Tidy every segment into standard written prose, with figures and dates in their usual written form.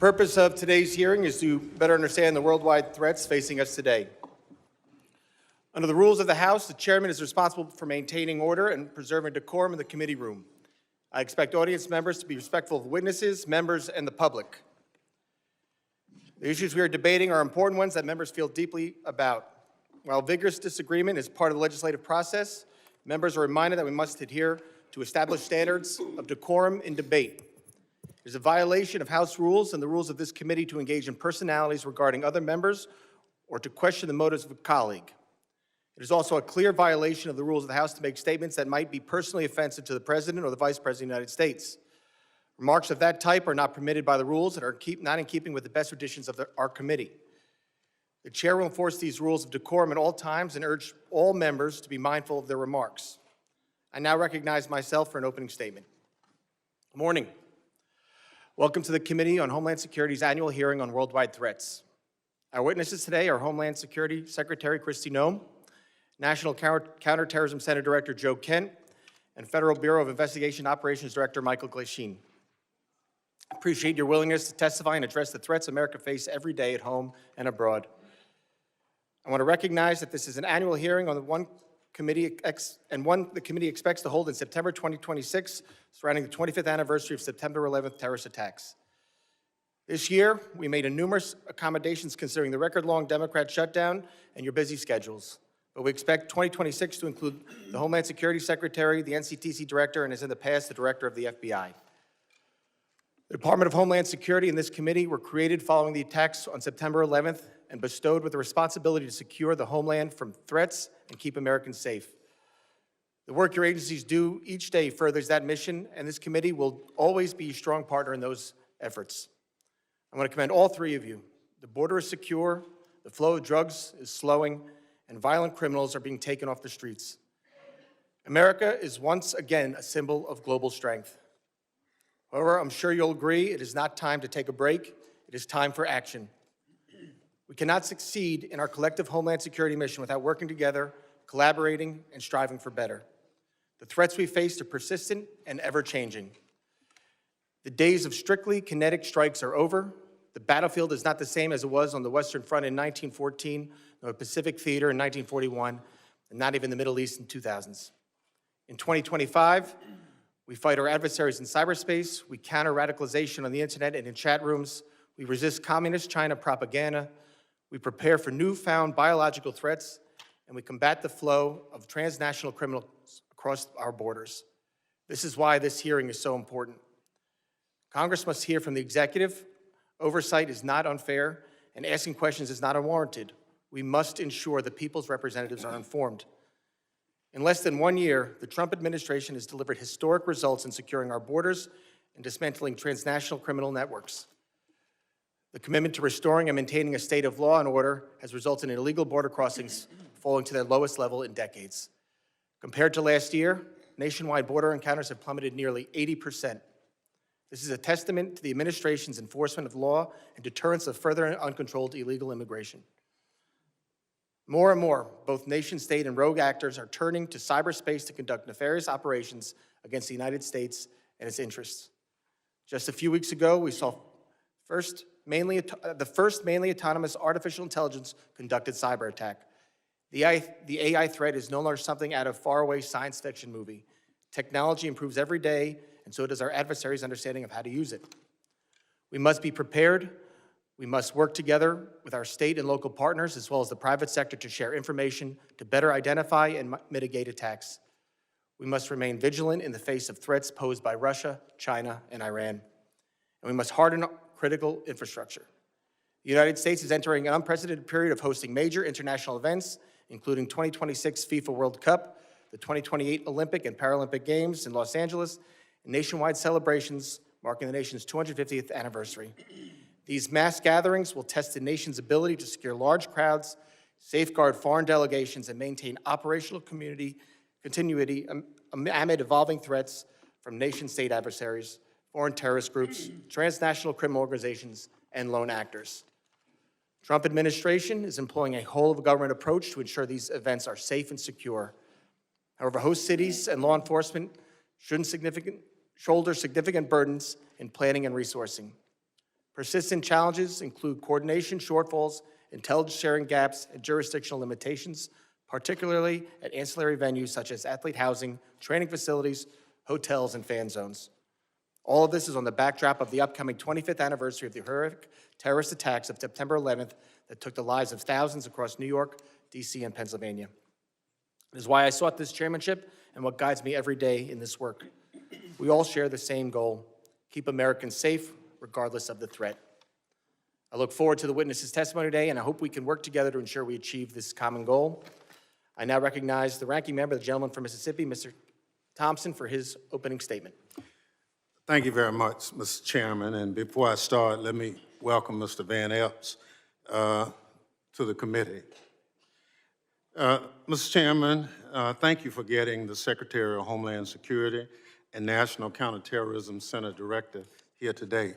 purpose of today's hearing is to better understand the worldwide threats facing us today. Under the rules of the House, the chairman is responsible for maintaining order and preserving decorum in the committee room. I expect audience members to be respectful of witnesses, members, and the public. The issues we are debating are important ones that members feel deeply about. While vigorous disagreement is part of the legislative process, members are reminded that we must adhere to established standards of decorum in debate. It is a violation of House rules and the rules of this committee to engage in personalities regarding other members or to question the motives of a colleague. It is also a clear violation of the rules of the House to make statements that might be personally offensive to the President or the Vice President of the United States. Remarks of that type are not permitted by the rules and are not in keeping with the best traditions of our committee. The chair will enforce these rules of decorum at all times and urge all members to be mindful of their remarks. I now recognize myself for an opening statement. Good morning. Welcome to the Committee on Homeland Security's annual hearing on worldwide threats. Our witnesses today are Homeland Security Secretary Kristi Noem, National Counterterrorism Center Director Joe Kent, and Federal Bureau of Investigation Operations Director Michael Glashin. I appreciate your willingness to testify and address the threats America faces every day at home and abroad. I want to recognize that this is an annual hearing on the one the committee expects to hold in September 2026, surrounding the 25th anniversary of September 11th terrorist attacks. This year, we made numerous accommodations considering the record-long Democrat shutdown and your busy schedules. But we expect 2026 to include the Homeland Security Secretary, the NCTC Director, and as in the past, the Director of the FBI. The Department of Homeland Security and this committee were created following the attacks on September 11th and bestowed with the responsibility to secure the homeland from threats and keep Americans safe. The work your agencies do each day furthers that mission, and this committee will always be a strong partner in those efforts. I want to commend all three of you. The border is secure, the flow of drugs is slowing, and violent criminals are being taken off the streets. America is once again a symbol of global strength. However, I'm sure you'll agree it is not time to take a break. It is time for action. We cannot succeed in our collective Homeland Security mission without working together, collaborating, and striving for better. The threats we face are persistent and ever-changing. The days of strictly kinetic strikes are over. The battlefield is not the same as it was on the Western Front in 1914, nor Pacific Theater in 1941, and not even the Middle East in 2000s. In 2025, we fight our adversaries in cyberspace, we counter radicalization on the internet and in chat rooms, we resist communist China propaganda, we prepare for newfound biological threats, and we combat the flow of transnational criminals across our borders. This is why this hearing is so important. Congress must hear from the executive. Oversight is not unfair, and asking questions is not unwarranted. We must ensure the people's representatives are informed. In less than 1 year, the Trump administration has delivered historic results in securing our borders and dismantling transnational criminal networks. The commitment to restoring and maintaining a state of law and order has resulted in illegal border crossings falling to their lowest level in decades. Compared to last year, nationwide border encounters have plummeted nearly 80%. This is a testament to the administration's enforcement of law and deterrence of further uncontrolled illegal immigration. More and more, both nation-state and rogue actors are turning to cyberspace to conduct nefarious operations against the United States and its interests. Just a few weeks ago, we saw the first mainly autonomous artificial intelligence conducted cyber attack. The AI threat is no longer something out of faraway science fiction movie. Technology improves every day, and so does our adversaries' understanding of how to use it. We must be prepared. We must work together with our state and local partners, as well as the private sector, to share information to better identify and mitigate attacks. We must remain vigilant in the face of threats posed by Russia, China, and Iran. And we must harden critical infrastructure. The United States is entering an unprecedented period of hosting major international events, including 2026 FIFA World Cup, the 2028 Olympic and Paralympic Games in Los Angeles, and nationwide celebrations marking the nation's 250th anniversary. These mass gatherings will test the nation's ability to secure large crowds, safeguard foreign delegations, and maintain operational continuity amid evolving threats from nation-state adversaries, foreign terrorist groups, transnational criminal organizations, and lone actors. Trump administration is employing a whole-of-government approach to ensure these events are safe and secure. However, host cities and law enforcement shouldn't shoulder significant burdens in planning and resourcing. Persistent challenges include coordination shortfalls, intelligence sharing gaps, and jurisdictional limitations, particularly at ancillary venues such as athlete housing, training facilities, hotels, and fan zones. All of this is on the backdrop of the upcoming 25th anniversary of the horrific terrorist attacks of September 11th that took the lives of thousands across New York, D.C., and Pennsylvania. It is why I sought this chairmanship and what guides me every day in this work. We all share the same goal: keep Americans safe, regardless of the threat. I look forward to the witness's testimony today, and I hope we can work together to ensure we achieve this common goal. I now recognize the ranking member, the gentleman from Mississippi, Mr. Thompson, for his opening statement. Thank you very much, Mr. Chairman. And before I start, let me welcome Mr. Van Epps to the committee. Mr. Chairman, thank you for getting the Secretary of Homeland Security and National Counterterrorism Center Director here today.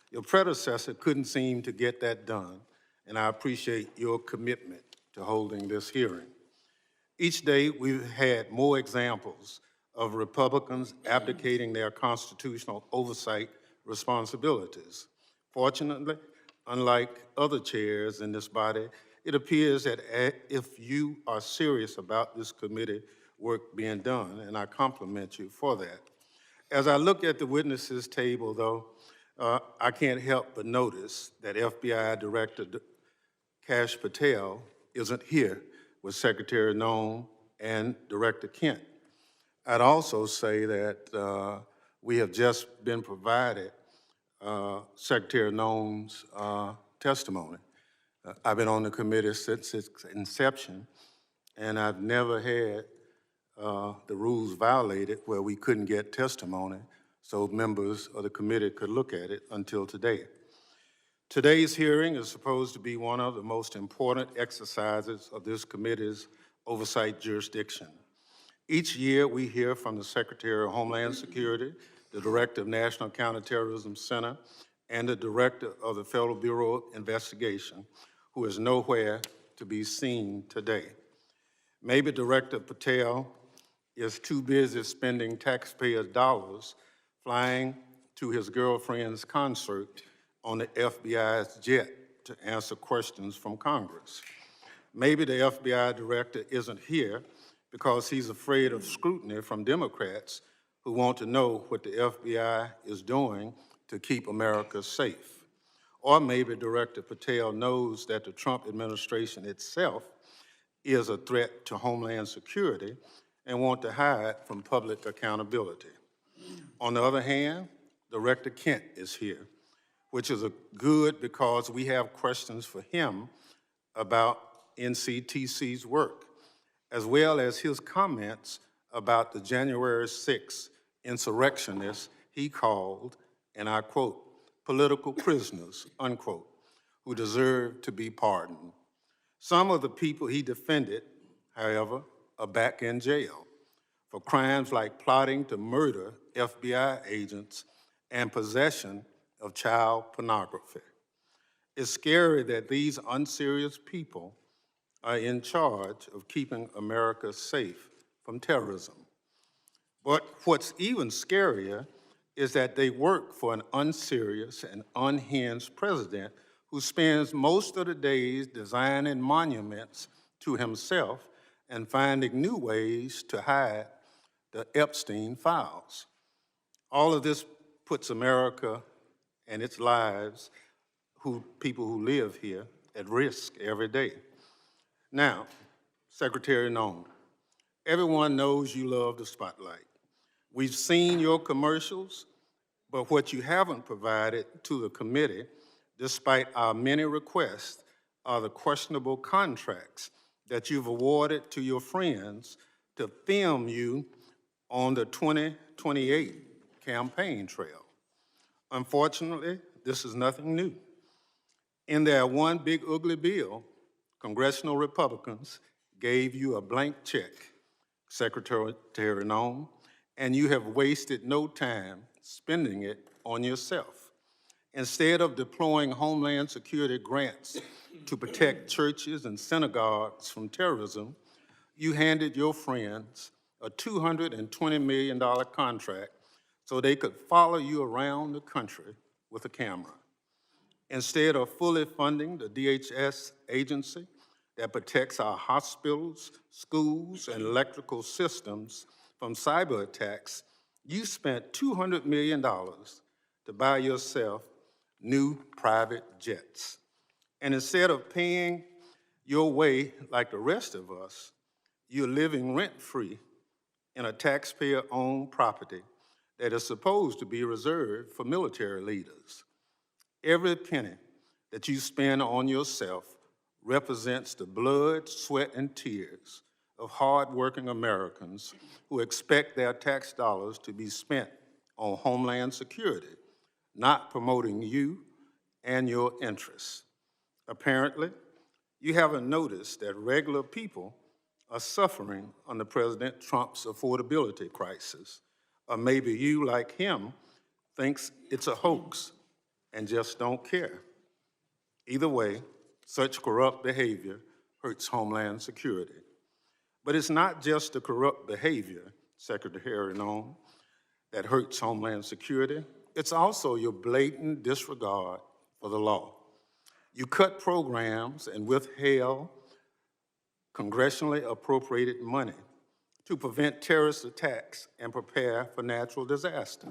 Your predecessor couldn't seem to get that done, and I appreciate your commitment to holding this hearing. Each day, we've had more examples of Republicans abdicating their constitutional oversight responsibilities. Fortunately, unlike other chairs in this body, it appears that if you are serious about this committee work being done, and I compliment you for that. As I look at the witnesses table, though, I can't help but notice that FBI Director Kash Patel isn't here with Secretary Noem and Director Kent. I'd also say that we have just been provided Secretary Noem's testimony. I've been on the committee since its inception, and I've never had the rules violated where we couldn't get testimony so members of the committee could look at it until today. Today's hearing is supposed to be one of the most important exercises of this committee's oversight jurisdiction. Each year, we hear from the Secretary of Homeland Security, the Director of National Counterterrorism Center, and the Director of the Federal Bureau of Investigation, who is nowhere to be seen today. Maybe Director Patel is too busy spending taxpayers' dollars flying to his girlfriend's concert on the FBI's jet to answer questions from Congress. Maybe the FBI director isn't here because he's afraid of scrutiny from Democrats who want to know what the FBI is doing to keep America safe. Or maybe Director Patel knows that the Trump administration itself is a threat to Homeland Security and want to hide from public accountability. On the other hand, Director Kent is here, which is good because we have questions for him about NCTC's work, as well as his comments about the January 6th insurrectionists he called, and I quote, political prisoners, unquote, who deserve to be pardoned. Some of the people he defended, however, are back in jail for crimes like plotting to murder FBI agents and possession of child pornography. It's scary that these unserious people are in charge of keeping America safe from terrorism. But what's even scarier is that they work for an unserious and unhinged president who spends most of the days designing monuments to himself and finding new ways to hide the Epstein files. All of this puts America and its lives, people who live here, at risk every day. Now, Secretary Noem, everyone knows you love the spotlight. We've seen your commercials, but what you haven't provided to the committee, despite our many requests, are the questionable contracts that you've awarded to your friends to film you on the 2028 campaign trail. Unfortunately, this is nothing new. In their one big ugly bill, congressional Republicans gave you a blank check, Secretary Noem, and you have wasted no time spending it on yourself. Instead of deploying Homeland Security grants to protect churches and synagogues from terrorism, you handed your friends a $220 million contract so they could follow you around the country with a camera. Instead of fully funding the DHS agency that protects our hospitals, schools, and electrical systems from cyber attacks, you spent $200 million to buy yourself new private jets. And instead of paying your way like the rest of us, you're living rent-free in a taxpayer-owned property that is supposed to be reserved for military leaders. Every penny that you spend on yourself represents the blood, sweat, and tears of hardworking Americans who expect their tax dollars to be spent on Homeland Security, not promoting you and your interests. Apparently, you haven't noticed that regular people are suffering under President Trump's affordability crisis. Or maybe you, like him, thinks it's a hoax and just don't care. Either way, such corrupt behavior hurts Homeland Security. But it's not just the corrupt behavior, Secretary Noem, that hurts Homeland Security. It's also your blatant disregard for the law. You cut programs and withheld congressionally appropriated money to prevent terrorist attacks and prepare for natural disaster.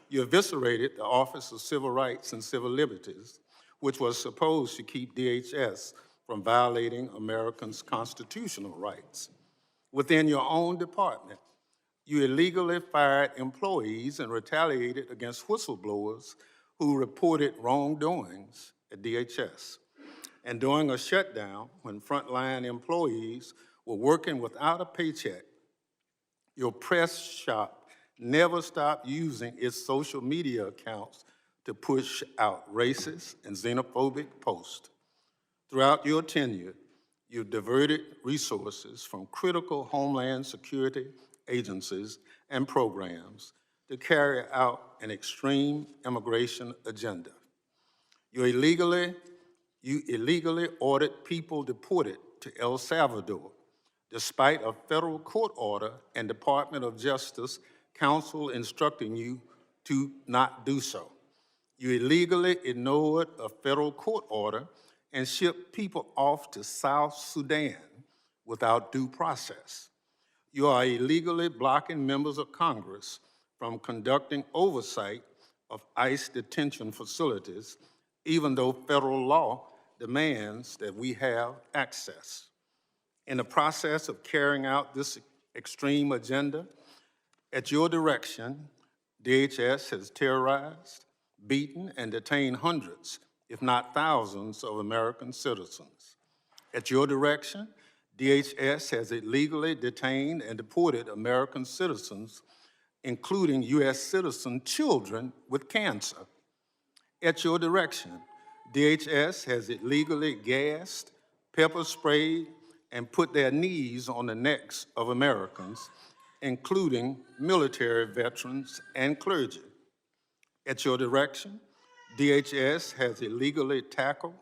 You eviscerated the Office of Civil Rights and Civil Liberties, which was supposed to keep DHS from violating Americans' constitutional rights. Within your own department, you illegally fired employees and retaliated against whistleblowers who reported wrongdoings at DHS. And during a shutdown, when frontline employees were working without a paycheck, your press shop never stopped using its social media accounts to push out racist and xenophobic posts. Throughout your tenure, you've diverted resources from critical Homeland Security agencies and programs to carry out an extreme immigration agenda. You illegally ordered people deported to El Salvador, despite a federal court order and Department of Justice counsel instructing you to not do so. You illegally ignored a federal court order and shipped people off to South Sudan without due process. You are illegally blocking members of Congress from conducting oversight of ICE detention facilities, even though federal law demands that we have access. In the process of carrying out this extreme agenda, at your direction, DHS has terrorized, beaten, and detained hundreds, if not thousands, of American citizens. At your direction, DHS has illegally detained and deported American citizens, including U.S. citizen children with cancer. At your direction, DHS has illegally gassed, pepper sprayed, and put their knees on the necks of Americans, including military veterans and clergy. At your direction, DHS has illegally tackled,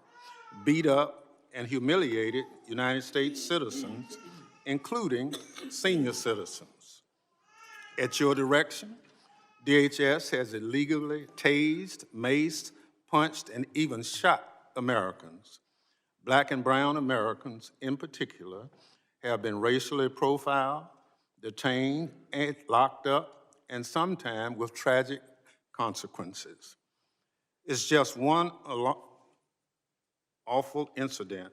beat up, and humiliated United States citizens, including senior citizens. At your direction, DHS has illegally tased, maced, punched, and even shot Americans. Black and brown Americans, in particular, have been racially profiled, detained, and locked up, and sometimes with tragic consequences. It's just one awful incident.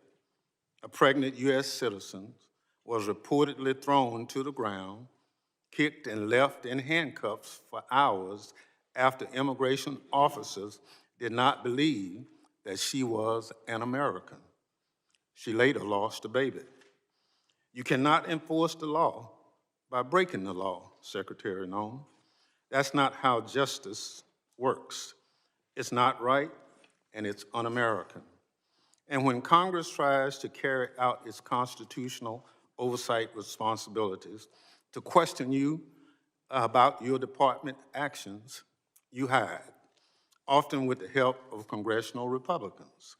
A pregnant U.S. citizen was reportedly thrown to the ground, kicked and left in handcuffs for hours after immigration officers did not believe that she was an American. She later lost a baby. You cannot enforce the law by breaking the law, Secretary Noem. That's not how justice works. It's not right, and it's un-American. And when Congress tries to carry out its constitutional oversight responsibilities, to question you about your department actions, you hide, often with the help of congressional Republicans.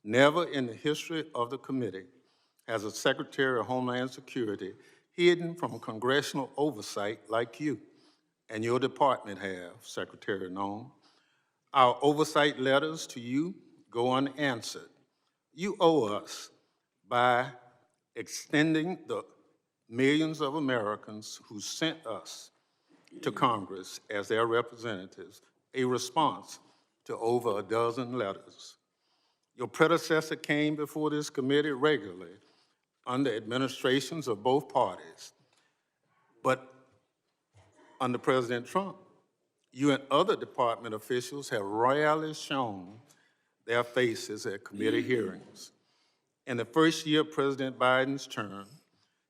Never in the history of the committee has a Secretary of Homeland Security hidden from congressional oversight like you and your department have, Secretary Noem. Our oversight letters to you go unanswered. You owe us by extending the millions of Americans who sent us to Congress as their representatives a response to over a dozen letters. Your predecessor came before this committee regularly under administrations of both parties, but under President Trump, you and other department officials have rarely shown their faces at committee hearings. In the first year of President Biden's term,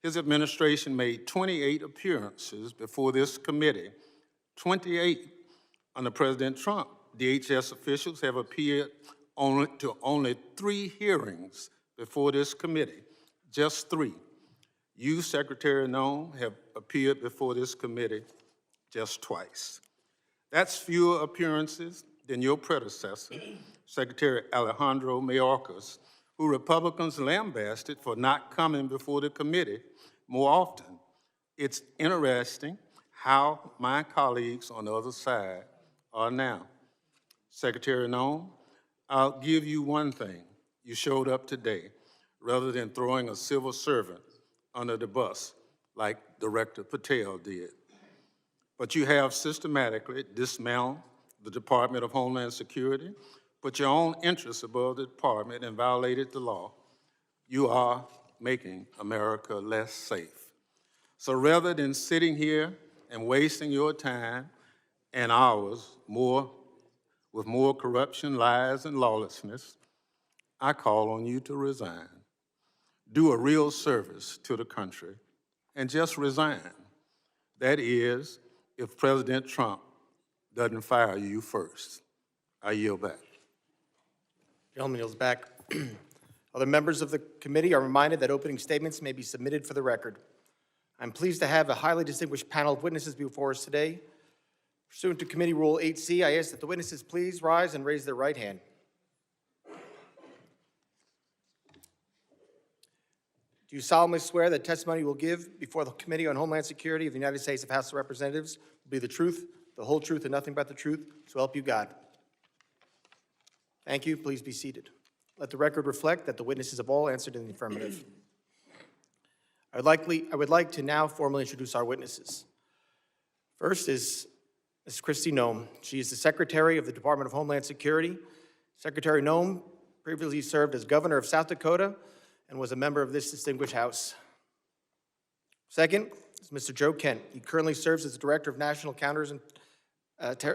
his administration made 28 appearances before this committee. 28. Under President Trump, DHS officials have appeared to only 3 hearings before this committee, just 3. You, Secretary Noem, have appeared before this committee just twice. That's fewer appearances than your predecessor, Secretary Alejandro Mayorkas, who Republicans lambasted for not coming before the committee more often. It's interesting how my colleagues on the other side are now. Secretary Noem, I'll give you one thing. You showed up today rather than throwing a civil servant under the bus like Director Patel did. But you have systematically dismantled the Department of Homeland Security, put your own interests above the department, and violated the law. You are making America less safe. So rather than sitting here and wasting your time and ours with more corruption, lies, and lawlessness, I call on you to resign. Do a real service to the country and just resign. That is, if President Trump doesn't fire you first. I yield back. Gentleman yields back. Other members of the committee are reminded that opening statements may be submitted for the record. I'm pleased to have a highly distinguished panel of witnesses before us today. Pursuant to Committee Rule 8C, I ask that the witnesses please rise and raise their right hand. Do you solemnly swear that testimony you will give before the Committee on Homeland Security of the United States House of Representatives will be the truth, the whole truth, and nothing but the truth, so help you God? Thank you. Please be seated. Let the record reflect that the witnesses have all answered in the affirmative. I would like to now formally introduce our witnesses. First is Ms. Kristi Noem. She is the Secretary of the Department of Homeland Security. Secretary Noem previously served as Governor of South Dakota and was a member of this distinguished House. Second is Mr. Joe Kent. He currently serves as the Director of National Counters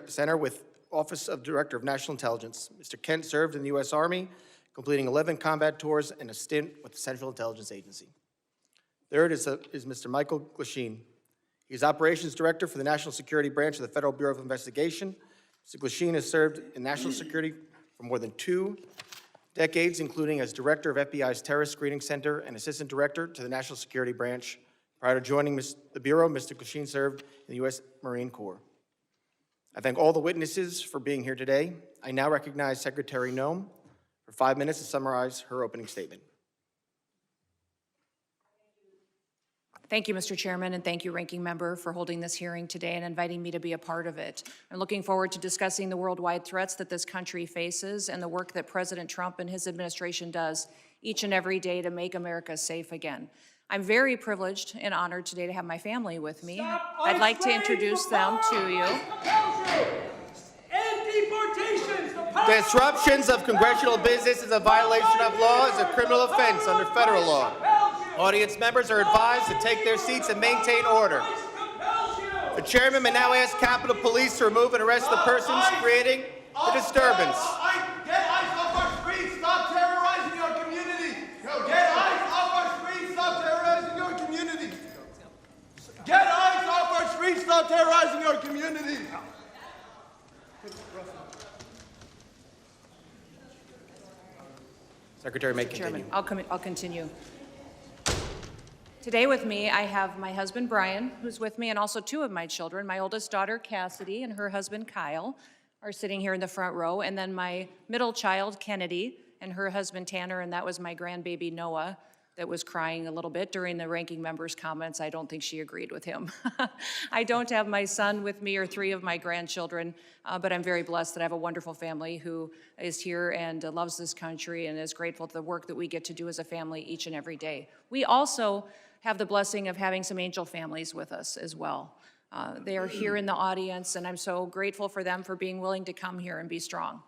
Center with Office of Director of National Intelligence. Mr. Kent served in the U.S. Army, completing 11 combat tours and a stint with the Central Intelligence Agency. Third is Mr. Michael Glashin. He is Operations Director for the National Security Branch of the Federal Bureau of Investigation. Mr. Glashin has served in national security for more than 2 decades, including as Director of FBI's Terrorist Screening Center and Assistant Director to the National Security Branch. Prior to joining the Bureau, Mr. Glashin served in the U.S. Marine Corps. I thank all the witnesses for being here today. I now recognize Secretary Noem for 5 minutes to summarize her opening statement. Thank you, Mr. Chairman, and thank you, Ranking Member, for holding this hearing today and inviting me to be a part of it. I'm looking forward to discussing the worldwide threats that this country faces and the work that President Trump and his administration does each and every day to make America safe again. I'm very privileged and honored today to have my family with me. I'd like to introduce them to you. Disruptions of congressional business is a violation of law, is a criminal offense under federal law. Audience members are advised to take their seats and maintain order. The chairman may now ask Capitol Police to remove and arrest the persons creating the disturbance. Get ICE off our streets! Stop terrorizing our community! Get ICE off our streets! Stop terrorizing our community! Get ICE off our streets! Stop terrorizing our community! Secretary may continue. Chairman, I'll continue. Today with me, I have my husband, Brian, who's with me, and also 2 of my children. My oldest daughter, Cassidy, and her husband, Kyle, are sitting here in the front row. And then my middle child, Kennedy, and her husband, Tanner, and that was my grandbaby, Noah, that was crying a little bit during the ranking member's comments. I don't think she agreed with him. I don't have my son with me or 3 of my grandchildren, but I'm very blessed that I have a wonderful family who is here and loves this country and is grateful for the work that we get to do as a family each and every day. We also have the blessing of having some angel families with us as well. They are here in the audience, and I'm so grateful for them for being willing to come here and be strong.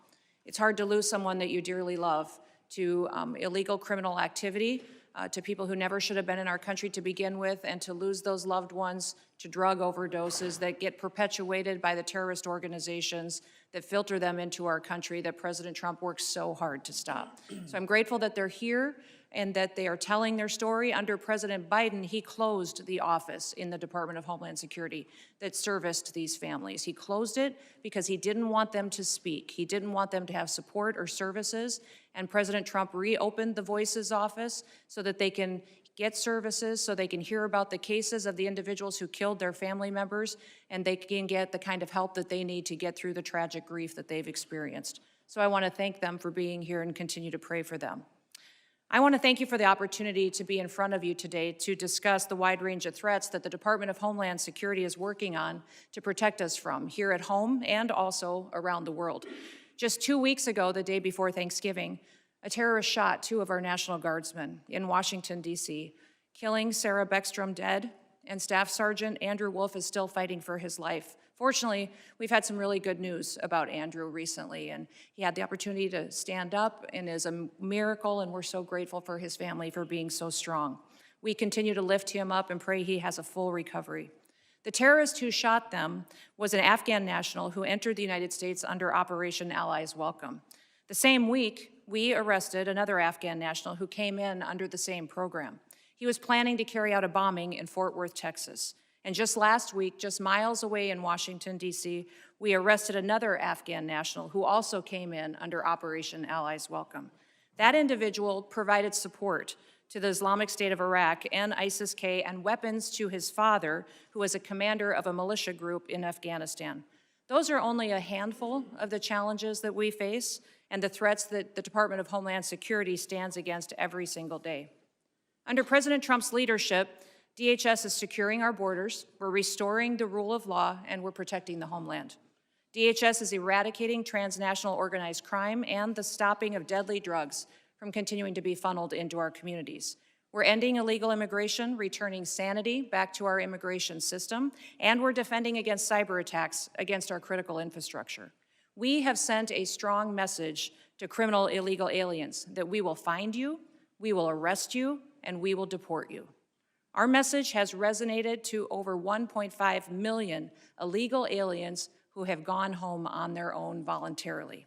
It's hard to lose someone that you dearly love to illegal criminal activity, to people who never should have been in our country to begin with, and to lose those loved ones to drug overdoses that get perpetuated by the terrorist organizations that filter them into our country that President Trump works so hard to stop. So I'm grateful that they're here and that they are telling their story. Under President Biden, he closed the office in the Department of Homeland Security that serviced these families. He closed it because he didn't want them to speak. He didn't want them to have support or services, and President Trump reopened the Voices office so that they can get services, so they can hear about the cases of the individuals who killed their family members, and they can get the kind of help that they need to get through the tragic grief that they've experienced. So I want to thank them for being here and continue to pray for them. I want to thank you for the opportunity to be in front of you today to discuss the wide range of threats that the Department of Homeland Security is working on to protect us from here at home and also around the world. Just 2 weeks ago, the day before Thanksgiving, a terrorist shot 2 of our National Guardsmen in Washington, D.C., killing Sarah Beckstrom dead, and Staff Sergeant Andrew Wolf is still fighting for his life. Fortunately, we've had some really good news about Andrew recently, and he had the opportunity to stand up and is a miracle, and we're so grateful for his family for being so strong. We continue to lift him up and pray he has a full recovery. The terrorist who shot them was an Afghan national who entered the United States under Operation Allies Welcome. The same week, we arrested another Afghan national who came in under the same program. He was planning to carry out a bombing in Fort Worth, Texas. And just last week, just miles away in Washington, D.C., we arrested another Afghan national who also came in under Operation Allies Welcome. That individual provided support to the Islamic State of Iraq and ISIS-K and weapons to his father, who was a commander of a militia group in Afghanistan. Those are only a handful of the challenges that we face and the threats that the Department of Homeland Security stands against every single day. Under President Trump's leadership, DHS is securing our borders, we're restoring the rule of law, and we're protecting the homeland. DHS is eradicating transnational organized crime and the stopping of deadly drugs from continuing to be funneled into our communities. We're ending illegal immigration, returning sanity back to our immigration system, and we're defending against cyber attacks against our critical infrastructure. We have sent a strong message to criminal illegal aliens that we will find you, we will arrest you, and we will deport you. Our message has resonated to over 1.5 million illegal aliens who have gone home on their own voluntarily.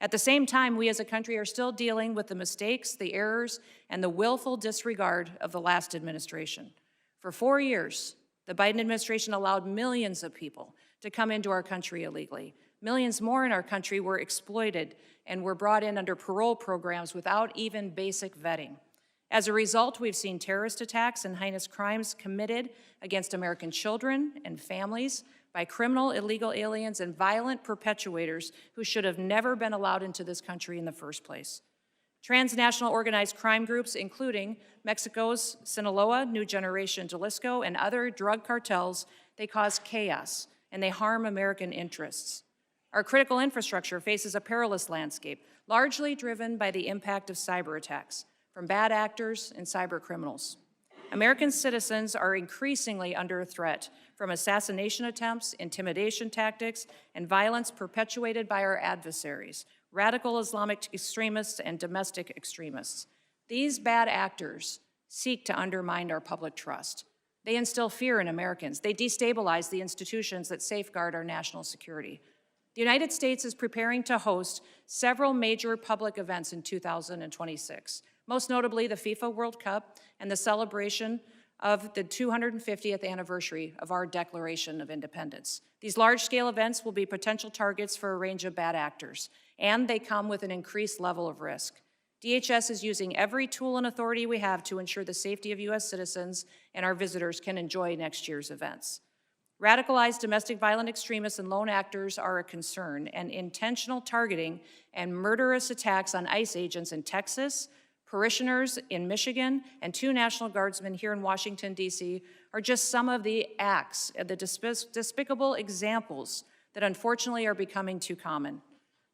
At the same time, we as a country are still dealing with the mistakes, the errors, and the willful disregard of the last administration. For 4 years, the Biden administration allowed millions of people to come into our country illegally. Millions more in our country were exploited and were brought in under parole programs without even basic vetting. As a result, we've seen terrorist attacks and heinous crimes committed against American children and families by criminal illegal aliens and violent perpetuators who should have never been allowed into this country in the first place. Transnational organized crime groups, including Mexico's Sinaloa, New Generation Jalisco, and other drug cartels, they cause chaos and they harm American interests. Our critical infrastructure faces a perilous landscape, largely driven by the impact of cyber attacks from bad actors and cyber criminals. American citizens are increasingly under threat from assassination attempts, intimidation tactics, and violence perpetuated by our adversaries, radical Islamic extremists and domestic extremists. These bad actors seek to undermine our public trust. They instill fear in Americans. They destabilize the institutions that safeguard our national security. The United States is preparing to host several major public events in 2026. Most notably the FIFA World Cup and the celebration of the 250th anniversary of our Declaration of Independence. These large-scale events will be potential targets for a range of bad actors, and they come with an increased level of risk. DHS is using every tool and authority we have to ensure the safety of U.S. citizens and our visitors can enjoy next year's events. Radicalized domestic violent extremists and lone actors are a concern, and intentional targeting and murderous attacks on ICE agents in Texas, parishioners in Michigan, and 2 National Guardsmen here in Washington, D.C. are just some of the acts, the despicable examples that unfortunately are becoming too common.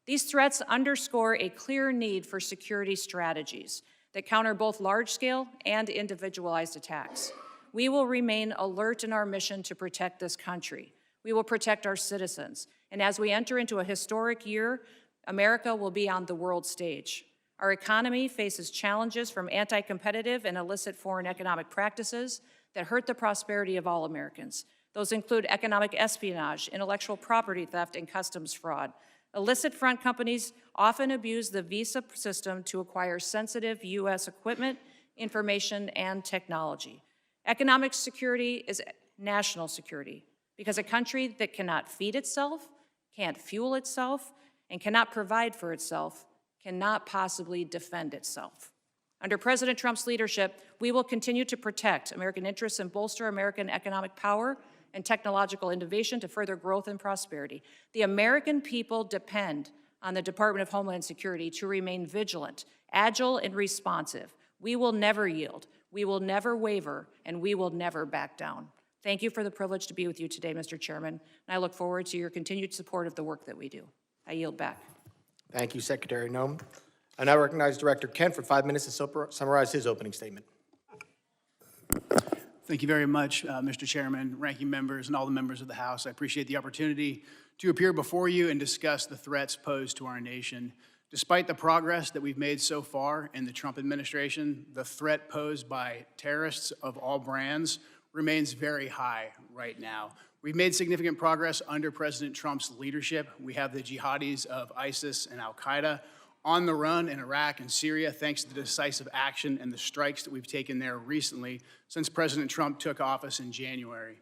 These threats underscore a clear need for security strategies that counter both large-scale and individualized attacks. We will remain alert in our mission to protect this country. We will protect our citizens. And as we enter into a historic year, America will be on the world stage. Our economy faces challenges from anti-competitive and illicit foreign economic practices that hurt the prosperity of all Americans. Those include economic espionage, intellectual property theft, and customs fraud. Illicit front companies often abuse the visa system to acquire sensitive U.S. equipment, information, and technology. Economic security is national security because a country that cannot feed itself, can't fuel itself, and cannot provide for itself cannot possibly defend itself. Under President Trump's leadership, we will continue to protect American interests and bolster American economic power and technological innovation to further growth and prosperity. The American people depend on the Department of Homeland Security to remain vigilant, agile, and responsive. We will never yield, we will never waver, and we will never back down. Thank you for the privilege to be with you today, Mr. Chairman, and I look forward to your continued support of the work that we do. I yield back. Thank you, Secretary Noem. I now recognize Director Kent for 5 minutes to summarize his opening statement. Thank you very much, Mr. Chairman, ranking members, and all the members of the House. I appreciate the opportunity to appear before you and discuss the threats posed to our nation. Despite the progress that we've made so far in the Trump administration, the threat posed by terrorists of all brands remains very high right now. We've made significant progress under President Trump's leadership. We have the jihadis of ISIS and al-Qaeda on the run in Iraq and Syria, thanks to the decisive action and the strikes that we've taken there recently since President Trump took office in January.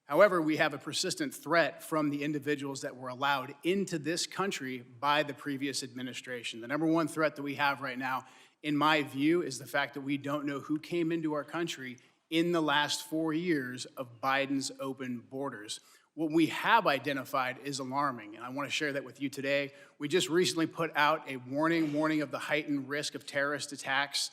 However, we have a persistent threat from the individuals that were allowed into this country by the previous administration. The number one threat that we have right now, in my view, is the fact that we don't know who came into our country in the last 4 years of Biden's open borders. What we have identified is alarming, and I want to share that with you today. We just recently put out a warning of the heightened risk of terrorist attacks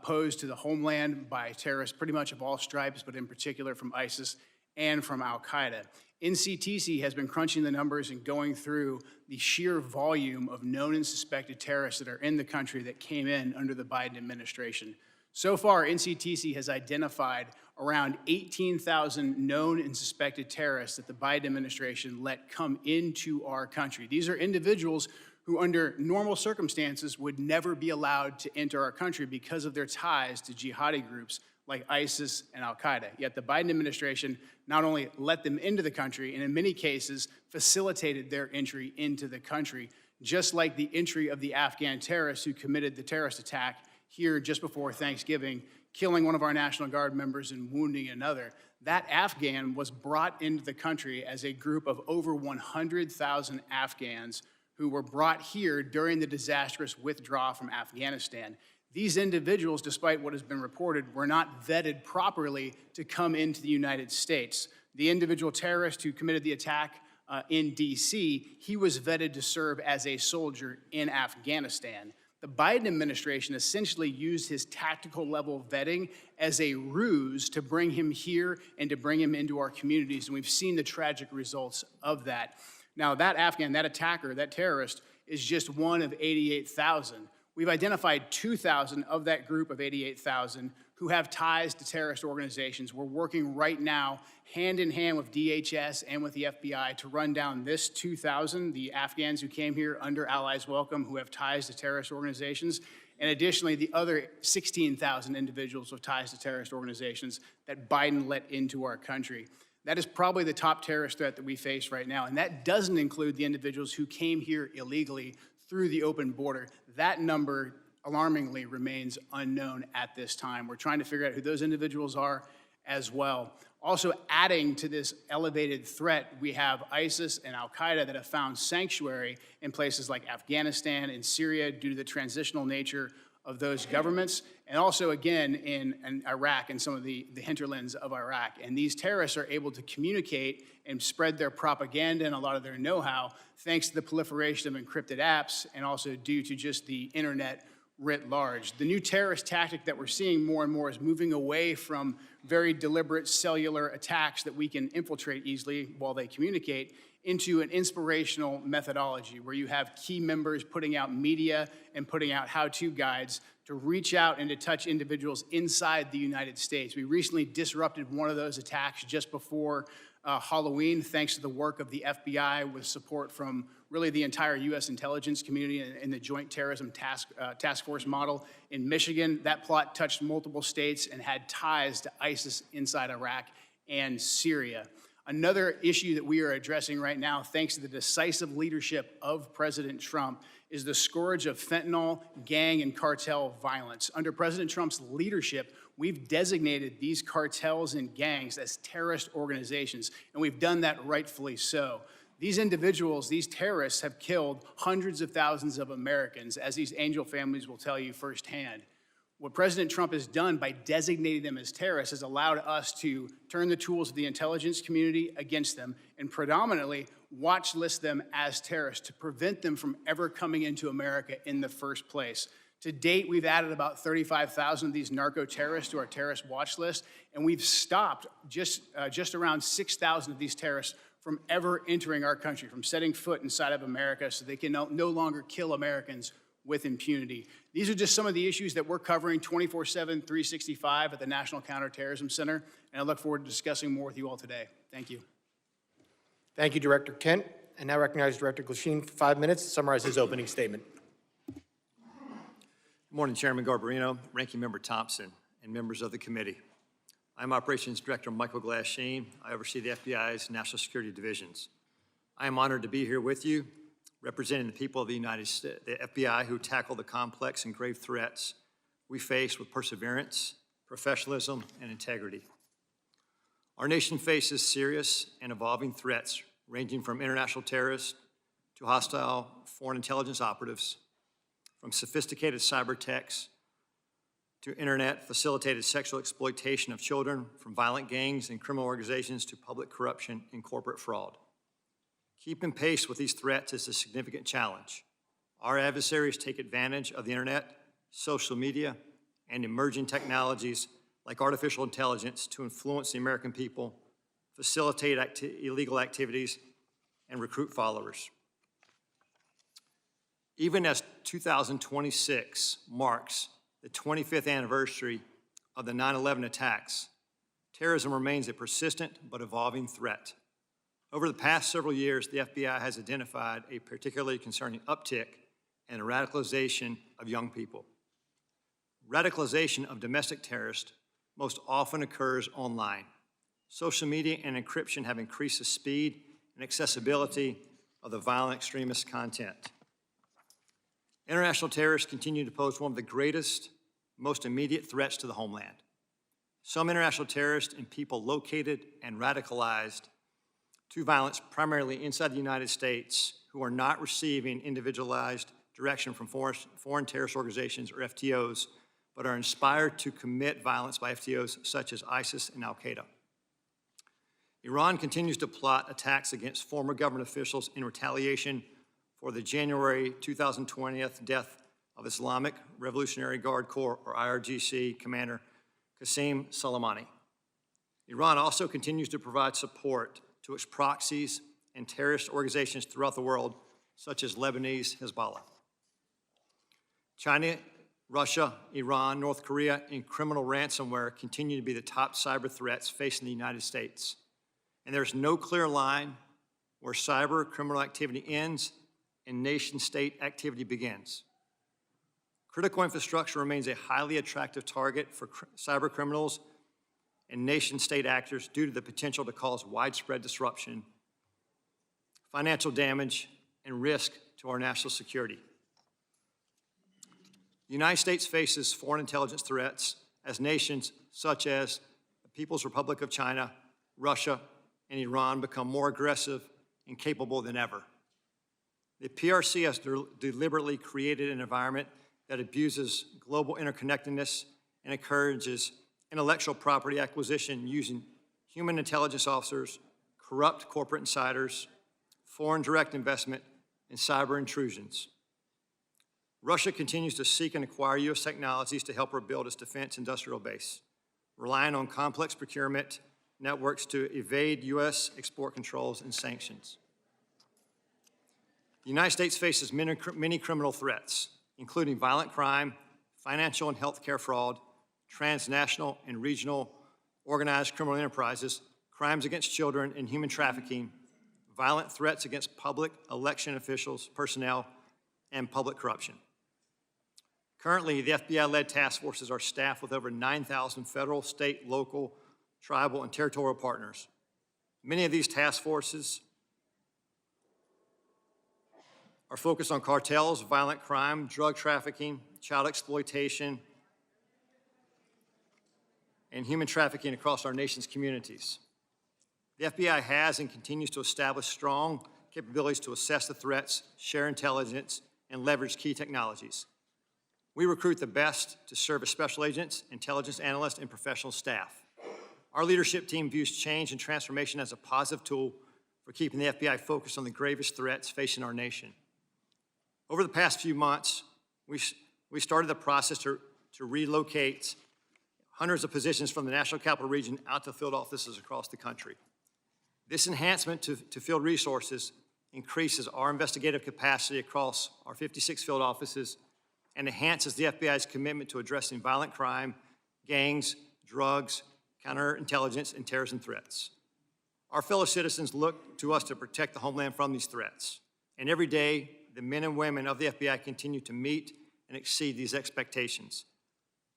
posed to the homeland by terrorists pretty much of all stripes, but in particular from ISIS and from al-Qaeda. NCTC has been crunching the numbers and going through the sheer volume of known and suspected terrorists that are in the country that came in under the Biden administration. So far, NCTC has identified around 18,000 known and suspected terrorists that the Biden administration let come into our country. These are individuals who under normal circumstances would never be allowed to enter our country because of their ties to jihadi groups like ISIS and al-Qaeda. Yet the Biden administration not only let them into the country, and in many cases facilitated their entry into the country, just like the entry of the Afghan terrorists who committed the terrorist attack here just before Thanksgiving, killing one of our National Guard members and wounding another. That Afghan was brought into the country as a group of over 100,000 Afghans who were brought here during the disastrous withdrawal from Afghanistan. These individuals, despite what has been reported, were not vetted properly to come into the United States. The individual terrorist who committed the attack in D.C., he was vetted to serve as a soldier in Afghanistan. The Biden administration essentially used his tactical level vetting as a ruse to bring him here and to bring him into our communities, and we've seen the tragic results of that. Now, that Afghan, that attacker, that terrorist, is just one of 88,000. We've identified 2,000 of that group of 88,000 who have ties to terrorist organizations. We're working right now hand in hand with DHS and with the FBI to run down this 2,000, the Afghans who came here under Allies Welcome who have ties to terrorist organizations, and additionally the other 16,000 individuals with ties to terrorist organizations that Biden let into our country. That is probably the top terrorist threat that we face right now, and that doesn't include the individuals who came here illegally through the open border. That number, alarmingly, remains unknown at this time. We're trying to figure out who those individuals are as well. Also adding to this elevated threat, we have ISIS and al-Qaeda that have found sanctuary in places like Afghanistan and Syria due to the transitional nature of those governments, and also again in Iraq and some of the hinterlands of Iraq. And these terrorists are able to communicate and spread their propaganda and a lot of their know-how thanks to the proliferation of encrypted apps and also due to just the internet writ large. The new terrorist tactic that we're seeing more and more is moving away from very deliberate cellular attacks that we can infiltrate easily while they communicate into an inspirational methodology where you have key members putting out media and putting out how-to guides to reach out and to touch individuals inside the United States. We recently disrupted one of those attacks just before Halloween, thanks to the work of the FBI with support from really the entire U.S. intelligence community and the Joint Terrorism Task Force model in Michigan. That plot touched multiple states and had ties to ISIS inside Iraq and Syria. Another issue that we are addressing right now, thanks to the decisive leadership of President Trump, is the scourge of fentanyl, gang, and cartel violence. Under President Trump's leadership, we've designated these cartels and gangs as terrorist organizations, and we've done that rightfully so. These individuals, these terrorists, have killed hundreds of thousands of Americans, as these angel families will tell you firsthand. What President Trump has done by designating them as terrorists has allowed us to turn the tools of the intelligence community against them and predominantly watch list them as terrorists to prevent them from ever coming into America in the first place. To date, we've added about 35,000 of these narco-terrorists to our terrorist watch list, and we've stopped just around 6,000 of these terrorists from ever entering our country, from setting foot inside of America so they can no longer kill Americans with impunity. These are just some of the issues that we're covering 24/7, 365 at the National Counterterrorism Center, and I look forward to discussing more with you all today. Thank you. Thank you, Director Kent. And now recognize Director Glashin for 5 minutes to summarize his opening statement. Good morning, Chairman Garbarino, Ranking Member Thompson, and members of the committee. I'm Operations Director Michael Glashin. I oversee the FBI's National Security Divisions. I am honored to be here with you, representing the people of the United States, the FBI, who tackle the complex and grave threats we face with perseverance, professionalism, and integrity. Our nation faces serious and evolving threats ranging from international terrorists to hostile foreign intelligence operatives, from sophisticated cyber attacks to internet-facilitated sexual exploitation of children, from violent gangs and criminal organizations to public corruption and corporate fraud. Keeping pace with these threats is a significant challenge. Our adversaries take advantage of the internet, social media, and emerging technologies like artificial intelligence to influence the American people, facilitate illegal activities, and recruit followers. Even as 2026 marks the 25th anniversary of the 9/11 attacks, terrorism remains a persistent but evolving threat. Over the past several years, the FBI has identified a particularly concerning uptick in the radicalization of young people. Radicalization of domestic terrorists most often occurs online. Social media and encryption have increased the speed and accessibility of the violent extremist content. International terrorists continue to pose one of the greatest, most immediate threats to the homeland. Some international terrorists and people located and radicalized to violence primarily inside the United States who are not receiving individualized direction from foreign terrorist organizations or FTOs, but are inspired to commit violence by FTOs such as ISIS and Al-Qaeda. Iran continues to plot attacks against former government officials in retaliation for the January 2020 death of Islamic Revolutionary Guard Corps, or IRGC, Commander Qasem Soleimani. Iran also continues to provide support to its proxies and terrorist organizations throughout the world, such as Lebanese Hezbollah. China, Russia, Iran, North Korea, and criminal ransomware continue to be the top cyber threats facing the United States. And there's no clear line where cyber criminal activity ends and nation-state activity begins. Critical infrastructure remains a highly attractive target for cyber criminals and nation-state actors due to the potential to cause widespread disruption, financial damage, and risk to our national security. The United States faces foreign intelligence threats as nations such as the People's Republic of China, Russia, and Iran become more aggressive and capable than ever. The PRC has deliberately created an environment that abuses global interconnectedness and encourages intellectual property acquisition using human intelligence officers, corrupt corporate insiders, foreign direct investment, and cyber intrusions. Russia continues to seek and acquire U.S. technologies to help her build its defense industrial base, relying on complex procurement networks to evade U.S. export controls and sanctions. The United States faces many criminal threats, including violent crime, financial and healthcare fraud, transnational and regional organized criminal enterprises, crimes against children, and human trafficking, violent threats against public election officials, personnel, and public corruption. Currently, the FBI-led task forces are staffed with over 9,000 federal, state, local, tribal, and territorial partners. Many of these task forces are focused on cartels, violent crime, drug trafficking, child exploitation, and human trafficking across our nation's communities. The FBI has and continues to establish strong capabilities to assess the threats, share intelligence, and leverage key technologies. We recruit the best to serve as special agents, intelligence analysts, and professional staff. Our leadership team views change and transformation as a positive tool for keeping the FBI focused on the gravest threats facing our nation. Over the past few months, we started the process to relocate hundreds of positions from the National Capital Region out to field offices across the country. This enhancement to field resources increases our investigative capacity across our 56 field offices and enhances the FBI's commitment to addressing violent crime, gangs, drugs, counterintelligence, and terrorism threats. Our fellow citizens look to us to protect the homeland from these threats. And every day, the men and women of the FBI continue to meet and exceed these expectations.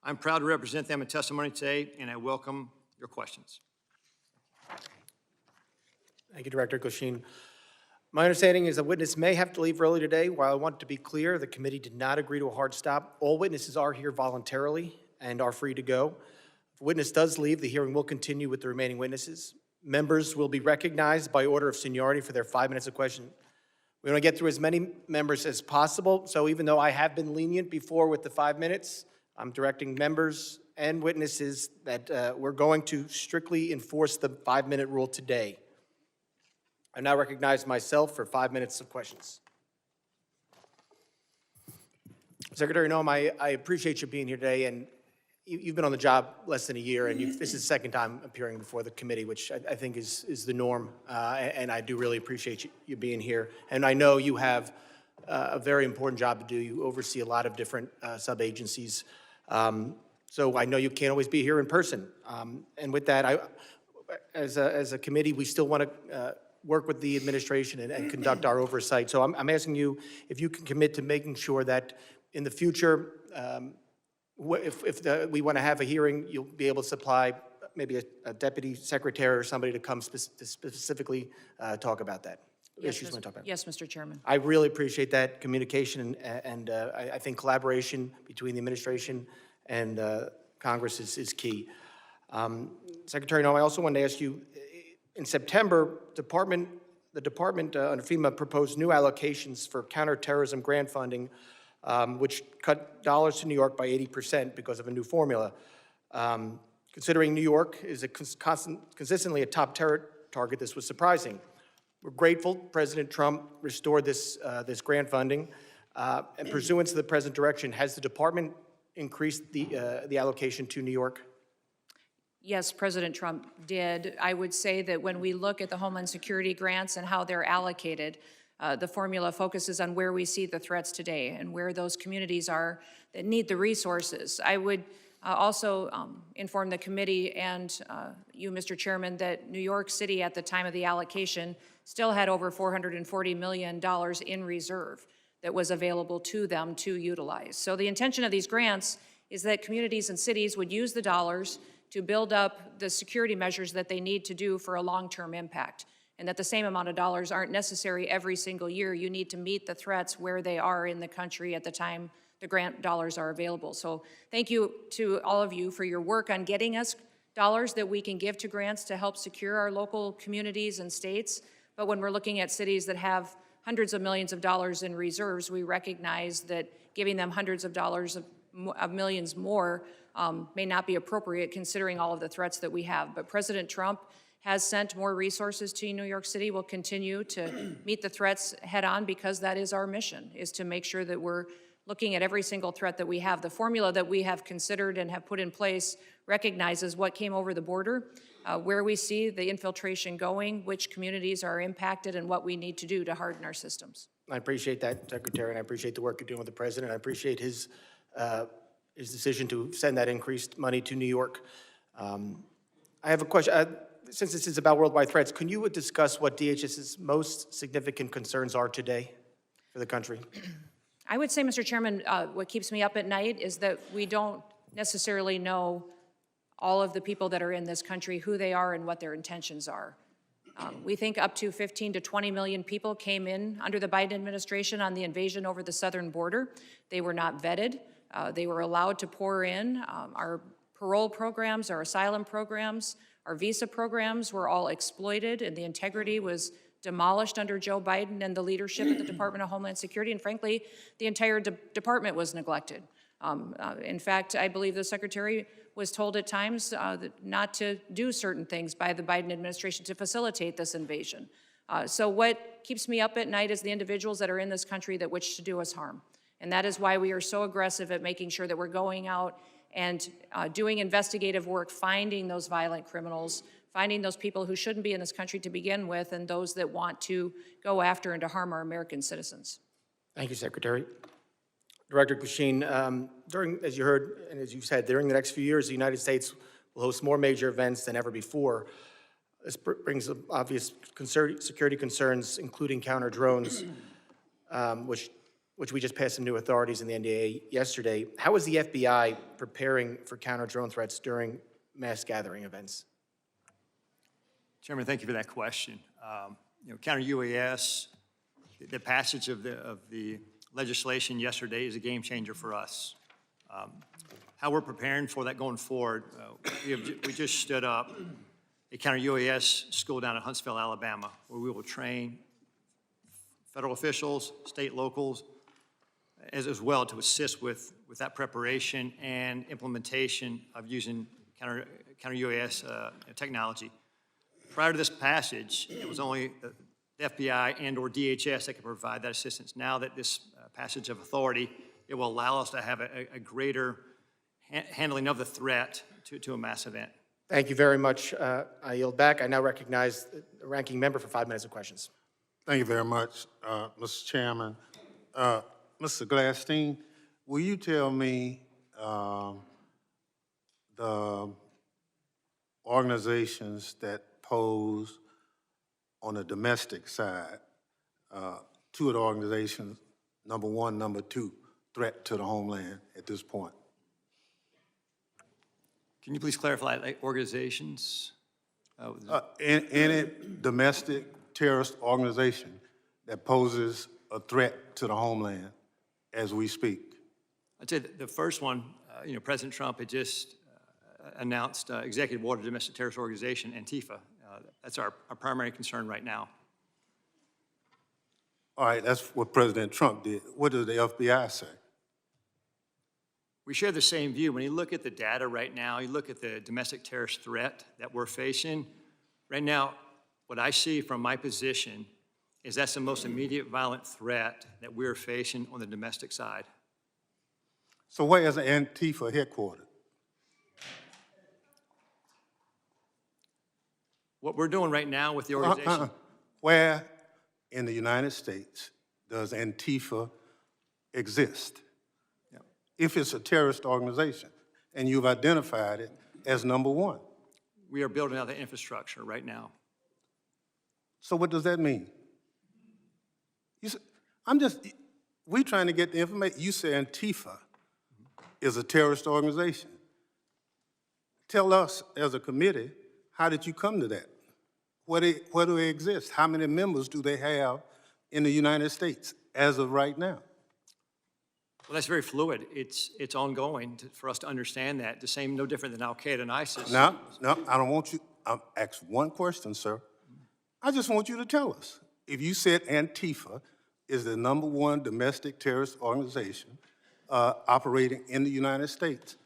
I'm proud to represent them in testimony today, and I welcome your questions. Thank you, Director Glashin. My understanding is a witness may have to leave early today. While I want to be clear, the committee did not agree to a hard stop. All witnesses are here voluntarily and are free to go. If a witness does leave, the hearing will continue with the remaining witnesses. Members will be recognized by order of seniority for their 5 minutes of question. We want to get through as many members as possible, so even though I have been lenient before with the 5 minutes, I'm directing members and witnesses that we're going to strictly enforce the 5-minute rule today. I now recognize myself for 5 minutes of questions. Secretary Noem, I appreciate you being here today, and you've been on the job less than a year, and this is the second time appearing before the committee, which I think is the norm, and I do really appreciate you being here. And I know you have a very important job to do. You oversee a lot of different sub-agencies, so I know you can't always be here in person. And with that, as a committee, we still want to work with the administration and conduct our oversight. So I'm asking you if you can commit to making sure that in the future, if we want to have a hearing, you'll be able to supply maybe a deputy secretary or somebody to come to specifically talk about that. Yes, issues we want to talk about. Yes, Mr. Chairman. I really appreciate that communication, and I think collaboration between the administration and Congress is key. Secretary Noem, I also wanted to ask you, in September, the department under FEMA proposed new allocations for counterterrorism grant funding, which cut dollars to New York by 80% because of a new formula. Considering New York is consistently a top terror target, this was surprising. We're grateful President Trump restored this grant funding, and pursuant to the present direction, has the department increased the allocation to New York? Yes, President Trump did. I would say that when we look at the Homeland Security grants and how they're allocated, the formula focuses on where we see the threats today and where those communities are that need the resources. I would also inform the committee and you, Mr. Chairman, that New York City at the time of the allocation still had over $440 million in reserve that was available to them to utilize. So the intention of these grants is that communities and cities would use the dollars to build up the security measures that they need to do for a long-term impact, and that the same amount of dollars aren't necessary every single year. You need to meet the threats where they are in the country at the time the grant dollars are available. So thank you to all of you for your work on getting us dollars that we can give to grants to help secure our local communities and states. But when we're looking at cities that have hundreds of millions of dollars in reserves, we recognize that giving them hundreds of dollars of millions more may not be appropriate considering all of the threats that we have. But President Trump has sent more resources to New York City. We'll continue to meet the threats head on because that is our mission, is to make sure that we're looking at every single threat that we have. The formula that we have considered and have put in place recognizes what came over the border, where we see the infiltration going, which communities are impacted, and what we need to do to harden our systems. I appreciate that, Secretary, and I appreciate the work you're doing with the President. I appreciate his decision to send that increased money to New York. I have a question. Since this is about worldwide threats, can you discuss what DHS's most significant concerns are today for the country? I would say, Mr. Chairman, what keeps me up at night is that we don't necessarily know all of the people that are in this country, who they are and what their intentions are. We think up to 15 to 20 million people came in under the Biden administration on the invasion over the southern border. They were not vetted. They were allowed to pour in. Our parole programs, our asylum programs, our visa programs were all exploited, and the integrity was demolished under Joe Biden and the leadership of the Department of Homeland Security, and frankly, the entire department was neglected. In fact, I believe the Secretary was told at times not to do certain things by the Biden administration to facilitate this invasion. So what keeps me up at night is the individuals that are in this country that wish to do us harm. And that is why we are so aggressive at making sure that we're going out and doing investigative work, finding those violent criminals, finding those people who shouldn't be in this country to begin with, and those that want to go after and to harm our American citizens. Thank you, Secretary. Director Glashin, as you heard and as you said, during the next few years, the United States will host more major events than ever before. This brings obvious security concerns, including counter drones, which we just passed some new authorities in the NDAA yesterday. How is the FBI preparing for counter drone threats during mass gathering events? Chairman, thank you for that question. Counter UAS, the passage of the legislation yesterday is a game changer for us. How we're preparing for that going forward, we just stood up a counter UAS school down in Huntsville, Alabama, where we will train federal officials, state, locals, as well to assist with that preparation and implementation of using counter UAS technology. Prior to this passage, it was only the FBI and or DHS that could provide that assistance. Now that this passage of authority, it will allow us to have a greater handling of the threat to a mass event. Thank you very much. I yield back. I now recognize the ranking member for 5 minutes of questions. Thank you very much, Mr. Chairman. Mr. Glashin, will you tell me the organizations that pose on the domestic side, two of the organizations, number one, number two, threat to the homeland at this point? Can you please clarify, like, organizations? Any domestic terrorist organization that poses a threat to the homeland as we speak? I'd say the first one, President Trump had just announced executive order domestic terrorist organization, Antifa. That's our primary concern right now. All right, that's what President Trump did. What does the FBI say? We share the same view. When you look at the data right now, you look at the domestic terrorist threat that we're facing, right now, what I see from my position is that's the most immediate violent threat that we're facing on the domestic side. So where is Antifa headquartered? What we're doing right now with the organization. Where in the United States does Antifa exist? Yeah. If it's a terrorist organization, and you've identified it as number one. We are building out the infrastructure right now. So what does that mean? We're trying to get the information. You say Antifa is a terrorist organization. Tell us as a committee, how did you come to that? Where do they exist? How many members do they have in the United States as of right now? Well, that's very fluid. It's ongoing for us to understand that. The same, no different than Al-Qaeda and ISIS. No, I don't want you. I'll ask one question, sir. I just want you to tell us. If you said Antifa is the number one domestic terrorist organization operating in the United States,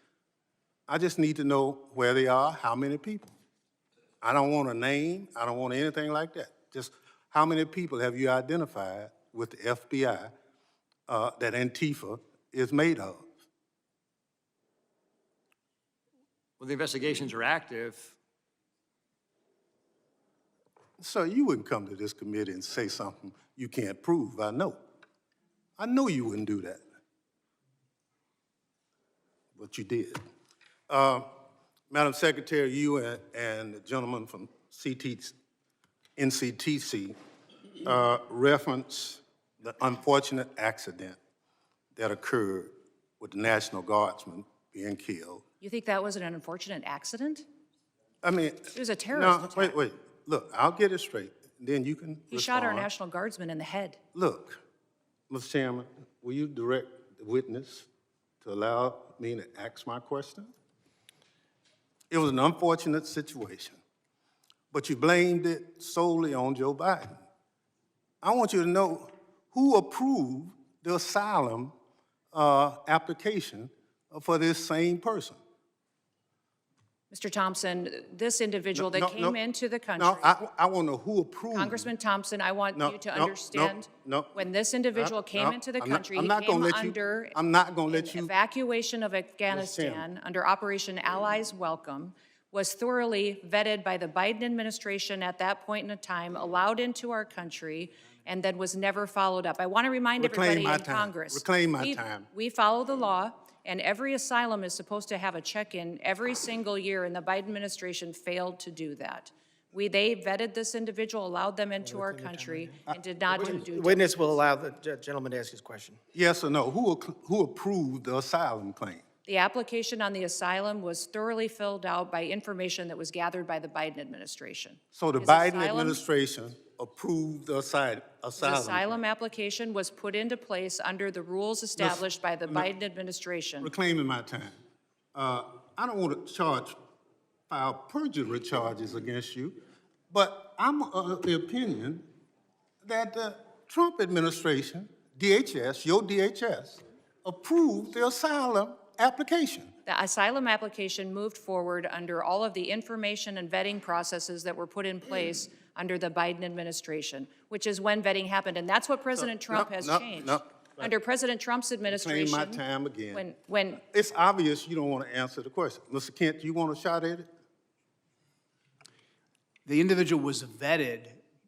I just need to know where they are, how many people. I don't want a name. I don't want anything like that. Just how many people have you identified with the FBI that Antifa is made of. Well, the investigations are active. So you wouldn't come to this committee and say something you can't prove, I know. I know you wouldn't do that. But you did. Madam Secretary, you and the gentleman from NCTC reference the unfortunate accident that occurred with the National Guardsman being killed. You think that was an unfortunate accident? I mean, It was a terrorist attack. wait. Look, I'll get it straight. Then you can He shot our respond. National Guardsman in the head. Look, Mr. Chairman, will you direct the witness to allow me to ask my question? It was an unfortunate situation, but you blamed it solely on Joe Biden. I want you to know who approved the asylum application for this same person. Mr. Thompson, this individual that came into the country. No, I want to know who approved. Congressman Thompson, I want you to understand. no. When this individual came into the country, he I'm came under not going to let you. evacuation of Afghanistan under Operation Allies Welcome, was thoroughly vetted by the Biden administration at that point in time, allowed into our country, and then was never followed up. I want to remind everybody in Congress. Reclaim my time. We follow the law, and every asylum is supposed to have a check-in every single year, and the Biden administration failed to do that. They vetted this individual, allowed them into our country, and did not do due The diligence. witness will allow the gentleman to ask his question. Yes or no? Who approved the asylum claim? The application on the asylum was thoroughly filled out by information that was gathered by the Biden administration. So the His Biden asylum- administration approved the His asylum. asylum application was put into place under the rules established by the Biden administration. Reclaiming my time. I don't want to file perjury charges against you, but I'm of the opinion that the Trump administration, DHS, your DHS, approved the asylum application. The asylum application moved forward under all of the information and vetting processes that were put in place under the Biden administration, which is when vetting happened. And that's what President Trump has changed. Under President Trump's administration. Reclaim my time again. When It's obvious you don't want to answer the question. Mr. Kent, do you want a shot at it? The individual was vetted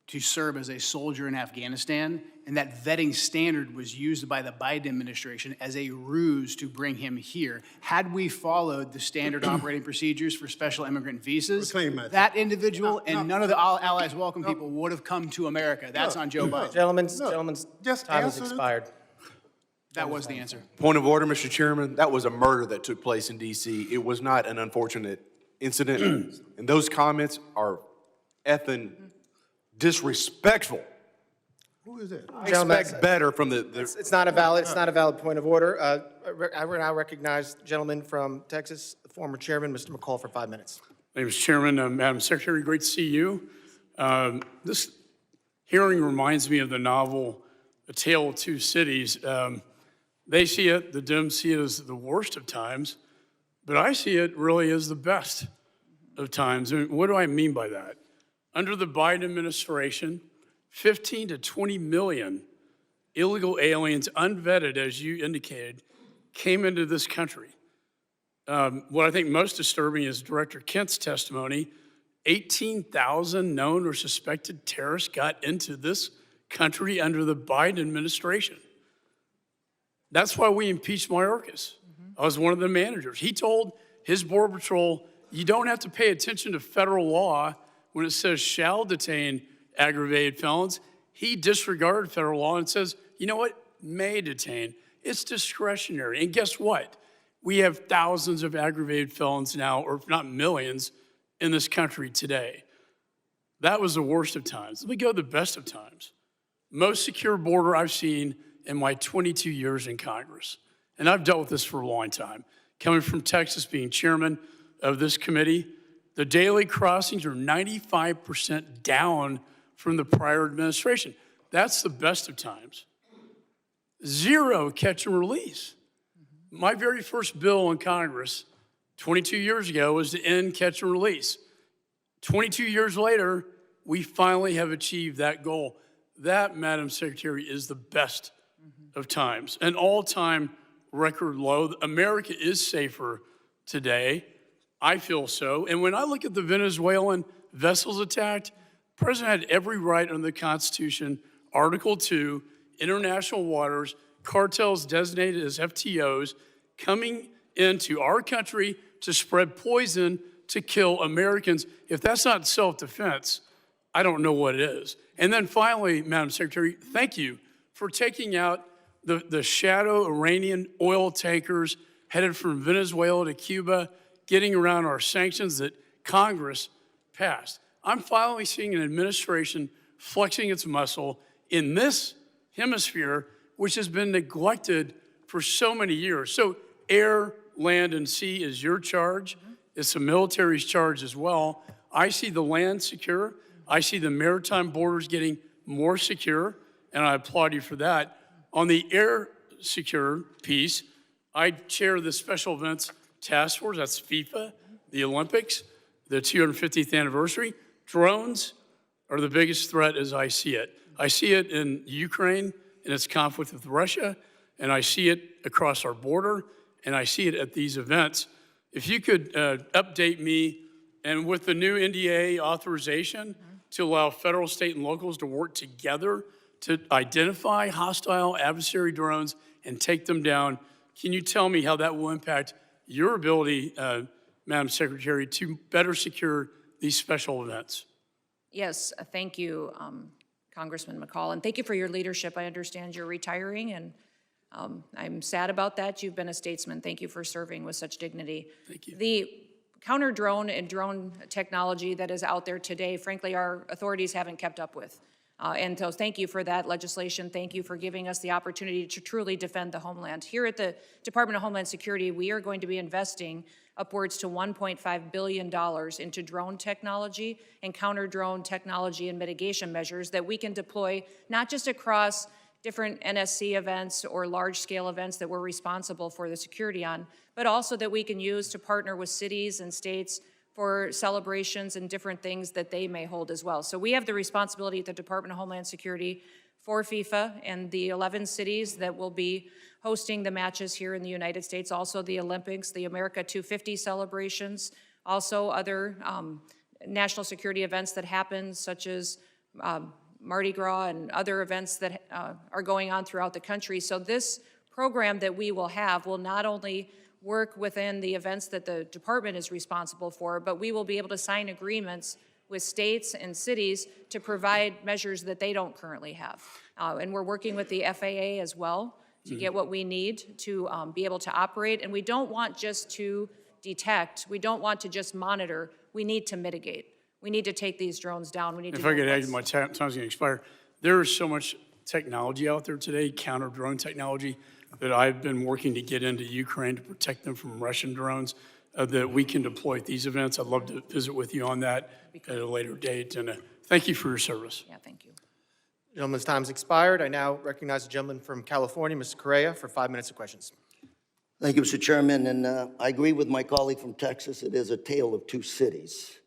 to serve as a soldier in Afghanistan, and that vetting standard was used by the Biden administration as a ruse to bring him here. Had we followed the standard operating procedures for special immigrant visas, Reclaim that. that individual and none of the Allies Welcome people would have come to America. That's on Joe Biden. Gentleman's just time has answer the- expired. That was the answer. Point of order, Mr. Chairman. That was a murder that took place in D.C. It was not an unfortunate incident. And those comments are effing disrespectful. Who is that? I expect better from the It's not a valid point of order. I will now recognize the gentleman from Texas, the former chairman, Mr. McCall, for 5 minutes. My name is Chairman. Madam Secretary, great to see you. This hearing reminds me of the novel A Tale of Two Cities. They see it, the Dems see it as the worst of times, but I see it really as the best of times. And what do I mean by that? Under the Biden administration, 15 to 20 million illegal aliens, unvetted, as you indicated, came into this country. What I think most disturbing is Director Kent's testimony. 18,000 known or suspected terrorists got into this country under the Biden administration. That's why we impeached Mayorkas. I was one of the managers. He told his Border Patrol, you don't have to pay attention to federal law when it says shall detain aggravated felons. He disregarded federal law and says, you know what, may detain. It's discretionary. And guess what? We have thousands of aggravated felons now, or if not millions, in this country today. That was the worst of times. Let me go to the best of times. Most secure border I've seen in my 22 years in Congress. And I've dealt with this for a long time. Coming from Texas, being chairman of this committee, the daily crossings are 95% down from the prior administration. That's the best of times. Zero catch and release. My very first bill in Congress 22 years ago was to end catch and release. 22 years later, we finally have achieved that goal. That, Madam Secretary, is the best of times, an all-time record low. America is safer today. I feel so. And when I look at the Venezuelan vessels attacked, the president had every right under the Constitution, Article 2, international waters, cartels designated as FTOs, coming into our country to spread poison to kill Americans. If that's not self-defense, I don't know what it is. And then finally, Madam Secretary, thank you for taking out the shadow Iranian oil tankers headed from Venezuela to Cuba, getting around our sanctions that Congress passed. I'm finally seeing an administration flexing its muscle in this hemisphere, which has been neglected for so many years. So air, land, and sea is your charge. It's the military's charge as well. I see the land secure. I see the maritime borders getting more secure, and I applaud you for that. On the air secure piece, I chair the Special Events Task Force. That's FIFA, the Olympics, the 250th anniversary. Drones are the biggest threat as I see it. I see it in Ukraine in its conflict with Russia, and I see it across our border, and I see it at these events. If you could update me, and with the new NDA authorization to allow federal, state, and locals to work together to identify hostile adversary drones and take them down, can you tell me how that will impact your ability, Madam Secretary, to better secure these special events? Yes, thank you, Congressman McCall, and thank you for your leadership. I understand you're retiring, and I'm sad about that. You've been a statesman. Thank you for serving with such dignity. Thank you. The counter-drone and drone technology that is out there today, frankly, our authorities haven't kept up with. And so thank you for that legislation. Thank you for giving us the opportunity to truly defend the homeland. Here at the Department of Homeland Security, we are going to be investing upwards to $1.5 billion into drone technology and counter-drone technology and mitigation measures that we can deploy not just across different NSC events or large-scale events that we're responsible for the security on, but also that we can use to partner with cities and states for celebrations and different things that they may hold as well. So we have the responsibility at the Department of Homeland Security for FIFA and the 11 cities that will be hosting the matches here in the United States, also the Olympics, the America 250 celebrations, also other national security events that happen, such as Mardi Gras and other events that are going on throughout the country. So this program that we will have will not only work within the events that the department is responsible for, but we will be able to sign agreements with states and cities to provide measures that they don't currently have. And we're working with the FAA as well to get what we need to be able to operate. And we don't want just to detect, we don't want to just monitor, we need to mitigate. We need to take these drones down. We need to. If I could add, my time's going to expire. There is so much technology out there today, counter-drone technology, that I've been working to get into Ukraine to protect them from Russian drones that we can deploy at these events. I'd love to visit with you on that at a later date. And thank you for your service. Yeah, thank you. Gentleman's time's expired. I now recognize the gentleman from California, Mr. Correa, for 5 minutes of questions. Thank you, Mr. Chairman, and I agree with my colleague from Texas. It is a tale of two cities.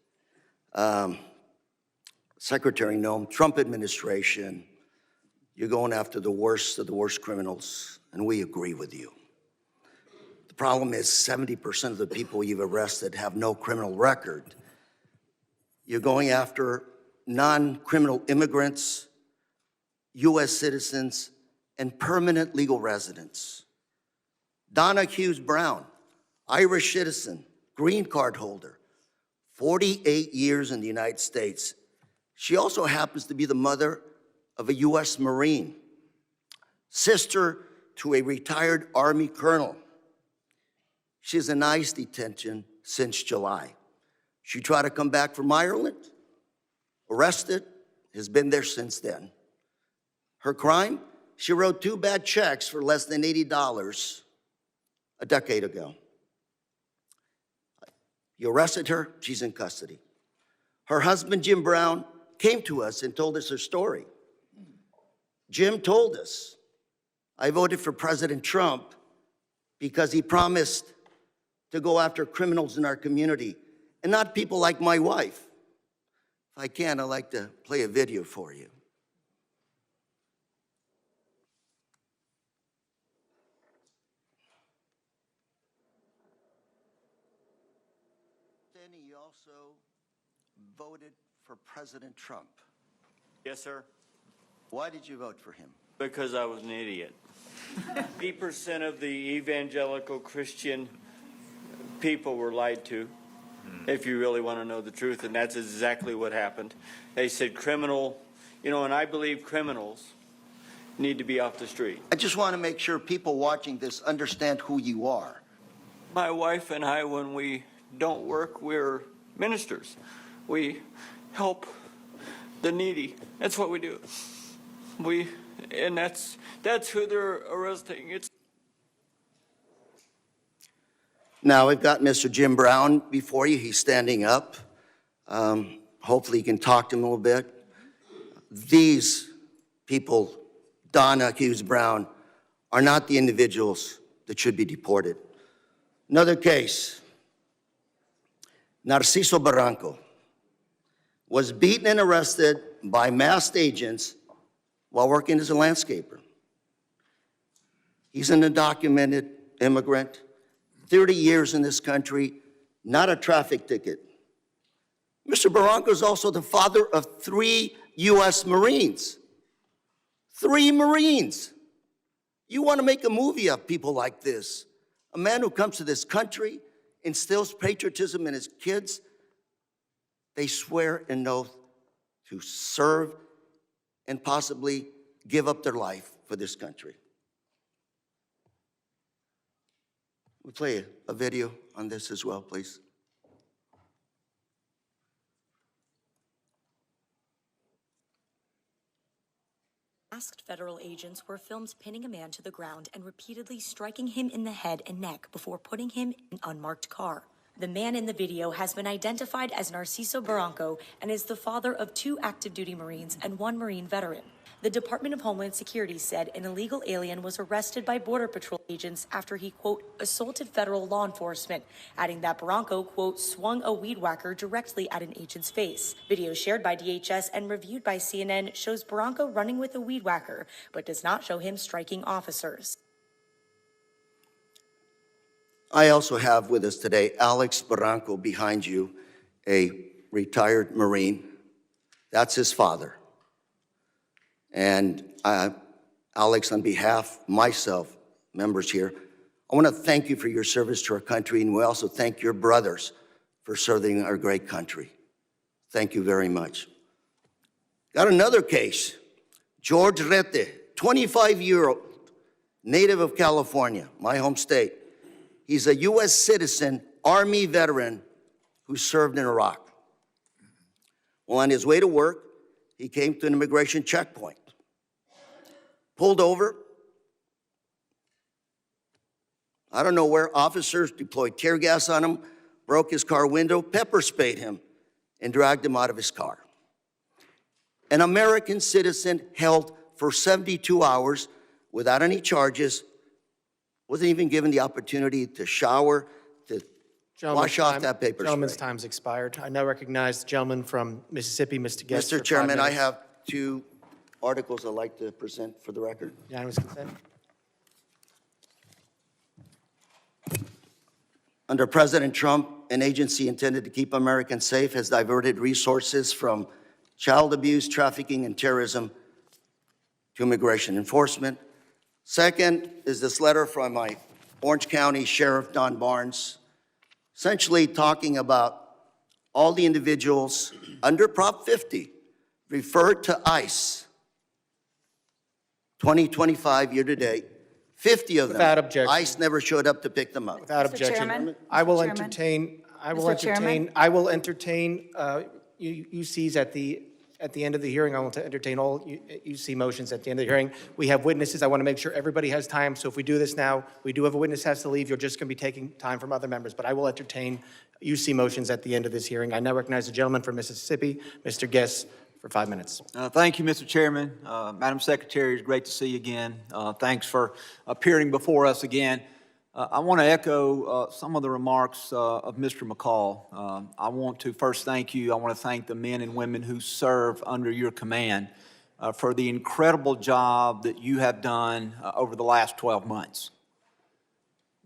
Secretary Noem, Trump administration, you're going after the worst of the worst criminals, and we agree with you. The problem is 70% of the people you've arrested have no criminal record. You're going after non-criminal immigrants, U.S. citizens, and permanent legal residents. Donna Hughes Brown, Irish citizen, green card holder, 48 years in the United States. She also happens to be the mother of a U.S. Marine, sister to a retired Army colonel. She's in ICE detention since July. She tried to come back from Ireland, arrested, has been there since then. Her crime? She wrote 2 bad checks for less than $80 a decade ago. You arrested her, she's in custody. Her husband, Jim Brown, came to us and told us her story. Jim told us, I voted for President Trump because he promised to go after criminals in our community and not people like my wife. If I can, I'd like to play a video for you. understanding you also voted for President Trump. Yes, sir. Why did you vote for him? Because I was an idiot. 80% of the evangelical Christian people were lied to, if you really want to know the truth, and that's exactly what happened. They said criminal, and I believe criminals need to be off the street. I just want to make sure people watching this understand who you are. My wife and I, when we don't work, we're ministers. We help the needy. That's what we do. And that's who they're arresting. Now, we've got Mr. Jim Brown before you. He's standing up. Hopefully you can talk to him a little bit. These people, Donna Hughes Brown, are not the individuals that should be deported. Another case, Narciso Barranco was beaten and arrested by masked agents while working as a landscaper. He's an undocumented immigrant, 30 years in this country, not a traffic ticket. Mr. Barranco is also the father of 3 U.S. Marines. 3 Marines. You want to make a movie of people like this. A man who comes to this country, instills patriotism in his kids. They swear an oath to serve and possibly give up their life for this country. We'll play a video on this as well, please. Masked federal agents were filmed pinning a man to the ground and repeatedly striking him in the head and neck before putting him in an unmarked car. The man in the video has been identified as Narciso Barranco and is the father of 2 active duty Marines and 1 Marine veteran. The Department of Homeland Security said an illegal alien was arrested by Border Patrol agents after he, quote, assaulted federal law enforcement, adding that Barranco, quote, swung a weed whacker directly at an agent's face. Video shared by DHS and reviewed by CNN shows Barranco running with a weed whacker, but does not show him striking officers. I also have with us today Alex Barranco behind you, a retired Marine. That's his father. And Alex, on behalf of myself, members here, I want to thank you for your service to our country, and we also thank your brothers for serving our great country. Thank you very much. Got another case. George Rete, 25-year-old, native of California, my home state. He's a U.S. citizen, Army veteran who served in Iraq. Well, on his way to work, he came to an immigration checkpoint, pulled over. I don't know where officers deployed tear gas on him, broke his car window, pepper sprayed him, and dragged him out of his car. An American citizen held for 72 hours without any charges, wasn't even given the opportunity to shower, to wash off that paper spray. Gentleman's time's expired. I now recognize the gentleman from Mississippi, Mr. Guest. Mr. Chairman, I have 2 articles I'd like to present for the record. Unanimous consent. Under President Trump, an agency intended to keep Americans safe has diverted resources from child abuse, trafficking, and terrorism to immigration enforcement. Second is this letter from my Orange County Sheriff, Don Barnes, essentially talking about all the individuals under Prop 50 referred to ICE, 2025 year-to-date, 50 of them. Without objection. ICE never showed up to pick them up. Without Mr. objection. Chairman? I will Mr. Chairman? entertain, Chairman? I will entertain UCs at the end of the hearing. I want to entertain all UC motions at the end of the hearing. We have witnesses. I want to make sure everybody has time. So if we do this now, we do have a witness has to leave. You're just going to be taking time from other members. But I will entertain UC motions at the end of this hearing. I now recognize the gentleman from Mississippi, Mr. Guest, for 5 minutes. Thank you, Mr. Chairman. Madam Secretary, it's great to see you again. Thanks for appearing before us again. I want to echo some of the remarks of Mr. McCall. I want to first thank you. I want to thank the men and women who serve under your command for the incredible job that you have done over the last 12 months.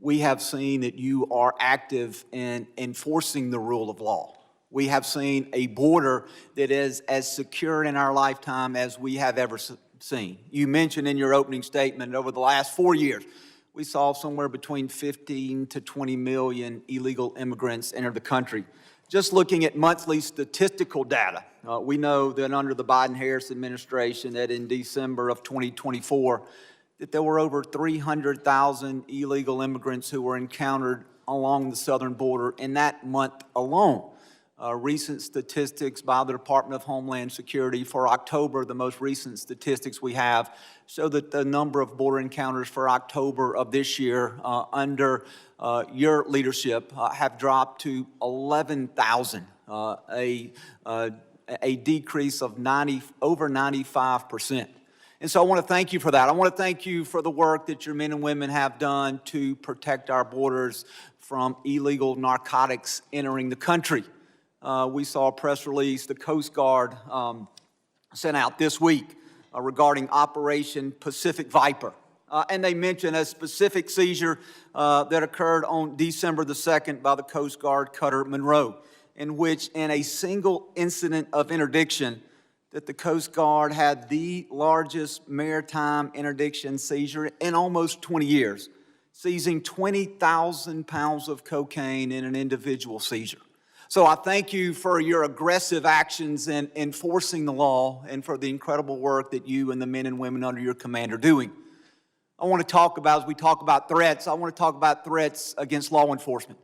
we have seen that you are active in enforcing the rule of law. We have seen a border that is as secure in our lifetime as we have ever seen. You mentioned in your opening statement, over the last 4 years, we saw somewhere between 15 to 20 million illegal immigrants enter the country. Just looking at monthly statistical data, we know that under the Biden-Harris administration, that in December of 2024, that there were over 300,000 illegal immigrants who were encountered along the southern border in that month alone. Recent statistics by the Department of Homeland Security for October, the most recent statistics we have, show that the number of border encounters for October of this year under your leadership have dropped to 11,000, a decrease of over 95%. And so I want to thank you for that. I want to thank you for the work that your men and women have done to protect our borders from illegal narcotics entering the country. We saw a press release the Coast Guard sent out this week regarding Operation Pacific Viper. And they mentioned a specific seizure that occurred on December the 2nd by the Coast Guard cutter Monroe, in which in a single incident of interdiction that the Coast Guard had the largest maritime interdiction seizure in almost 20 years, seizing 20,000 pounds of cocaine in an individual seizure. So I thank you for your aggressive actions in enforcing the law and for the incredible work that you and the men and women under your command are doing. I want to talk about, as we talk about threats, I want to talk about threats against law enforcement.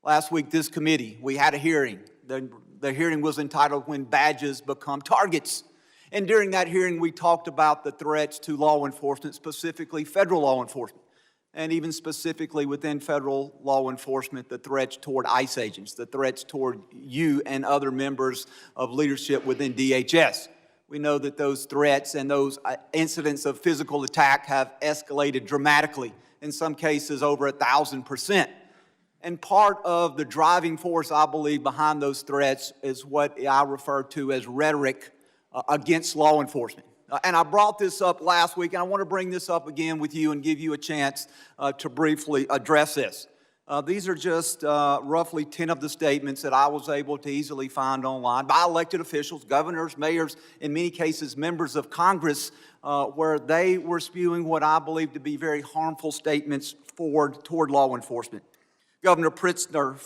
Last week, this committee, we had a hearing. The hearing was entitled When Badges Become Targets. And during that hearing, we talked about the threats to law enforcement, specifically federal law enforcement. And even specifically within federal law enforcement, the threats toward ICE agents, the threats toward you and other members of leadership within DHS. We know that those threats and those incidents of physical attack have escalated dramatically, in some cases over 1,000%. And part of the driving force, I believe, behind those threats is what I refer to as rhetoric against law enforcement. And I brought this up last week, and I want to bring this up again with you and give you a chance to briefly address this. These are just roughly 10 of the statements that I was able to easily find online by elected officials, governors, mayors, in many cases members of Congress, where they were spewing what I believe to be very harmful statements toward law enforcement. Governor Pritzker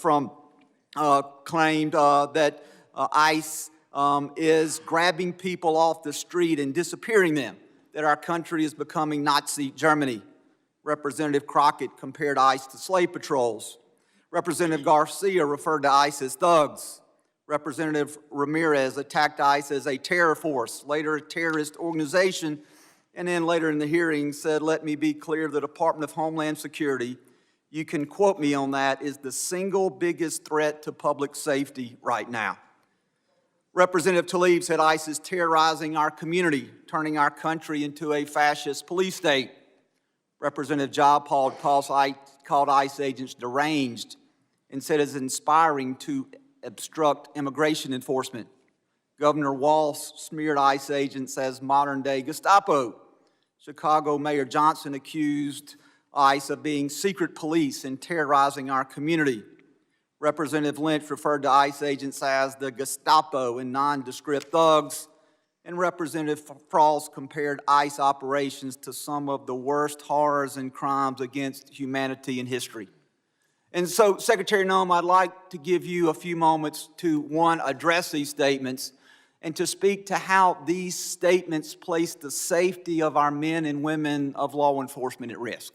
claimed that ICE is grabbing people off the street and disappearing them, that our country is becoming Nazi Germany. Representative Crockett compared ICE to slave patrols. Representative Garcia referred to ICE as thugs. Representative Ramirez attacked ICE as a terror force, later a terrorist organization, and then later in the hearing said, let me be clear, the Department of Homeland Security, you can quote me on that, is the single biggest threat to public safety right now. Representative Tlaib said ICE is terrorizing our community, turning our country into a fascist police state. Representative Jayapal called ICE agents deranged and said it's inspiring to obstruct immigration enforcement. Governor Walz smeared ICE agents as modern-day Gestapo. Chicago Mayor Johnson accused ICE of being secret police and terrorizing our community. Representative Lynch referred to ICE agents as the Gestapo and nondescript thugs. And Representative Frost compared ICE operations to some of the worst horrors and crimes against humanity in history. And so, Secretary Noem, I'd like to give you a few moments to, one, address these statements, and to speak to how these statements place the safety of our men and women of law enforcement at risk.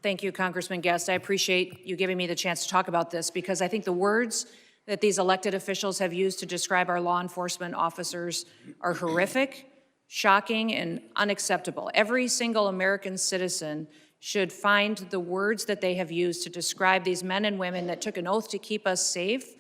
Thank you, Congressman Guest. I appreciate you giving me the chance to talk about this, because I think the words that these elected officials have used to describe our law enforcement officers are horrific, shocking, and unacceptable. Every single American citizen should find the words that they have used to describe these men and women that took an oath to keep us safe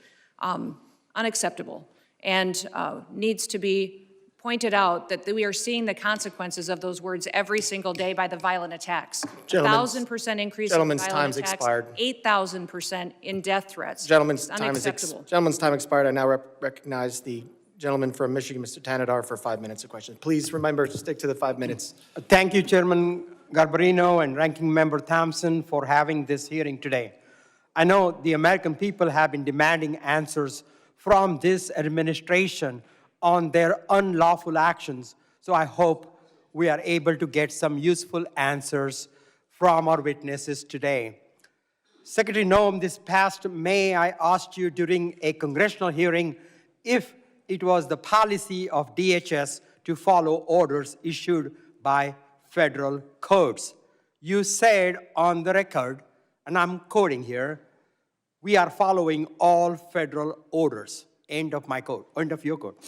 unacceptable, and needs to be pointed out that we are seeing the consequences of those words every single day by the violent attacks. 1,000% increase in violent time's attacks, expired. 8,000% in death threats. Gentleman's It's time unacceptable. expired. I now recognize the gentleman from Michigan, Mr. Tanadar, for 5 minutes of questions. Please remember to stick to the 5 minutes. Thank you, Chairman. Garbarino and Ranking Member Thompson for having this hearing today. I know the American people have been demanding answers from this administration on their unlawful actions, so I hope we are able to get some useful answers from our witnesses today. Secretary Noem, this past May, I asked you during a congressional hearing if it was the policy of DHS to follow orders issued by federal courts. You said on the record, and I'm quoting here, "We are following all federal orders." End of my quote, end of your quote.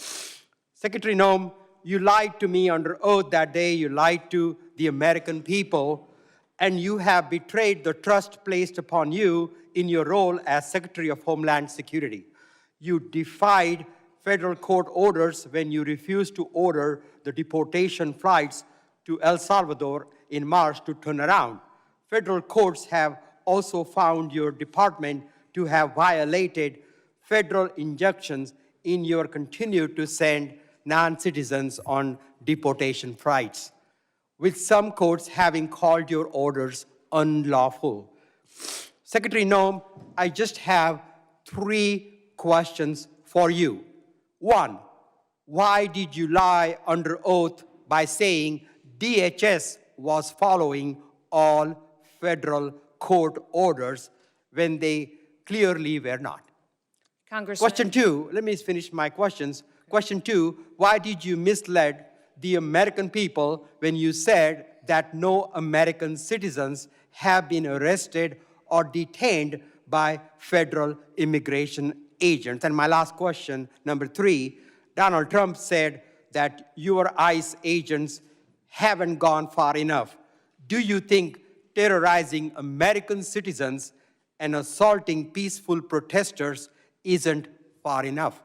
Secretary Noem, you lied to me under oath that day. You lied to the American people, and you have betrayed the trust placed upon you in your role as Secretary of Homeland Security. You defied federal court orders when you refused to order the deportation flights to El Salvador in March to turn around. Federal courts have also found your department to have violated federal injunctions in your continue to send non-citizens on deportation flights, with some courts having called your orders unlawful. Secretary Noem, I just have 3 questions for you. 1, why did you lie under oath by saying DHS was following all federal court orders when they clearly were not? Congressman. Question 2, let me finish my questions. Question 2, why did you mislead the American people when you said that no American citizens have been arrested or detained by federal immigration agents? And my last question, number 3, Donald Trump said that your ICE agents haven't gone far enough. Do you think terrorizing American citizens and assaulting peaceful protesters isn't far enough?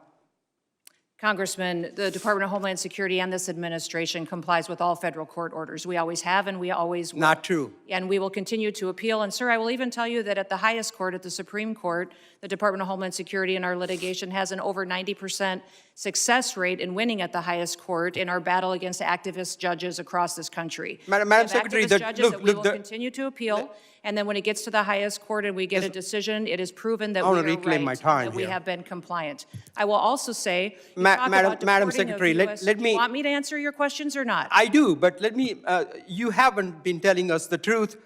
Congressman, the Department of Homeland Security and this administration complies with all federal court orders. We always have and we always will. Not true. And we will continue to appeal. And sir, I will even tell you that at the highest court, at the Supreme Court, the Department of Homeland Security in our litigation has an over 90% success rate in winning at the highest court in our battle against activist judges across this country. Madam We have Secretary, activist judges that we will the- continue to appeal. And then when it gets to the highest court and we get a decision, it is proven that I we wanna are reclaim right, my time that we here. have been compliant. I will also say, you Ma- talk Madam- about Madam deporting of Secretary, let- US let me- Do you want me to answer your questions or not? I do, but let me, you haven't been telling us the truth.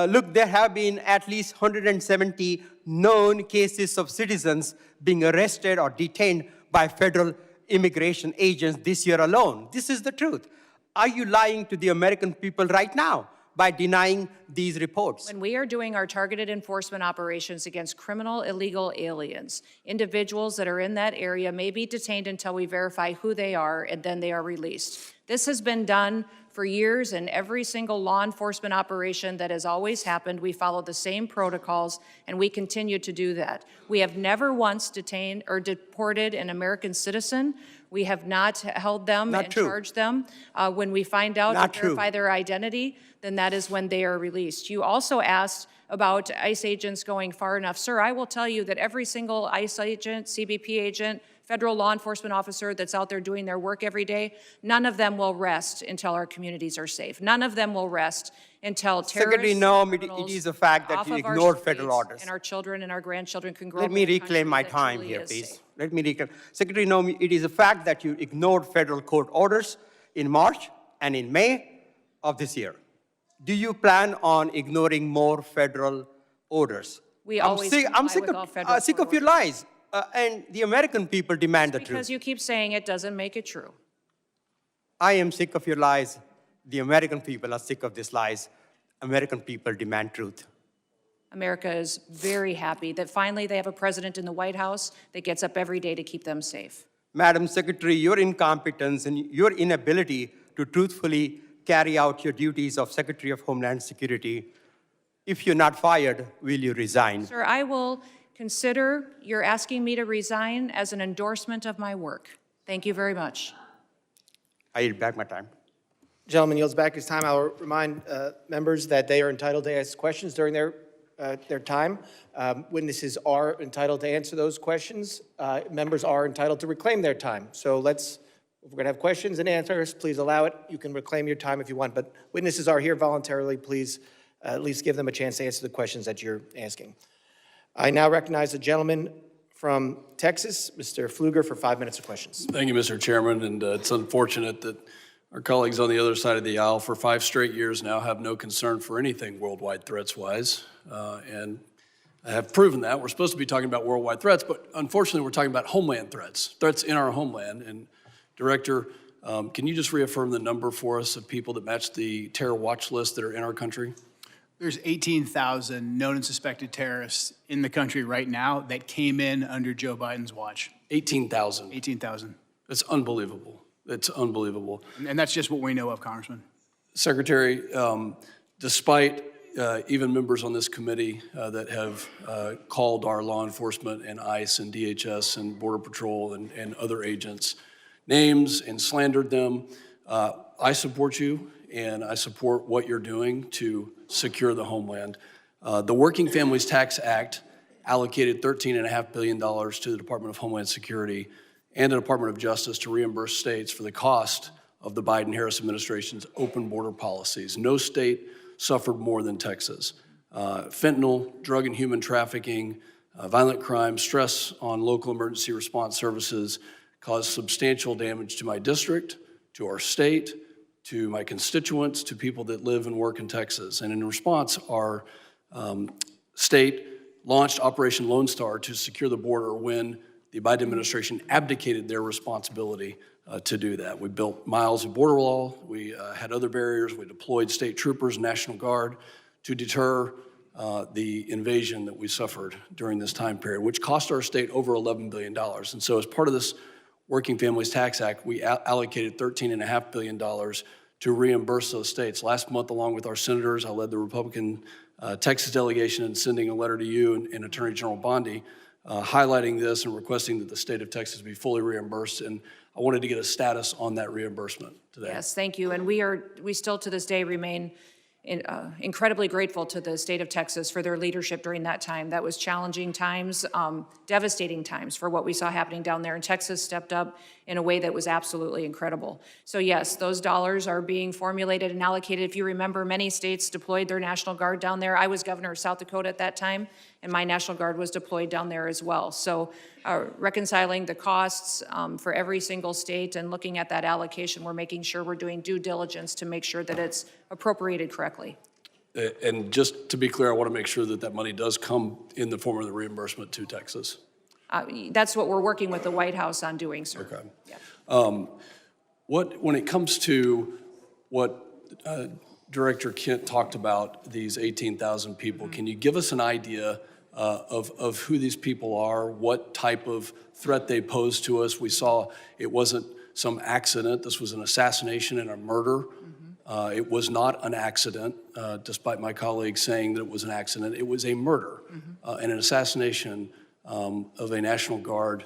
Look, there have been at least 170 known cases of citizens being arrested or detained by federal immigration agents this year alone. This is the truth. Are you lying to the American people right now by denying these reports? When we are doing our targeted enforcement operations against criminal illegal aliens, individuals that are in that area may be detained until we verify who they are, and then they are released. This has been done for years, and every single law enforcement operation that has always happened, we follow the same protocols, and we continue to do that. We have never once detained or deported an American citizen. We have not held them Not and true. charged them. When we find out Not and verify their identity, then that is when they are released. You also asked about ICE agents going far enough. Sir, I will tell you that every single ICE agent, CBP agent, federal law enforcement officer that's out there doing their work every day, none of them will rest until our communities are safe. None of them will rest until Secretary terrorists Noem, and it criminals is a fact that off you of our ignored federal streets, orders. and our children and our grandchildren can grow Let up me in a reclaim country my that time truly here, is please. safe. Let me reclaim. Secretary Noem, it is a fact that you ignored federal court orders in March and in May of this year. Do you plan on ignoring more federal orders? We always comply with all federal sick court of your lies, and the American people demand the Because truth. you keep saying it doesn't make it true. I am sick of your lies. The American people are sick of these lies. American people demand truth. America is very happy that finally they have a president in the White House that gets up every day to keep them safe. Madam Secretary, your incompetence and your inability to truthfully carry out your duties of Secretary of Homeland Security, if you're not fired, will you resign? Sir, I will consider your asking me to resign as an endorsement of my work. Thank you very much. I yield back my time. Gentleman yields back his time. I'll remind members that they are entitled to ask questions during their time. Witnesses are entitled to answer those questions. Members are entitled to reclaim their time. So let's If we're going to have questions and answers, please allow it. You can reclaim your time if you want, but witnesses are here voluntarily. Please at least give them a chance to answer the questions that you're asking. I now recognize the gentleman from Texas, Mr. Pfluger, for 5 minutes of questions. Thank you, Mr. Chairman, and it's unfortunate that our colleagues on the other side of the aisle for 5 straight years now have no concern for anything worldwide threats-wise, and I have proven that. We're supposed to be talking about worldwide threats, but unfortunately we're talking about homeland threats, threats in our homeland. And Director, can you just reaffirm the number for us of people that match the terror watch list that are in our country? There's 18,000 known and suspected terrorists in the country right now that came in under Joe Biden's watch. 18,000. 18,000. That's unbelievable. That's unbelievable. And that's just what we know of, Congressman. Secretary, despite even members on this committee that have called our law enforcement and ICE and DHS and Border Patrol and other agents names and slandered them, I support you and I support what you're doing to secure the homeland. The Working Families Tax Act allocated $13.5 billion to the Department of Homeland Security and the Department of Justice to reimburse states for the cost of the Biden-Harris administration's open border policies. No state suffered more than Texas. Fentanyl, drug and human trafficking, violent crime, stress on local emergency response services caused substantial damage to my district, to our state, to my constituents, to people that live and work in Texas. And in response, our state launched Operation Lone Star to secure the border when the Biden administration abdicated their responsibility to do that. We built miles of border wall, we had other barriers, we deployed state troopers, National Guard to deter the invasion that we suffered during this time period, which cost our state over $11 billion. And so as part of this Working Families Tax Act, we allocated $13.5 billion to reimburse those states. Last month, along with our senators, I led the Republican Texas delegation in sending a letter to you and Attorney General Bondi highlighting this and requesting that the state of Texas be fully reimbursed. And I wanted to get a status on that reimbursement today. Yes, thank you. And we still to this day remain incredibly grateful to the state of Texas for their leadership during that time. That was challenging times, devastating times for what we saw happening down there. And Texas stepped up in a way that was absolutely incredible. So yes, those dollars are being formulated and allocated. If you remember, many states deployed their National Guard down there. I was governor of South Dakota at that time, and my National Guard was deployed down there as well. So reconciling the costs for every single state and looking at that allocation, we're making sure we're doing due diligence to make sure that it's appropriated correctly. And just to be clear, I want to make sure that that money does come in the form of the reimbursement to Texas. That's what we're working with the White House on doing, sir. Okay. Yeah. When it comes to what Director Kent talked about, these 18,000 people, can you give us an idea of who these people are, what type of threat they pose to us? We saw it wasn't some accident. This was an assassination and a murder. It was not an accident, despite my colleagues saying that it was an accident. It was a murder and an assassination of a National Guard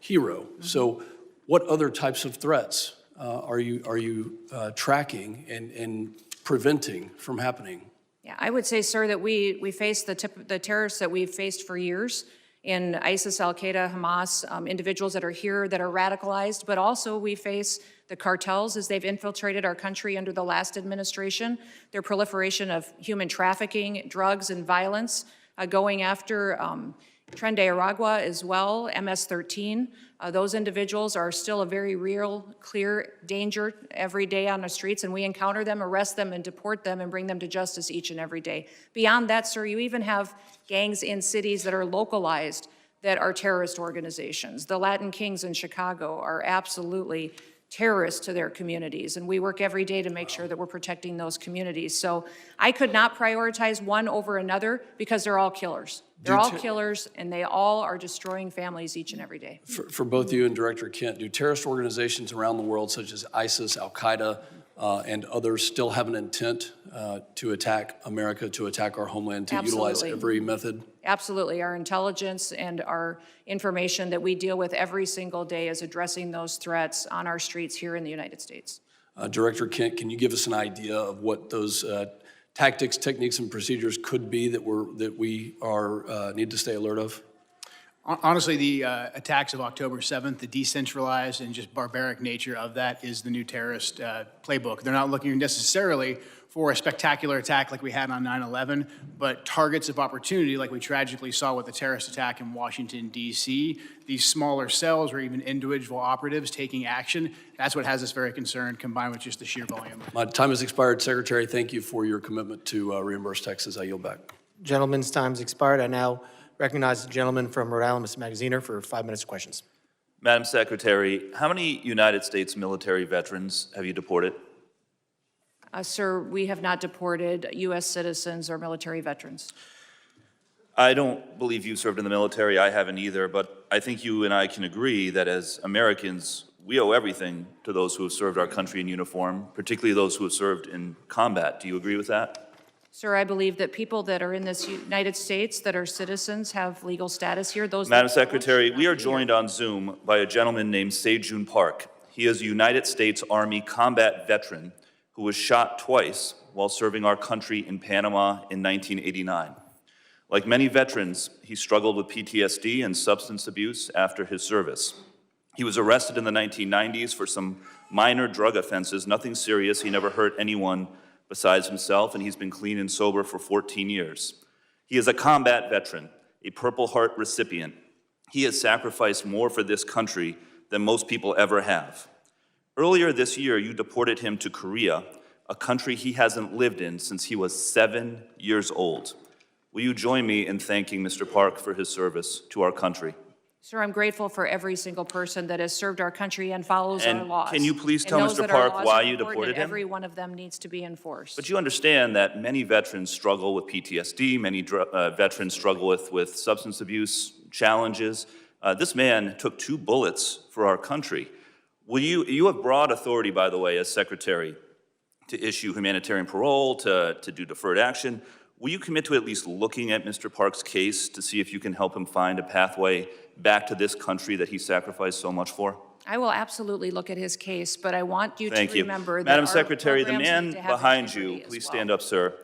hero. So what other types of threats are you tracking and preventing from happening? Yeah, I would say, sir, that we face the terrorists that we've faced for years in ISIS, Al-Qaeda, Hamas, individuals that are here that are radicalized, but also we face the cartels as they've infiltrated our country under the last administration, their proliferation of human trafficking, drugs, and violence, going after Tren de Aragua as well, MS-13. Those individuals are still a very real, clear danger every day on the streets, and we encounter them, arrest them, and deport them and bring them to justice each and every day. Beyond that, sir, you even have gangs in cities that are localized that are terrorist organizations. The Latin Kings in Chicago are absolutely terrorists to their communities, and we work every day to make sure that we're protecting those communities. So I could not prioritize one over another because they're all killers. They're all killers, and they all are destroying families each and every day. For both you and Director Kent, do terrorist organizations around the world, such as ISIS, Al-Qaeda, and others, still have an intent to attack America, to attack our homeland, to utilize every method? Absolutely. Our intelligence and our information that we deal with every single day is addressing those threats on our streets here in the United States. Director Kent, can you give us an idea of what those tactics, techniques, and procedures could be that we need to stay alert of? Honestly, the attacks of October 7th, the decentralized and just barbaric nature of that is the new terrorist playbook. They're not looking necessarily for a spectacular attack like we had on 9/11, but targets of opportunity like we tragically saw with the terrorist attack in Washington, D.C., these smaller cells or even individual operatives taking action, that's what has us very concerned, combined with just the sheer volume. My time has expired, Secretary. Thank you for your commitment to reimburse taxes. I yield back. Gentleman's time's expired. I now recognize the gentleman from Rhode Island, Mr. Magaziner, for 5 minutes of questions. Madam Secretary, how many United States military veterans have you deported? Sir, we have not deported U.S. citizens or military veterans. I don't believe you served in the military. I haven't either, but I think you and I can agree that as Americans, we owe everything to those who have served our country in uniform, particularly those who have served in combat. Do you agree with that? Sir, I believe that people that are in this United States that are citizens have legal status here. Those Madam that don't Secretary, should we not are be joined here. on Zoom by a gentleman named Sejun Park. He is a United States Army combat veteran who was shot twice while serving our country in Panama in 1989. Like many veterans, he struggled with PTSD and substance abuse after his service. He was arrested in the 1990s for some minor drug offenses, nothing serious. He never hurt anyone besides himself, and he's been clean and sober for 14 years. He is a combat veteran, a Purple Heart recipient. He has sacrificed more for this country than most people ever have. Earlier this year, you deported him to Korea, a country he hasn't lived in since he was 7 years old. Will you join me in thanking Mr. Park for his service to our country? Sir, I'm grateful for every single person that has served our country and follows our And laws. can you please and tell knows Mr. that our Park laws why are you important deported and him? every one of them needs to be enforced. But you understand that many veterans struggle with PTSD, many veterans struggle with substance abuse challenges. This man took 2 bullets for our country. You have broad authority, by the way, as Secretary, to issue humanitarian parole, to do deferred action. Will you commit to at least looking at Mr. Park's case to see if you can help him find a pathway back to this country that he sacrificed so much for? I will absolutely look at his case, but I want you Thank to you. remember that Madam our Secretary, the programs man need to have behind integrity you, as please well. stand up, sir.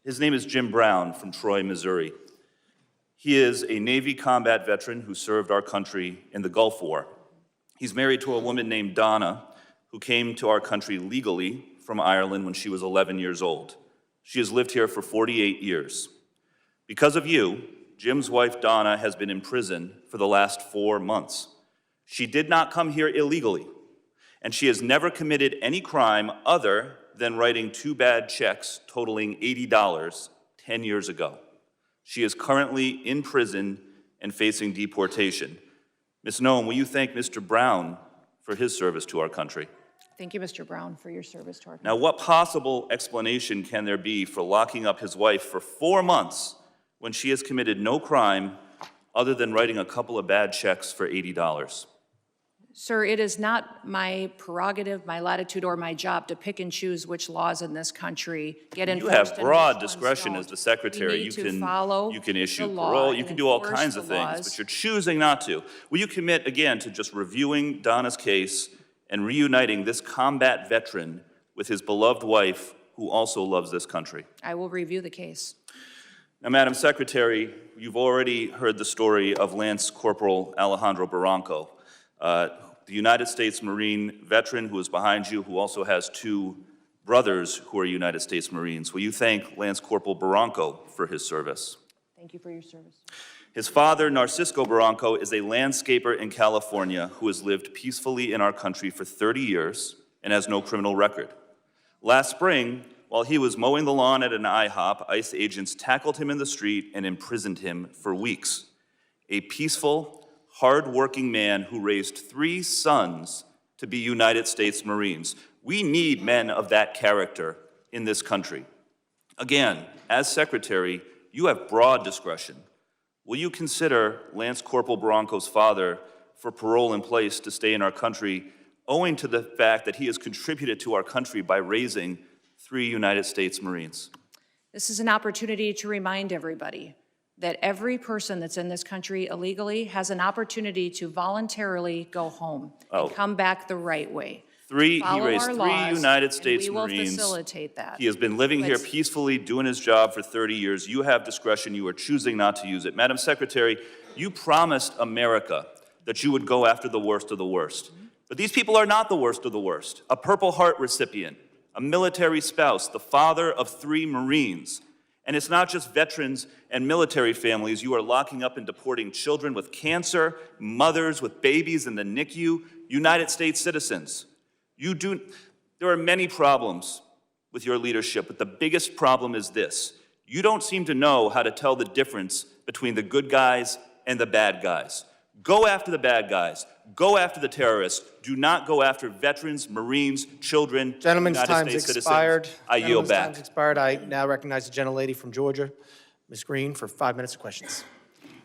His name is Jim Brown from Troy, Missouri. He is a Navy combat veteran who served our country in the Gulf War. He's married to a woman named Donna, who came to our country legally from Ireland when she was 11 years old. She has lived here for 48 years. Because of you, Jim's wife Donna has been in prison for the last 4 months. She did not come here illegally, and she has never committed any crime other than writing 2 bad checks totaling $80 10 years ago. She is currently in prison and facing deportation. Ms. Noem, will you thank Mr. Brown for his service to our country? Thank you, Mr. Brown, for your service to our country. Now, what possible explanation can there be for locking up his wife for 4 months when she has committed no crime other than writing a couple of bad checks for $80? Sir, it is not my prerogative, my latitude, or my job to pick and choose which laws in this country get You enforced. have and broad which ones discretion don't. as the Secretary. We need to follow You can issue the law parole, you and can do all enforce kinds the of things, laws. but you're choosing not to. Will you commit, again, to just reviewing Donna's case and reuniting this combat veteran with his beloved wife, who also loves this country? I will review the case. Now, Madam Secretary, you've already heard the story of Lance Corporal Alejandro Barranco, the United States Marine veteran who is behind you, who also has 2 brothers who are United States Marines. Will you thank Lance Corporal Barranco for his service? Thank you for your service. His father, Narcisco Barranco, is a landscaper in California who has lived peacefully in our country for 30 years and has no criminal record. Last spring, while he was mowing the lawn at an IHOP, ICE agents tackled him in the street and imprisoned him for weeks. A peaceful, hard-working man who raised 3 sons to be United States Marines. We need men of that character in this country. Again, as Secretary, you have broad discretion. Will you consider Lance Corporal Barranco's father for parole in place to stay in our country, owing to the fact that he has contributed to our country by raising 3 United States Marines? This is an opportunity to remind everybody that every person that's in this country illegally has an opportunity to voluntarily go home and come back the right way. He follow raised our 3 laws, United States and we will Marines. facilitate that. He has been living here But- peacefully, doing his job for 30 years. You have discretion. You are choosing not to use it. Madam Secretary, you promised America that you would go after the worst of the worst. But these people are not the worst of the worst. A Purple Heart recipient, a military spouse, the father of 3 Marines. And it's not just veterans and military families. You are locking up and deporting children with cancer, mothers with babies in the NICU, United States citizens. There are many problems with your leadership, but the biggest problem is this. You don't seem to know how to tell the difference between the good guys and the bad guys. Go after the bad guys. Go after the terrorists. Do not go after veterans, Marines, children, Gentleman's United time's States expired. citizens. I yield Gentleman's back. time's expired. I now recognize the gentlelady from Georgia, Ms. Green, for 5 minutes of questions.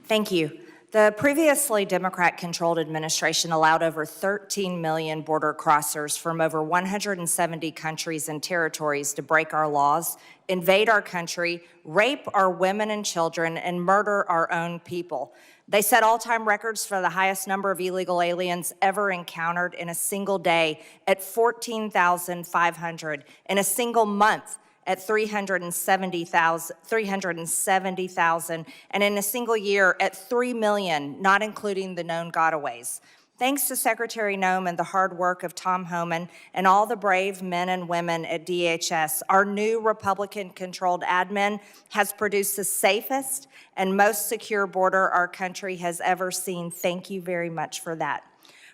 Thank you. The previously Democrat-controlled administration allowed over 13 million border crossers from over 170 countries and territories to break our laws, invade our country, rape our women and children, and murder our own people. They set all-time records for the highest number of illegal aliens ever encountered in a single day at 14,500, in a single month at 370,000, and in a single year at 3 million, not including the known gotaways. Thanks to Secretary Noem and the hard work of Tom Homan and all the brave men and women at DHS, our new Republican-controlled admin has produced the safest and most secure border our country has ever seen. Thank you very much for that.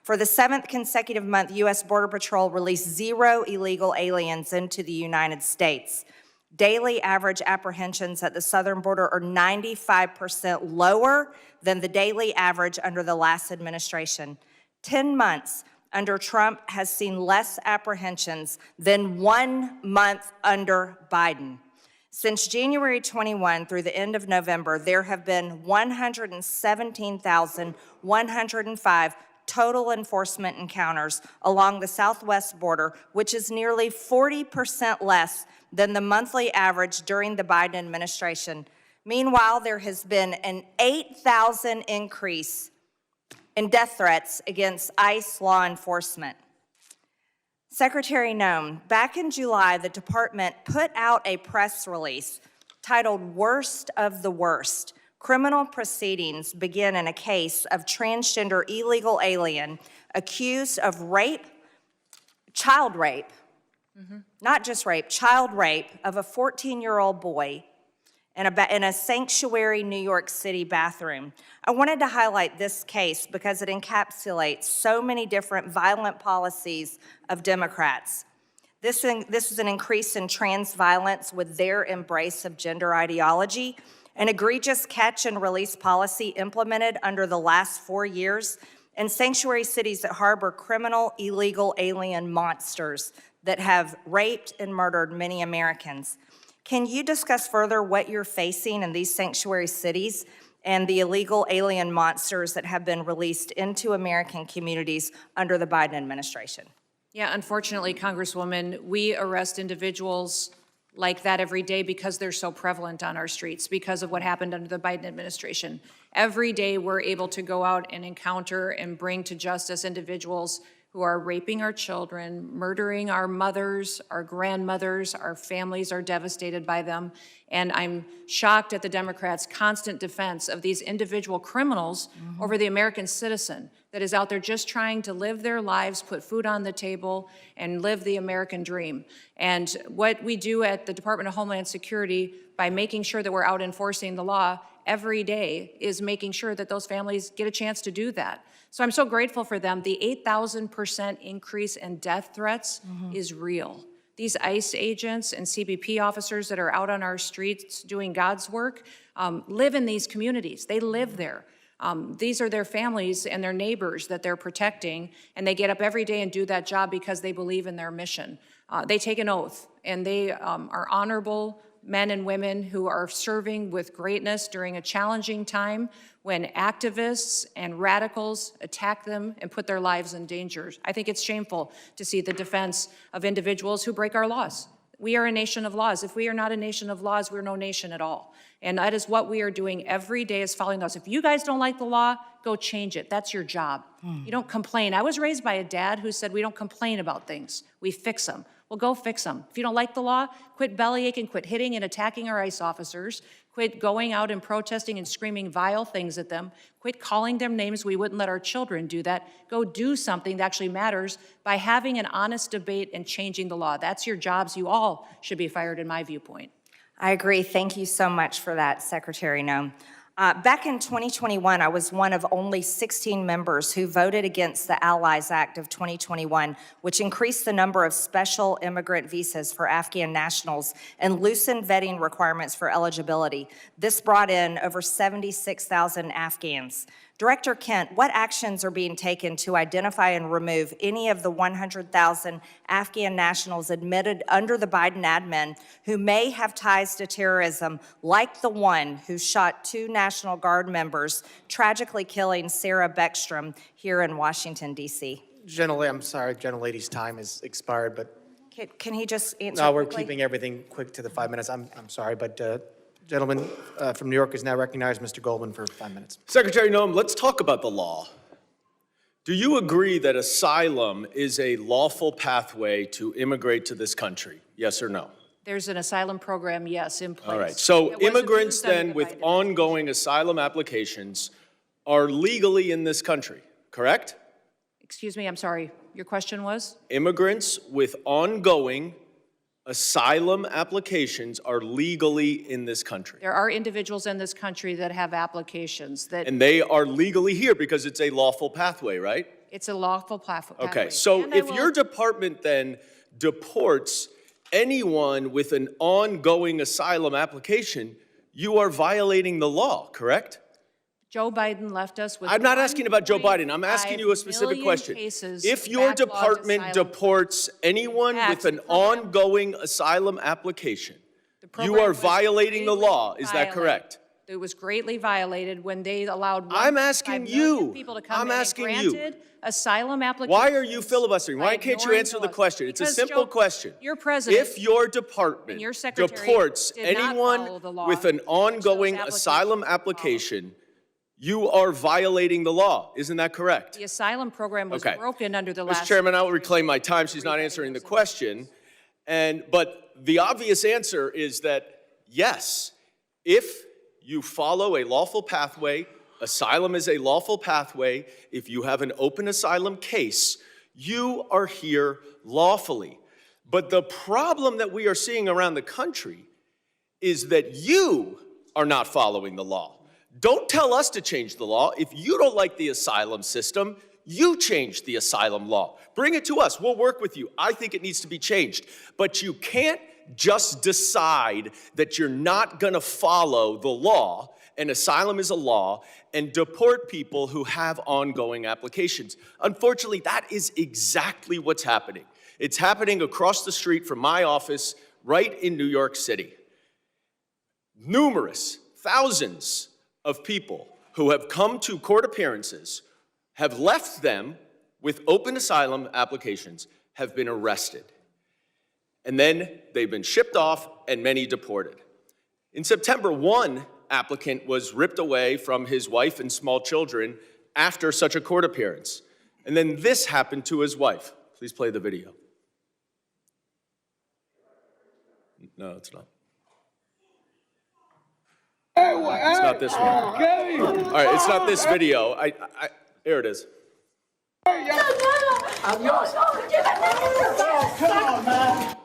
For the 7th consecutive month, U.S. Border Patrol released 0 illegal aliens into the United States. Daily average apprehensions at the southern border are 95% lower than the daily average under the last administration. 10 months under Trump has seen less apprehensions than 1 month under Biden. Since January 21 through the end of November, there have been 117,105 total enforcement encounters along the southwest border, which is nearly 40% less than the monthly average during the Biden administration. Meanwhile, there has been an 8,000 increase in death threats against ICE law enforcement. Secretary Noem, back in July, the department put out a press release titled "Worst of the Worst." Criminal proceedings begin in a case of transgender illegal alien accused of rape, child rape, not just rape, child rape of a 14-year-old boy in a sanctuary New York City bathroom. I wanted to highlight this case because it encapsulates so many different violent policies of Democrats. This is an increase in trans violence with their embrace of gender ideology, an egregious catch and release policy implemented under the last 4 years, and sanctuary cities that harbor criminal, illegal alien monsters that have raped and murdered many Americans. Can you discuss further what you're facing in these sanctuary cities and the illegal alien monsters that have been released into American communities under the Biden administration? Yeah, unfortunately, Congresswoman, we arrest individuals like that every day because they're so prevalent on our streets, because of what happened under the Biden administration. Every day we're able to go out and encounter and bring to justice individuals who are raping our children, murdering our mothers, our grandmothers, our families are devastated by them. And I'm shocked at the Democrats' constant defense of these individual criminals over the American citizen that is out there just trying to live their lives, put food on the table, and live the American dream. And what we do at the Department of Homeland Security by making sure that we're out enforcing the law every day is making sure that those families get a chance to do that. So I'm so grateful for them. The 8,000% increase in death threats is real. These ICE agents and CBP officers that are out on our streets doing God's work live in these communities. They live there. These are their families and their neighbors that they're protecting, and they get up every day and do that job because they believe in their mission. They take an oath, and they are honorable men and women who are serving with greatness during a challenging time when activists and radicals attack them and put their lives in danger. I think it's shameful to see the defense of individuals who break our laws. We are a nation of laws. If we are not a nation of laws, we're no nation at all. And that is what we are doing every day, is following laws. If you guys don't like the law, go change it. That's your job. You don't complain. I was raised by a dad who said we don't complain about things. We fix them. Well, go fix them. If you don't like the law, quit bellyaching, quit hitting and attacking our ICE officers, quit going out and protesting and screaming vile things at them, quit calling them names. We wouldn't let our children do that. Go do something that actually matters by having an honest debate and changing the law. That's your jobs. You all should be fired, in my viewpoint. I agree. Thank you so much for that, Secretary Noem. Back in 2021, I was one of only 16 members who voted against the Allies Act of 2021, which increased the number of special immigrant visas for Afghan nationals and loosened vetting requirements for eligibility. This brought in over 76,000 Afghans. Director Kent, what actions are being taken to identify and remove any of the 100,000 Afghan nationals admitted under the Biden admin who may have ties to terrorism, like the one who shot 2 National Guard members, tragically killing Sarah Beckstrom here in Washington, D.C.? I'm sorry, gentlelady's time has expired, but Can he just answer no, we're quickly? keeping everything quick to the 5 minutes. I'm sorry, but gentleman from New York is now recognized, Mr. Goldman, for 5 minutes. Secretary Noem, let's talk about the law. Do you agree that asylum is a lawful pathway to immigrate to this country? Yes or no? There's an asylum program, yes, in place. All right. So It wasn't immigrants used under then the with Biden ongoing asylum applications are legally in this country, correct? Excuse me, I'm sorry. Your question was? Immigrants with ongoing asylum applications are legally in this country. There are individuals in this country that have applications that And they are legally here because it's a lawful pathway, right? it's a lawful pathway. Okay, so if your department then deports anyone with an ongoing asylum application, you are violating the law, correct? Joe Biden left us with. I'm not asking about Joe Biden. I'm asking you a specific question. If your department deports anyone with an ongoing asylum application, you are violating the law. Is that correct? It was greatly violated when they allowed. I'm asking you. People to come I'm in and asking you. granted asylum applications. Why are you filibustering? Why can't you answer the question? It's a simple question. Your president. If your department your secretary deports did not anyone follow the law with an ongoing asylum application, you are violating the law. Isn't that correct? The asylum program was broken under the last. Mr. Chairman, I will reclaim my time. She's not answering the question. But the obvious answer is that, yes, if you follow a lawful pathway, asylum is a lawful pathway, if you have an open asylum case, you are here lawfully. But the problem that we are seeing around the country is that you are not following the law. Don't tell us to change the law. If you don't like the asylum system, you change the asylum law. Bring it to us. We'll work with you. I think it needs to be changed. But you can't just decide that you're not going to follow the law, and asylum is a law, and deport people who have ongoing applications. Unfortunately, that is exactly what's happening. It's happening across the street from my office right in New York City. Numerous, thousands of people who have come to court appearances, have left them with open asylum applications, have been arrested. And then they've been shipped off and many deported. In September, one applicant was ripped away from his wife and small children after such a court appearance. And then this happened to his wife. Please play the video. No, it's not. It's not this one. All right, it's not this video. Here it is. I'm yours. Oh, come on, man.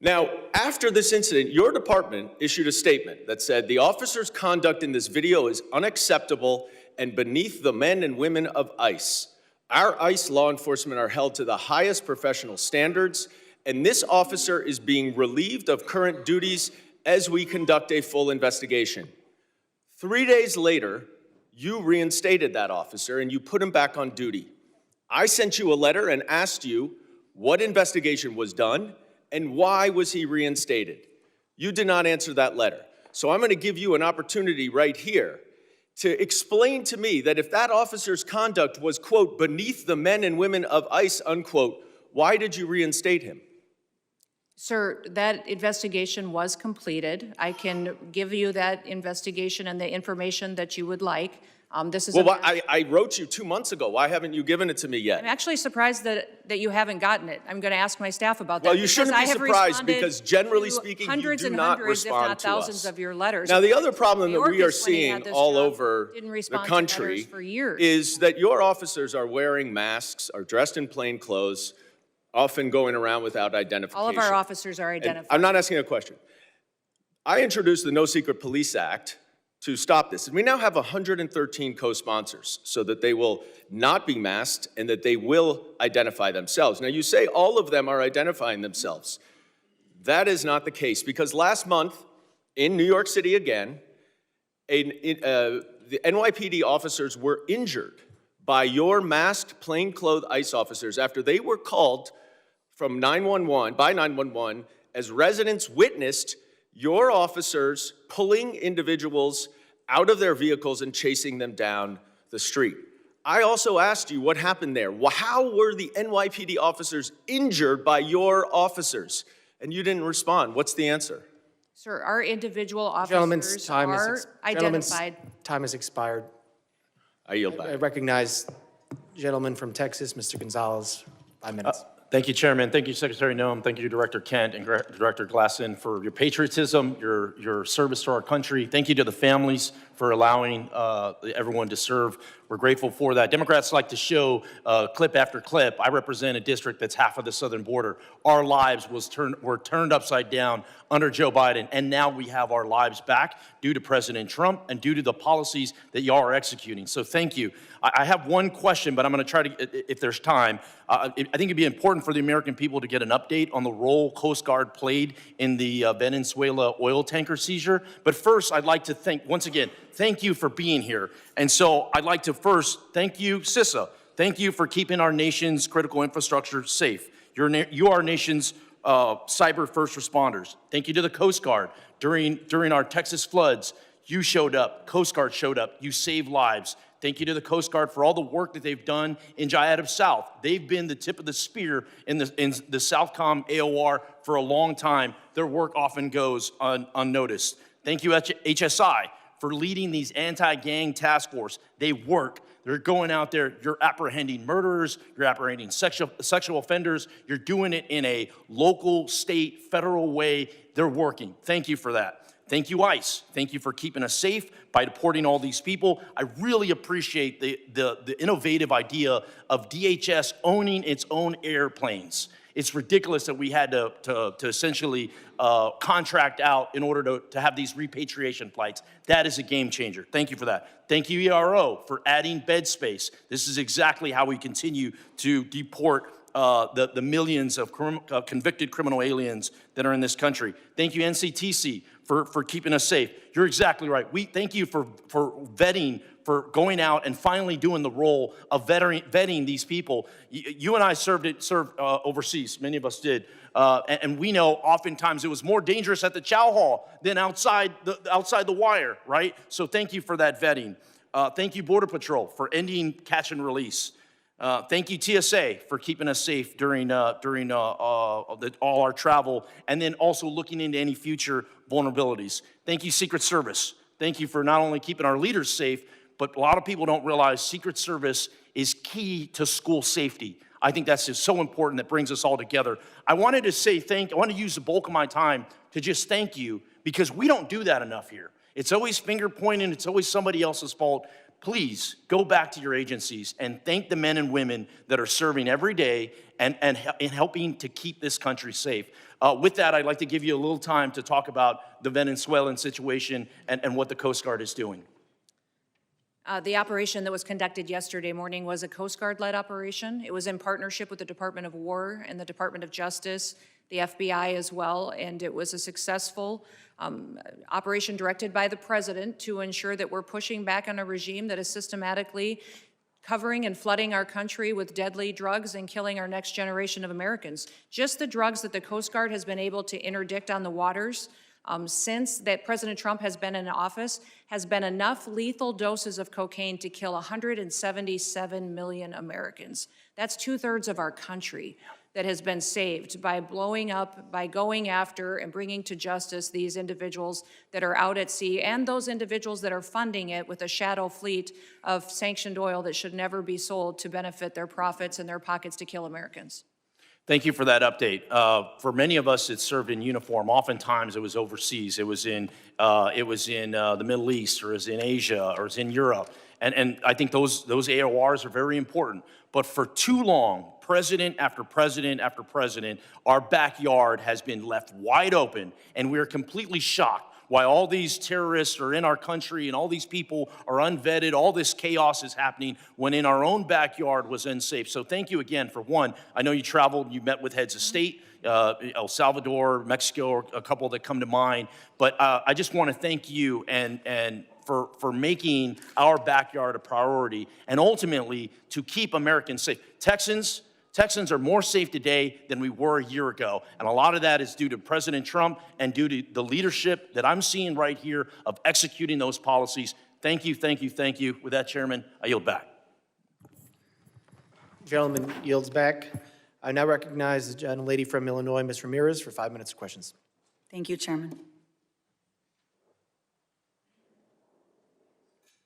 Now, after this incident, your department issued a statement that said the officer's conduct in this video is unacceptable and beneath the men and women of ICE. Our ICE law enforcement are held to the highest professional standards, and this officer is being relieved of current duties as we conduct a full investigation. 3 days later, you reinstated that officer and you put him back on duty. I sent you a letter and asked you what investigation was done and why was he reinstated. You did not answer that letter. So I'm going to give you an opportunity right here. to explain to me that if that officer's conduct was, quote, beneath the men and women of ICE, unquote, why did you reinstate him? Sir, that investigation was completed. I can give you that investigation and the information that you would like. This is Well, I wrote you 2 months ago. Why haven't you given it to me yet? I'm actually surprised that you haven't gotten it. I'm going to ask my staff about that. Well, you because shouldn't I be have surprised responded because generally to speaking, you hundreds do and not hundreds, if respond not to thousands us. of your letters. Now, the other problem that we are Mayorkas, when he had seeing this all job, over didn't the respond to country letters for years. is that your officers are wearing masks, are dressed in plain clothes, often going around without identification. All of our officers are And identified. I'm not asking a question. I introduced the No Secret Police Act to stop this. And we now have 113 co-sponsors so that they will not be masked and that they will identify themselves. Now, you say all of them are identifying themselves. That is not the case because last month in New York City again, the NYPD officers were injured by your masked, plainclothes ICE officers after they were called from 911 as residents witnessed your officers pulling individuals out of their vehicles and chasing them down the street. I also asked you what happened there. How were the NYPD officers injured by your officers? And you didn't respond. What's the answer? Sir, our individual Gentlemen's officers time are is identified. time has expired. I yield back. I recognize gentleman from Texas, Mr. Gonzalez, 5 minutes. Thank you, Chairman. Thank you, Secretary Noem. Thank you, Director Kent and Director Glassin, for your patriotism, your service to our country. Thank you to the families for allowing everyone to serve. We're grateful for that. Democrats like to show clip after clip. I represent a district that's half of the southern border. Our lives were turned upside down under Joe Biden, and now we have our lives back due to President Trump and due to the policies that y'all are executing. So thank you. I have one question, but I'm going to try to, if there's time, I think it'd be important for the American people to get an update on the role Coast Guard played in the Venezuela oil tanker seizure. But first, I'd like to once again, thank you for being here. And so I'd like to first thank you, CISA. Thank you for keeping our nation's critical infrastructure safe. You are our nation's cyber first responders. Thank you to the Coast Guard. During our Texas floods, you showed up, Coast Guard showed up, you saved lives. Thank you to the Coast Guard for all the work that they've done in Jayadab South. They've been the tip of the spear in the Southcom AOR for a long time. Their work often goes unnoticed. Thank you, HSI, for leading these anti-gang task force. They work. They're going out there, you're apprehending murderers, you're apprehending sexual offenders, you're doing it in a local, state, federal way. They're working. Thank you for that. Thank you, ICE. Thank you for keeping us safe by deporting all these people. I really appreciate the innovative idea of DHS owning its own airplanes. It's ridiculous that we had to essentially contract out in order to have these repatriation flights. That is a game changer. Thank you for that. Thank you, ERO, for adding bed space. This is exactly how we continue to deport the millions of convicted criminal aliens that are in this country. Thank you, NCTC, for keeping us safe. You're exactly right. We thank you for vetting, for going out and finally doing the role of vetting these people. You and I served overseas. Many of us did. And we know oftentimes it was more dangerous at the chow hall than outside the wire, right? So thank you for that vetting. Thank you, Border Patrol, for ending catch and release. Thank you, TSA, for keeping us safe during all our travel, and then also looking into any future vulnerabilities. Thank you, Secret Service. Thank you for not only keeping our leaders safe, but a lot of people don't realize Secret Service is key to school safety. I think that's just so important that brings us all together. I wanted to say I want to use the bulk of my time to just thank you, because we don't do that enough here. It's always finger pointing, it's always somebody else's fault. Please go back to your agencies and thank the men and women that are serving every day and helping to keep this country safe. With that, I'd like to give you a little time to talk about the Venezuelan situation and what the Coast Guard is doing. The operation that was conducted yesterday morning was a Coast Guard-led operation. It was in partnership with the Department of War and the Department of Justice, the FBI as well, and it was a successful operation directed by the President to ensure that we're pushing back on a regime that is systematically covering and flooding our country with deadly drugs and killing our next generation of Americans. Just the drugs that the Coast Guard has been able to interdict on the waters Since that President Trump has been in office, has been enough lethal doses of cocaine to kill 177 million Americans. That's 2/3 of our country that has been saved by blowing up, by going after and bringing to justice these individuals that are out at sea and those individuals that are funding it with a shadow fleet of sanctioned oil that should never be sold to benefit their profits and their pockets to kill Americans. Thank you for that update. For many of us that served in uniform, oftentimes it was overseas. It was in the Middle East, or it was in Asia, or it was in Europe. And I think those AORs are very important. But for too long, president after president after president, our backyard has been left wide open, and we're completely shocked why all these terrorists are in our country and all these people are unvetted, all this chaos is happening when in our own backyard was unsafe. So thank you again for one. I know you traveled, you met with heads of state, El Salvador, Mexico, a couple that come to mind. But I just want to thank you and for making our backyard a priority and ultimately to keep Americans safe. Texans are more safe today than we were a year ago. And a lot of that is due to President Trump and due to the leadership that I'm seeing right here of executing those policies. Thank you, thank you, thank you. With that, Chairman, I yield back. Gentleman yields back. I now recognize the gentlelady from Illinois, Ms. Ramirez, for 5 minutes of questions. Thank you, Chairman.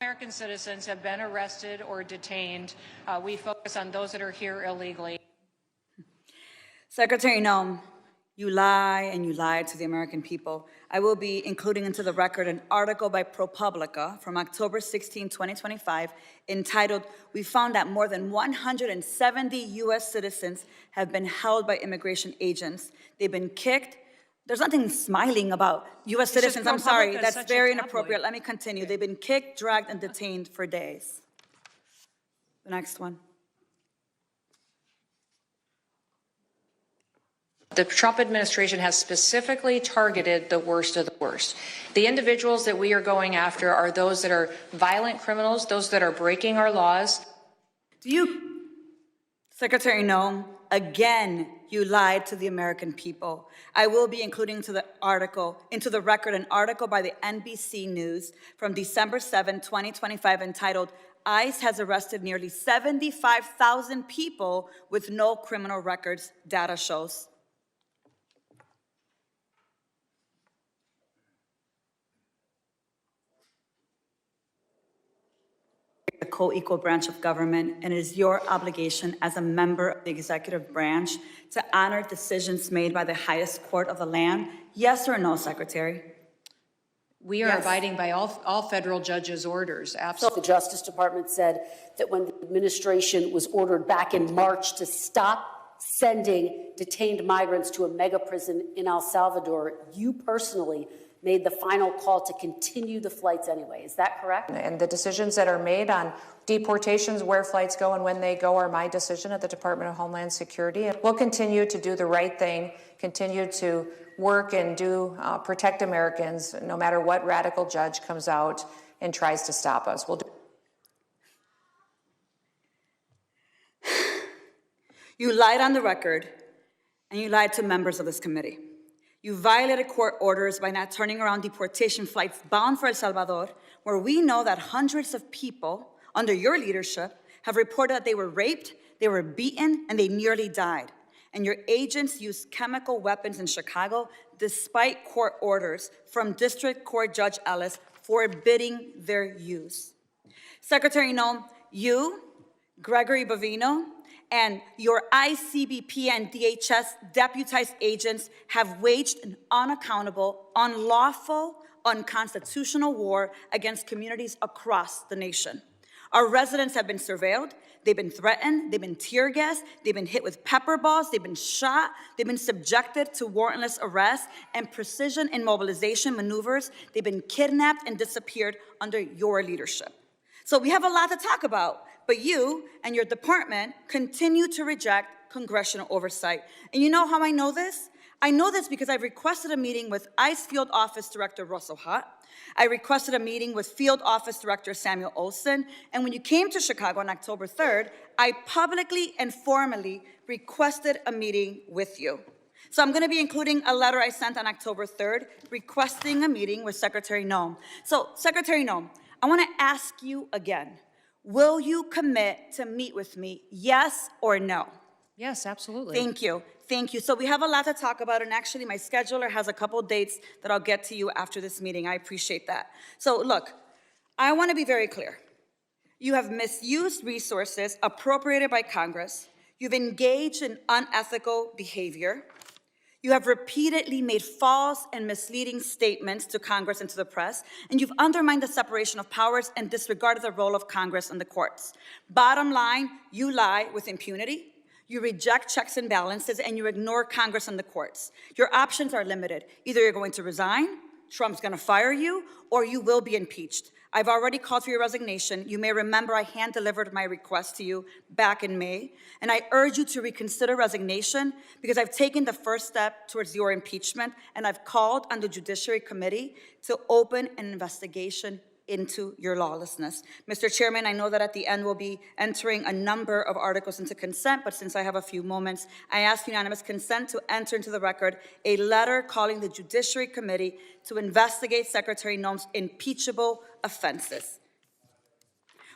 American citizens have been arrested or detained. We focus on those that are here illegally. Secretary Noem, you lie and you lied to the American people. I will be including into the record an article by ProPublica from October 16, 2025, entitled, "We found that more than 170 U.S. citizens have been held by immigration agents. They've been kicked." There's nothing smiling about U.S. citizens. I'm sorry, that's very inappropriate. Let me continue. Okay. They've been kicked, dragged, and detained for days. The next one. The Trump administration has specifically targeted the worst of the worst. The individuals that we are going after are those that are violent criminals, those that are breaking our laws. Secretary Noem, again, you lied to the American people. I will be including into the record an article by the NBC News from December 7, 2025, entitled, "ICE has arrested nearly 75,000 people with no criminal records, data shows." The co-equal branch of government, and it is your obligation as a member of the executive branch to honor decisions made by the highest court of the land. Yes or no, Secretary? We are abiding by all federal judges' orders, absolutely. The Justice Department said that when the administration was ordered back in March to stop sending detained migrants to a mega prison in El Salvador, you personally made the final call to continue the flights anyway. Is that correct? And the decisions that are made on deportations, where flights go and when they go, are my decision at the Department of Homeland Security. And we'll continue to do the right thing, continue to work and protect Americans, no matter what radical judge comes out and tries to stop us. We'll do. You lied on the record, and you lied to members of this committee. You violated court orders by not turning around deportation flights bound for El Salvador, where we know that hundreds of people under your leadership have reported that they were raped, they were beaten, and they nearly died. And your agents used chemical weapons in Chicago despite court orders from District Court Judge Ellis forbidding their use. Secretary Noem, you, Gregory Bovino, and your ICBP and DHS deputized agents have waged an unaccountable, unlawful, unconstitutional war against communities across the nation. Our residents have been surveilled, they've been threatened, they've been tear gassed, they've been hit with pepper balls, they've been shot, they've been subjected to warrantless arrest and precision immobilization maneuvers, they've been kidnapped and disappeared under your leadership. So we have a lot to talk about, but you and your department continue to reject congressional oversight. And you know how I know this? I know this because I've requested a meeting with ICE Field Office Director Russell Hutt. I requested a meeting with Field Office Director Samuel Olson. And when you came to Chicago on October 3rd, I publicly and formally requested a meeting with you. So I'm going to be including a letter I sent on October 3rd requesting a meeting with Secretary Noem. So Secretary Noem, I want to ask you again, will you commit to meet with me, yes or no? Yes, absolutely. Thank you. Thank you. So we have a lot to talk about, and actually my scheduler has a couple dates that I'll get to you after this meeting. I appreciate that. So look, I want to be very clear. You have misused resources appropriated by Congress. You've engaged in unethical behavior. You have repeatedly made false and misleading statements to Congress and to the press, and you've undermined the separation of powers and disregarded the role of Congress and the courts. Bottom line, you lie with impunity. You reject checks and balances, and you ignore Congress and the courts. Your options are limited. Either you're going to resign, Trump's going to fire you, or you will be impeached. I've already called for your resignation. You may remember I hand-delivered my request to you back in May, and I urge you to reconsider resignation because I've taken the first step towards your impeachment, and I've called on the Judiciary Committee to open an investigation into your lawlessness. Mr. Chairman, I know that at the end we'll be entering a number of articles into consent, but since I have a few moments, I ask unanimous consent to enter into the record a letter calling the Judiciary Committee to investigate Secretary Noem's impeachable offenses.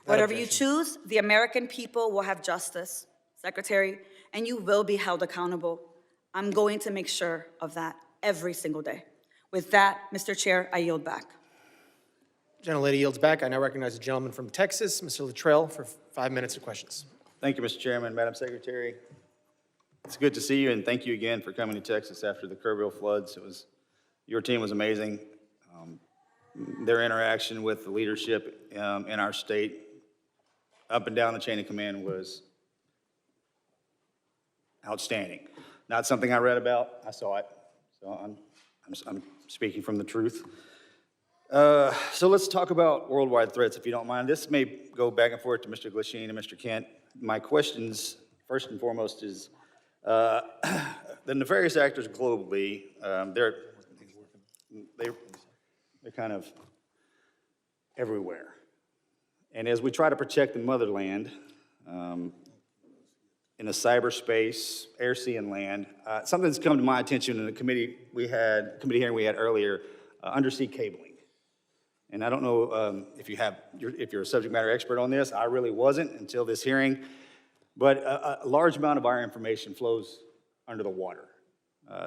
Whatever you choose, the American people will have justice, Secretary, and you will be held accountable. I'm going to make sure of that every single day. With that, Mr. Chair, I yield back. Gentlelady yields back. I now recognize the gentleman from Texas, Mr. Luttrell, for 5 minutes of questions. Thank you, Mr. Chairman, Madam Secretary. It's good to see you, and thank you again for coming to Texas after the Kerrville floods. Your team was amazing. Their interaction with the leadership in our state, up and down the chain of command, was outstanding. Not something I read about, I saw it. So I'm speaking from the truth. So let's talk about worldwide threats, if you don't mind. This may go back and forth to Mr. Glashin and Mr. Kent. My questions, first and foremost, is the nefarious actors globally, they're kind of everywhere. And as we try to protect the motherland in a cyberspace, air, sea, and land, something that's come to my attention in the committee hearing we had earlier, undersea cabling. And I don't know if you're a subject matter expert on this. I really wasn't until this hearing. But a large amount of our information flows under the water,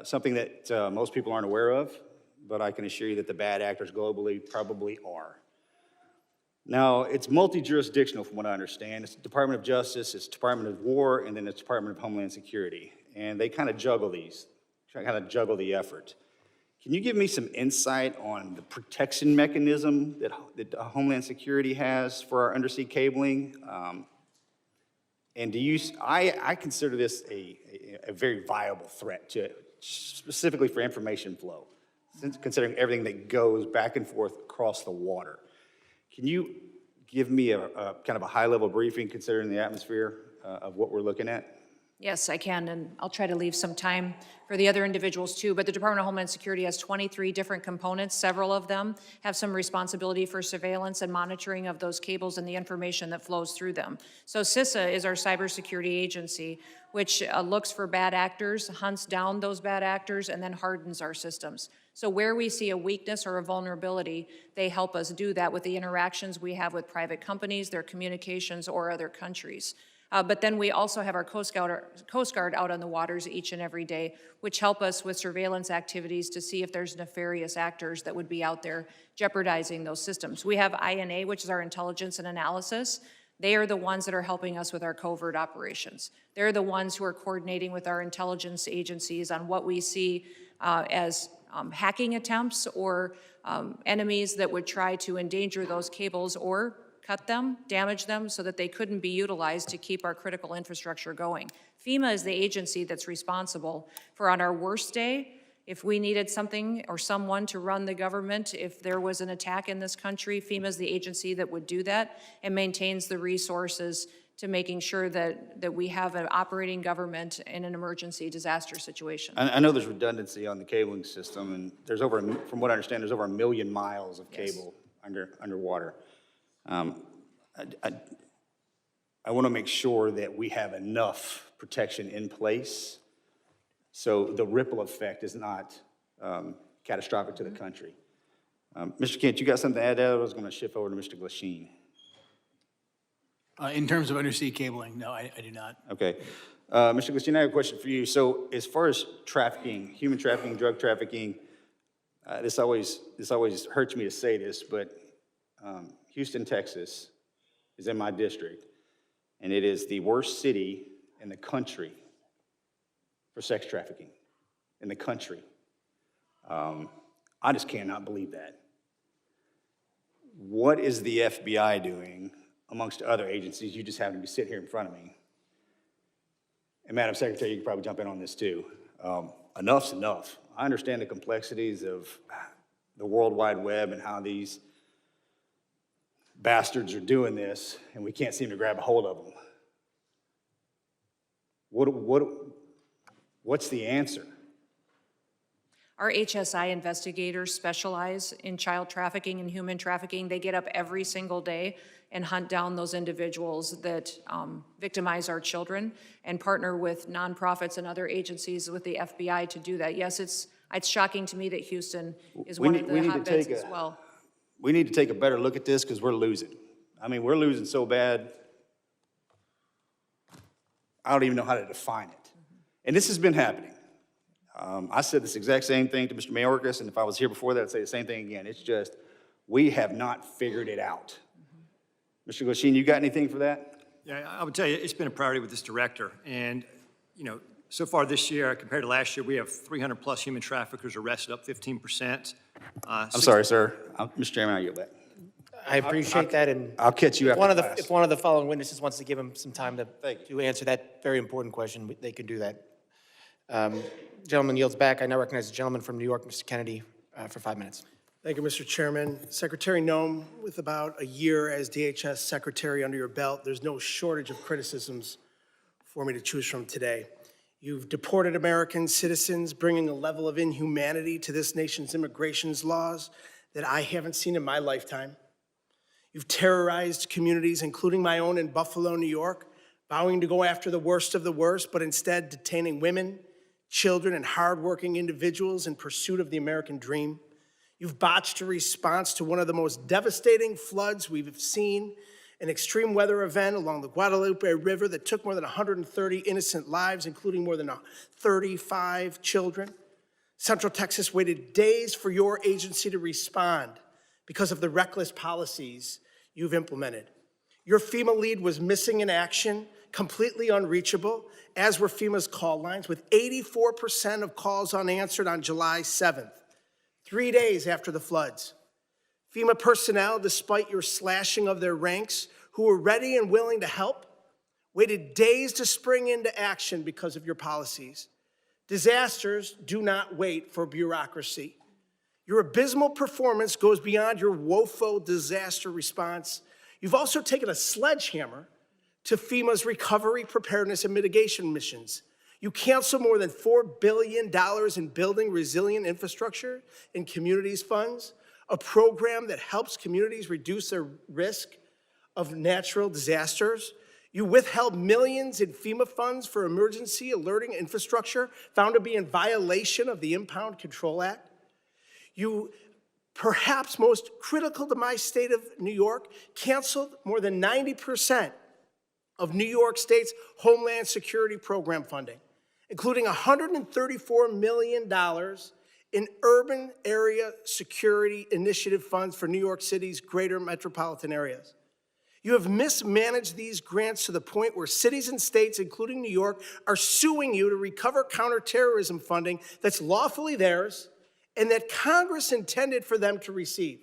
something that most people aren't aware of, but I can assure you that the bad actors globally probably are. Now, it's multi-jurisdictional from what I understand. It's the Department of Justice, it's Department of War, and then it's Department of Homeland Security. And they kind of juggle these, kind of juggle the effort. Can you give me some insight on the protection mechanism that Homeland Security has for our undersea cabling? And I consider this a very viable threat specifically for information flow, considering everything that goes back and forth across the water. Can you give me a kind of a high-level briefing considering the atmosphere of what we're looking at? Yes, I can, and I'll try to leave some time for the other individuals too, but the Department of Homeland Security has 23 different components. Several of them have some responsibility for surveillance and monitoring of those cables and the information that flows through them. So CISA is our cybersecurity agency, which looks for bad actors, hunts down those bad actors, and then hardens our systems. So where we see a weakness or a vulnerability, they help us do that with the interactions we have with private companies, their communications, or other countries. But then we also have our Coast Guard out on the waters each and every day, which help us with surveillance activities to see if there's nefarious actors that would be out there jeopardizing those systems. We have INA, which is our intelligence and analysis. They are the ones that are helping us with our covert operations. They're the ones who are coordinating with our intelligence agencies on what we see as hacking attempts or enemies that would try to endanger those cables or cut them, damage them, so that they couldn't be utilized to keep our critical infrastructure going. FEMA is the agency that's responsible for, on our worst day, if we needed something or someone to run the government, if there was an attack in this country, FEMA is the agency that would do that and maintains the resources to making sure that we have an operating government in an emergency disaster situation. I know there's redundancy on the cabling system, and there's from what I understand, there's over 1 million miles of cable underwater. I want to make sure that we have enough protection in place So the ripple effect is not catastrophic to the country. Mr. Kent, you got something to add there? I was going to shift over to Mr. Glashin. In terms of undersea cabling, no, I do not. Okay. Mr. Glashin, I have a question for you. So as far as trafficking, human trafficking, drug trafficking, this always hurts me to say this, but Houston, Texas is in my district, and it is the worst city in the country for sex trafficking in the country. I just cannot believe that. What is the FBI doing amongst other agencies? You just happen to be sitting here in front of me. And Madam Secretary, you can probably jump in on this too. Enough's enough. I understand the complexities of the World Wide Web and how these bastards are doing this, and we can't seem to grab a hold of them. What's the answer? Our HSI investigators specialize in child trafficking and human trafficking. They get up every single day and hunt down those individuals that victimize our children and partner with nonprofits and other agencies with the FBI to do that. Yes, it's shocking to me that Houston is one of the hotbeds as well. We need to take a better look at this because we're losing. I mean, we're losing so bad, I don't even know how to define it. And this has been happening. I said this exact same thing to Mr. Mayorkas, and if I was here before that, I'd say the same thing again. It's just, we have not figured it out. Mr. Glashin, you got anything for that? Yeah, I would tell you, it's been a priority with this director. And, you know, so far this year, compared to last year, we have 300 plus human traffickers arrested, up 15%. I'm sorry, sir. Mr. Chairman, I yield back. I appreciate that, and I'll catch you after class. If one of the following witnesses wants to give him some time to answer that very important question, they can do that. Gentleman yields back. I now recognize the gentleman from New York, Mr. Kennedy, for 5 minutes. Thank you, Mr. Chairman. Secretary Noem, with about a year as DHS Secretary under your belt, there's no shortage of criticisms for me to choose from today. You've deported American citizens, bringing a level of inhumanity to this nation's immigration laws that I haven't seen in my lifetime. You've terrorized communities, including my own in Buffalo, New York, vowing to go after the worst of the worst, but instead detaining women, children, and hardworking individuals in pursuit of the American dream. You've botched a response to one of the most devastating floods we've seen, an extreme weather event along the Guadalupe River that took more than 130 innocent lives, including more than 35 children. Central Texas waited days for your agency to respond because of the reckless policies you've implemented. Your FEMA lead was missing in action, completely unreachable, as were FEMA's call lines, with 84% of calls unanswered on July 7th, 3 days after the floods. FEMA personnel, despite your slashing of their ranks, who were ready and willing to help, waited days to spring into action because of your policies. Disasters do not wait for bureaucracy. Your abysmal performance goes beyond your woeful disaster response. You've also taken a sledgehammer to FEMA's recovery, preparedness, and mitigation missions. You canceled more than $4 billion in building resilient infrastructure in communities funds, a program that helps communities reduce their risk of natural disasters. You withheld millions in FEMA funds for emergency alerting infrastructure found to be in violation of the Impound Control Act. You, perhaps most critical to my state of New York, canceled more than 90% of New York State's Homeland Security Program funding, including $134 million in urban area security initiative funds for New York City's greater metropolitan areas. You have mismanaged these grants to the point where cities and states, including New York, are suing you to recover counterterrorism funding that's lawfully theirs and that Congress intended for them to receive.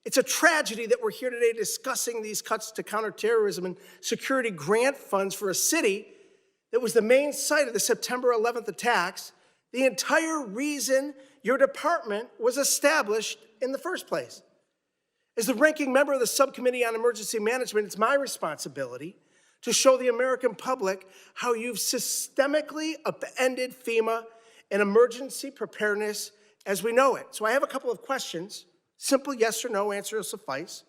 It's a tragedy that we're here today discussing these cuts to counterterrorism and security grant funds for a city that was the main site of the September 11th attacks, the entire reason your department was established in the first place. As the ranking member of the Subcommittee on Emergency Management, it's my responsibility to show the American public how you've systemically upended FEMA and emergency preparedness as we know it. So I have a couple of questions. Simple yes or no answer will suffice.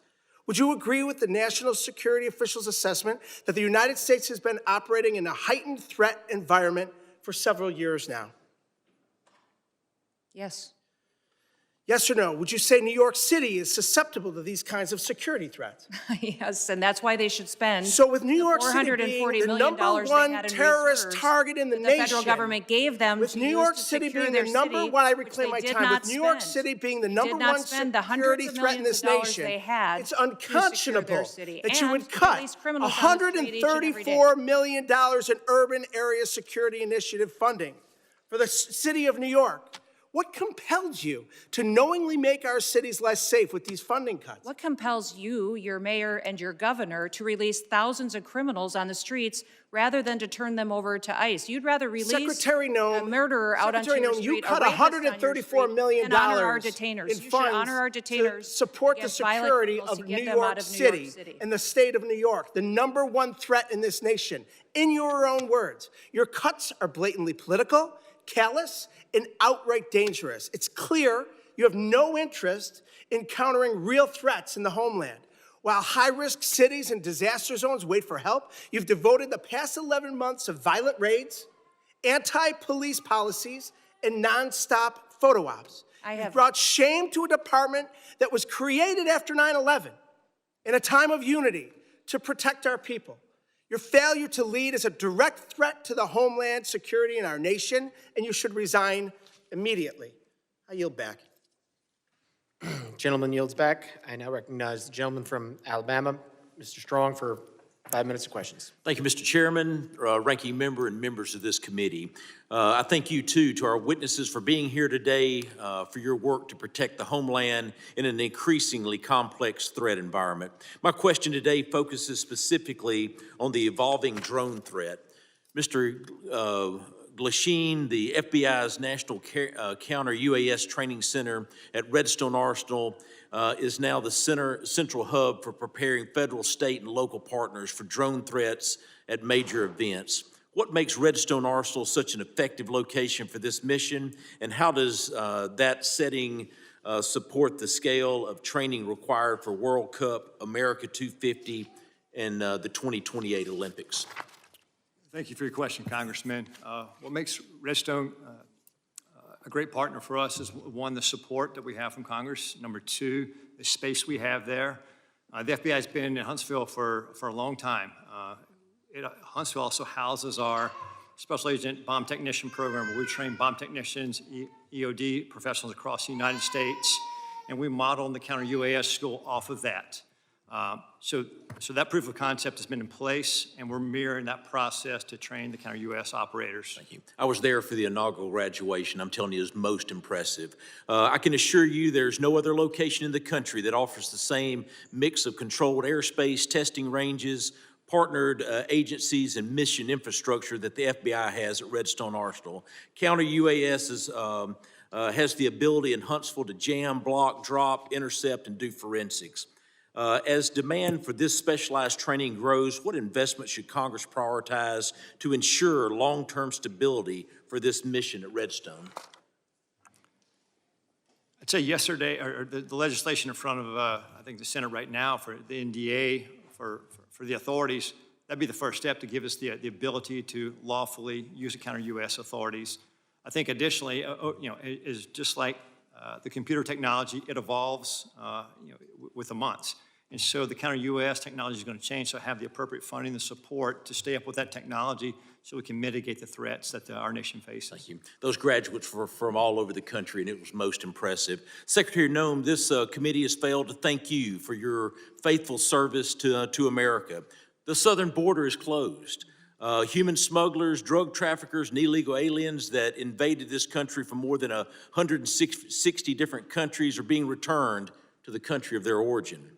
Would you agree with the national security officials' assessment that the United States has been operating in a heightened threat environment for several years now. Yes. Yes or no? Would you say New York City is susceptible to these kinds of security threats? Yes, and that's why they should spend So with New York the City $440 being the million number they one had in terrorist reserves target in the that nation, the federal government gave them with to New use York to City secure being their the number city, one, I which reclaim they my did time, not with New York spend. City being the Did number not one spend the security hundreds of threat in millions this of dollars nation, they had it's to secure their unconscionable city that you and would to cut release criminals on the street each and every day. $134 million in urban area security initiative funding for the city of New York. What compelled you to knowingly make our cities less safe with these funding cuts? What compels you, your mayor, and your governor to release thousands of criminals on the streets rather than to turn them over to ICE? You'd rather release Secretary Noem, a murderer out onto your Noem, street, you cut a rapist on your $134 street, million and honor our in detainers. You should funds honor our to detainers support the against violent security criminals of to get New them out York of New York City City. and the state of New York, the number one threat in this nation. In your own words, your cuts are blatantly political, callous, and outright dangerous. It's clear you have no interest in countering real threats in the homeland. While high-risk cities and disaster zones wait for help, you've devoted the past 11 months to violent raids, anti-police policies, and nonstop photo ops. You've brought shame to a department that was created after 9/11 in a time of unity to protect our people. Your failure to lead is a direct threat to the homeland security in our nation, and you should resign immediately. I yield back. Gentleman yields back. I now recognize the gentleman from Alabama, Mr. Strong, for 5 minutes of questions. Thank you, Mr. Chairman, ranking member, and members of this committee. I thank you, too, to our witnesses for being here today, for your work to protect the homeland in an increasingly complex threat environment. My question today focuses specifically on the evolving drone threat. Mr. Glashin, the FBI's National Counter UAS Training Center at Redstone Arsenal, is now the central hub for preparing federal, state, and local partners for drone threats at major events. What makes Redstone Arsenal such an effective location for this mission, and how does that setting support the scale of training required for World Cup, America 250, and the 2028 Olympics? Thank you for your question, Congressman. What makes Redstone a great partner for us is, one, the support that we have from Congress. Number two, the space we have there. The FBI has been in Huntsville for a long time. Huntsville also houses our Special Agent Bomb Technician Program, where we train bomb technicians, EOD professionals across the United States, and we model the counter UAS school off of that. So that proof of concept has been in place, and we're mirroring that process to train the counter UAS operators. Thank you. I was there for the inaugural graduation. I'm telling you, it was most impressive. I can assure you there's no other location in the country that offers the same mix of controlled airspace, testing ranges, partnered agencies, and mission infrastructure that the FBI has at Redstone Arsenal. Counter UAS has the ability in Huntsville to jam, block, drop, intercept, and do forensics. As demand for this specialized training grows, what investment should Congress prioritize to ensure long-term stability for this mission at Redstone? I'd say yesterday, or the legislation in front of, I think, the Senate right now for the NDA, for the authorities, that'd be the first step to give us the ability to lawfully use the counter U.S. authorities. I think additionally, is just like the computer technology, it evolves, with the months. And so the counter UAS technology is going to change, so have the appropriate funding and support to stay up with that technology so we can mitigate the threats that our nation faces. Thank you. Those graduates were from all over the country, and it was most impressive. Secretary Noem, this committee has failed to thank you for your faithful service to America. The southern border is closed. Human smugglers, drug traffickers, and illegal aliens that invaded this country from more than 160 different countries are being returned to the country of their origin.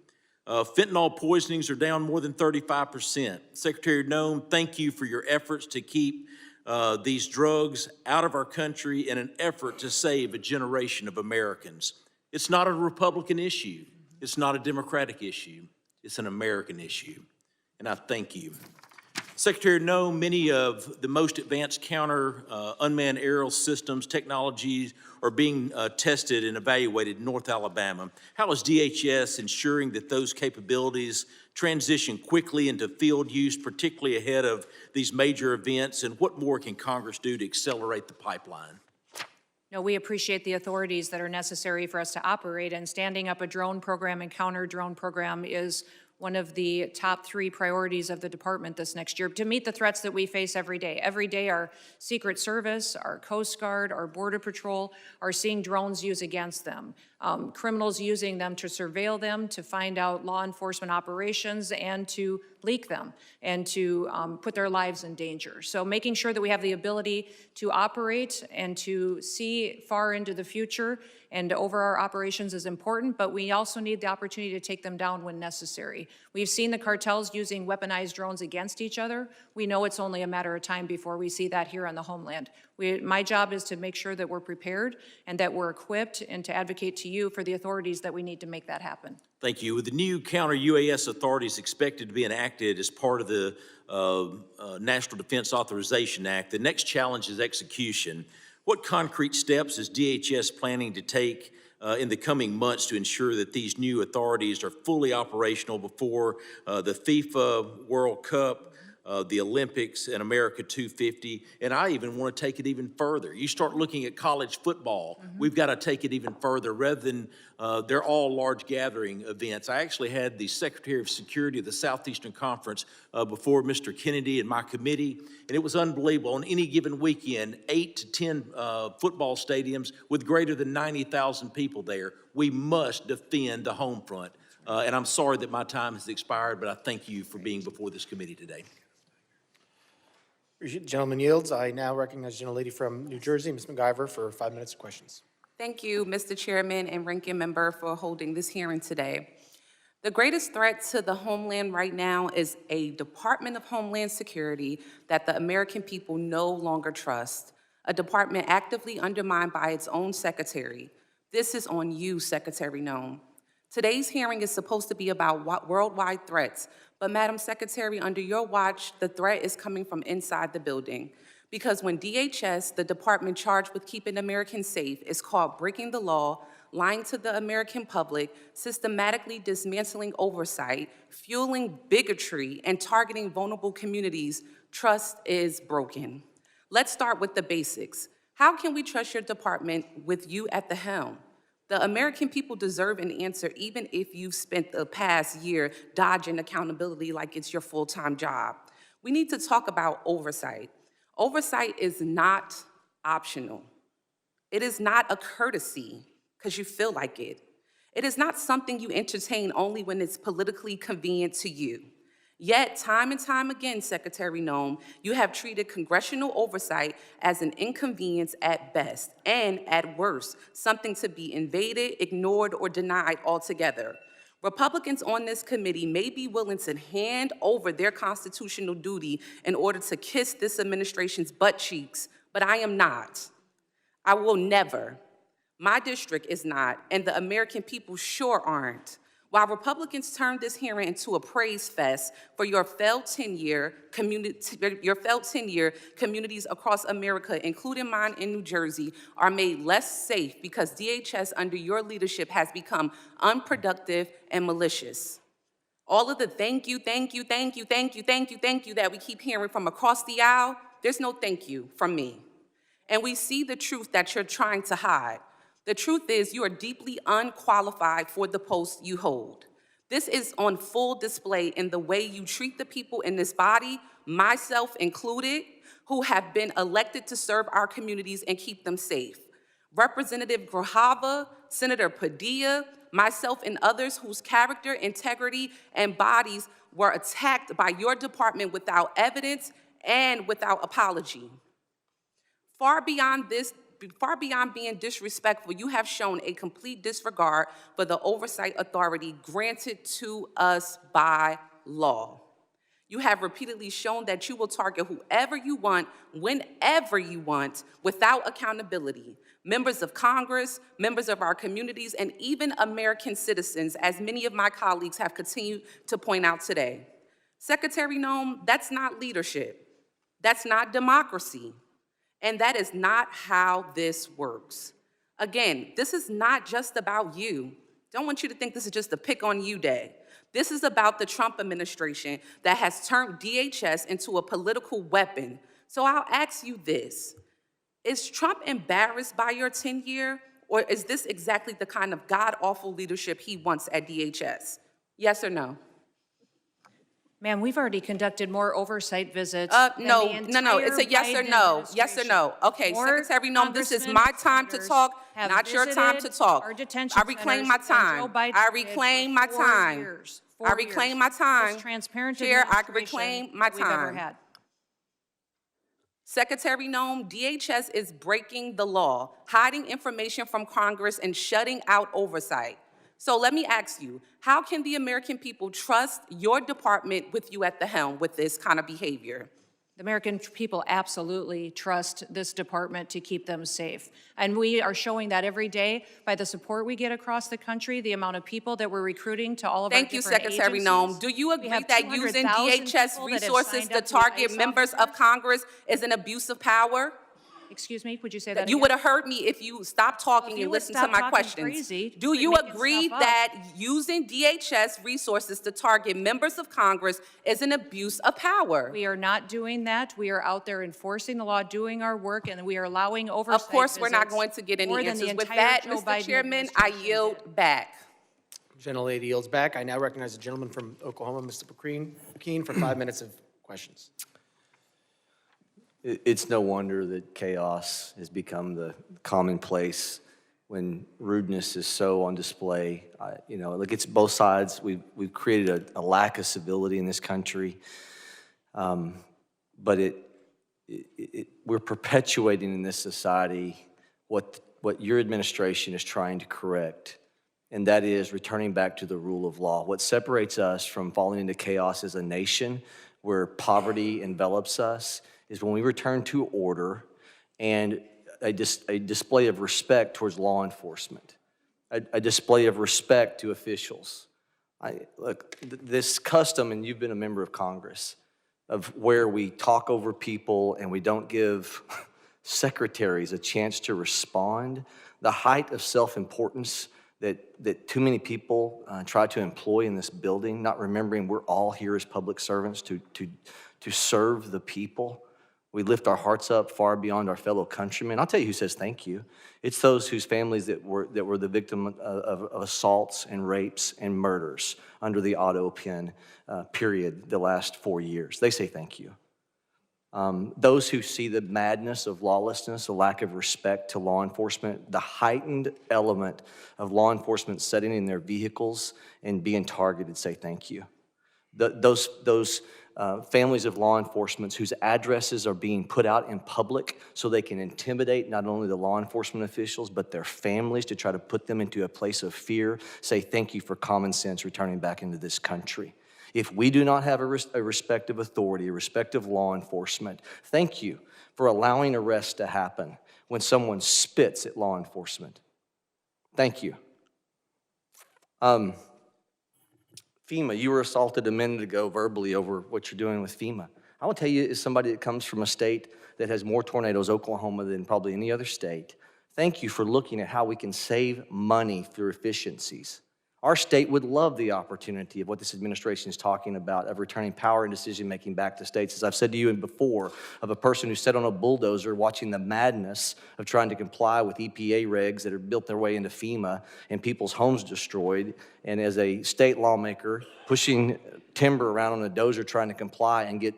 Fentanyl poisonings are down more than 35%. Secretary Noem, thank you for your efforts to keep these drugs out of our country in an effort to save a generation of Americans. It's not a Republican issue. It's not a Democratic issue. It's an American issue. And I thank you. Secretary Noem, many of the most advanced counter unmanned aerial systems technologies are being tested and evaluated in North Alabama. How is DHS ensuring that those capabilities transition quickly into field use, particularly ahead of these major events? And what more can Congress do to accelerate the pipeline? No, we appreciate the authorities that are necessary for us to operate, and standing up a drone program and counter drone program is one of the top 3 priorities of the department this next year to meet the threats that we face every day. Every day, our Secret Service, our Coast Guard, our Border Patrol are seeing drones used against them. Criminals using them to surveil them, to find out law enforcement operations, and to leak them, and to put their lives in danger. So making sure that we have the ability to operate and to see far into the future and over our operations is important, but we also need the opportunity to take them down when necessary. We've seen the cartels using weaponized drones against each other. We know it's only a matter of time before we see that here on the Homeland. My job is to make sure that we're prepared and that we're equipped, and to advocate to you for the authorities that we need to make that happen. Thank you. With the new counter-UAS authorities expected to be enacted as part of the National Defense Authorization Act, the next challenge is execution. What concrete steps is DHS planning to take in the coming months to ensure that these new authorities are fully operational before the FIFA World Cup, the Olympics, and America 250? And I even want to take it even further. You start looking at college football, we've got to take it even further rather than they're all large gathering events. I actually had the Secretary of Security of the Southeastern Conference before Mr. Kennedy and my committee, and it was unbelievable. On any given weekend, 8 to 10 football stadiums with greater than 90,000 people there. We must defend the home front. And I'm sorry that my time has expired, but I thank you for being before this committee today. The gentleman yields. I now recognize the gentlelady from New Jersey, Ms. McIver, for 5 minutes of questions. Thank you, Mr. Chairman and Ranking Member, for holding this hearing today. The greatest threat to the homeland right now is a Department of Homeland Security that the American people no longer trust, a department actively undermined by its own secretary. This is on you, Secretary Noem. Today's hearing is supposed to be about worldwide threats, but Madam Secretary, under your watch, the threat is coming from inside the building. Because when DHS, the department charged with keeping Americans safe, is caught breaking the law, lying to the American public, systematically dismantling oversight, fueling bigotry, and targeting vulnerable communities, trust is broken. Let's start with the basics. How can we trust your department with you at the helm? The American people deserve an answer, even if you've spent the past year dodging accountability like it's your full-time job. We need to talk about oversight. Oversight is not optional. It is not a courtesy because you feel like it. It is not something you entertain only when it's politically convenient to you. Yet, time and time again, Secretary Noem, you have treated congressional oversight as an inconvenience at best, and at worst, something to be invaded, ignored, or denied altogether. Republicans on this committee may be willing to hand over their constitutional duty in order to kiss this administration's butt cheeks, but I am not. I will never. My district is not, and the American people sure aren't. While Republicans turned this hearing into a praise fest for your failed tenure, communities across America, including mine in New Jersey, are made less safe because DHS under your leadership has become unproductive and malicious. All of the thank you that we keep hearing from across the aisle, there's no thank you from me. And we see the truth that you're trying to hide. The truth is you are deeply unqualified for the post you hold. This is on full display in the way you treat the people in this body, myself included, who have been elected to serve our communities and keep them safe. Representative Grajava, Senator Padilla, myself and others whose character, integrity, and bodies were attacked by your department without evidence and without apology. Far beyond being disrespectful, you have shown a complete disregard for the oversight authority granted to us by law. You have repeatedly shown that you will target whoever you want, whenever you want, without accountability. Members of Congress, members of our communities, and even American citizens, as many of my colleagues have continued to point out today. Secretary Noem, that's not leadership. That's not democracy. And that is not how this works. Again, this is not just about you. Don't want you to think this is just a pick on you day. This is about the Trump administration that has turned DHS into a political weapon. So I'll ask you this. Is Trump embarrassed by your tenure, or is this exactly the kind of god-awful leadership he wants at DHS? Yes or no? Ma'am, we've already conducted more oversight visits. No, it's a yes or no. Yes or no. Okay, Secretary Noem, this is my time to talk, not your time to talk. I reclaim my time. I reclaim my time. I reclaim my time. Chair, I reclaim my time. Secretary Noem, DHS is breaking the law, hiding information from Congress and shutting out oversight. So let me ask you, how can the American people trust your department with you at the helm with this kind of behavior? The American people absolutely trust this department to keep them safe. And we are showing that every day by the support we get across the country, the amount of people that we're recruiting to all of our different agencies. Thank you, Secretary Noem. Do you agree that using DHS resources to target members of Congress is an abuse of power? Excuse me, would you say that You again? would have heard me if you stopped talking and listened to my questions. Do you agree that using DHS resources to target members of Congress is an abuse of power? We are not doing that. We are out there enforcing the law, doing our work, and we are allowing oversight. Of course, we're not going to get any answers. With that, Mr. Chairman, I yield back. Gentlelady yields back. I now recognize the gentleman from Oklahoma, Mr. Keene, for 5 minutes of questions. It's no wonder that chaos has become the commonplace when rudeness is so on display. Look, it's both sides. We've created a lack of civility in this country, but we're perpetuating in this society what your administration is trying to correct, and that is returning back to the rule of law. What separates us from falling into chaos as a nation where poverty envelops us is when we return to order and a display of respect towards law enforcement, a display of respect to officials. Look, this custom, and you've been a member of Congress, of where we talk over people and we don't give secretaries a chance to respond, the height of self-importance that too many people try to employ in this building, not remembering we're all here as public servants to serve the people. We lift our hearts up far beyond our fellow countrymen. I'll tell you who says thank you. It's those whose families that were the victim of assaults and rapes and murders under the auto pen period the last 4 years. They say thank you. Those who see the madness of lawlessness, a lack of respect to law enforcement, the heightened element of law enforcement sitting in their vehicles and being targeted say thank you. Those families of law enforcement whose addresses are being put out in public so they can intimidate not only the law enforcement officials, but their families to try to put them into a place of fear, say thank you for common sense returning back into this country. If we do not have a respect of authority, a respect of law enforcement, thank you for allowing arrests to happen when someone spits at law enforcement. Thank you. FEMA, you were assaulted a minute ago verbally over what you're doing with FEMA. I will tell you, as somebody that comes from a state that has more tornadoes, Oklahoma, than probably any other state, thank you for looking at how we can save money through efficiencies. Our state would love the opportunity of what this administration is talking about, of returning power and decision-making back to states. As I've said to you before, of a person who sat on a bulldozer watching the madness of trying to comply with EPA regs that have built their way into FEMA and people's homes destroyed, and as a state lawmaker pushing timber around on a dozer trying to comply and get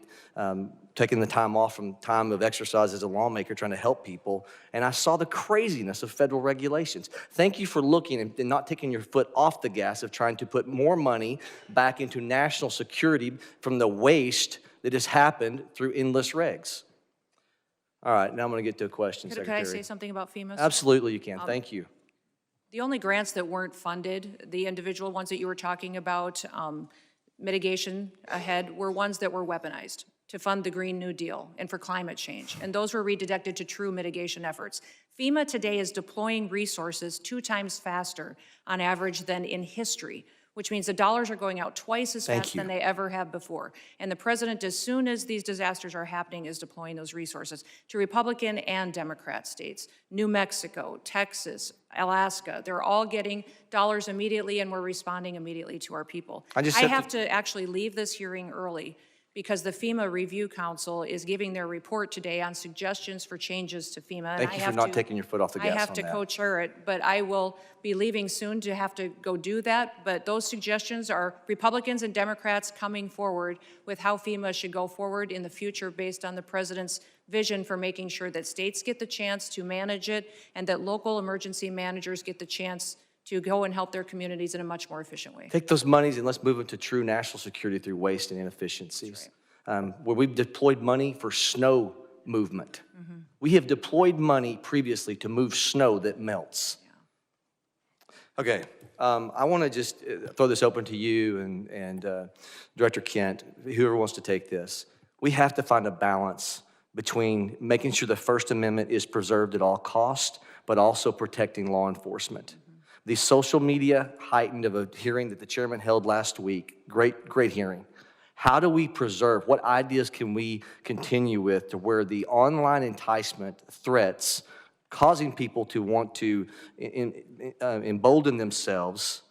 taking the time off from time of exercise as a lawmaker trying to help people, and I saw the craziness of federal regulations. Thank you for looking and not taking your foot off the gas of trying to put more money back into national security from the waste that has happened through endless regs. All right, now I'm going to get to a question, Secretary. Could I say something about FEMA? Absolutely, you can. Thank you. The only grants that weren't funded, the individual ones that you were talking about, mitigation ahead, were ones that were weaponized to fund the Green New Deal and for climate change. And those were redirected to true mitigation efforts. FEMA today is deploying resources 2 times faster on average than in history. which means the dollars are going out twice as Thank fast you. than they ever have before. And the president, as soon as these disasters are happening, is deploying those resources to Republican and Democrat states. New Mexico, Texas, Alaska, they're all getting dollars immediately, and we're responding immediately to our people. I just I have have to actually leave this hearing early because the FEMA Review Council is giving their report today on suggestions for changes to FEMA. and Thank I you for have not to- taking your foot off the gas I have on to that. co-chair it, but I will be leaving soon to have to go do that. But those suggestions are Republicans and Democrats coming forward with how FEMA should go forward in the future based on the president's vision for making sure that states get the chance to manage it and that local emergency managers get the chance to go and help their communities in a much more efficient way. Take those monies and let's move them to true national security through waste and inefficiencies. Where we've deployed money for snow movement. We have deployed money previously to move snow that melts. Okay, I want to just throw this open to you and Director Kent, whoever wants to take this. We have to find a balance between making sure the First Amendment is preserved at all costs, but also protecting law enforcement. The social media heightened of a hearing that the chairman held last week, great hearing. How do we preserve, what ideas can we continue with to where the online enticement threats causing people to want to embolden themselves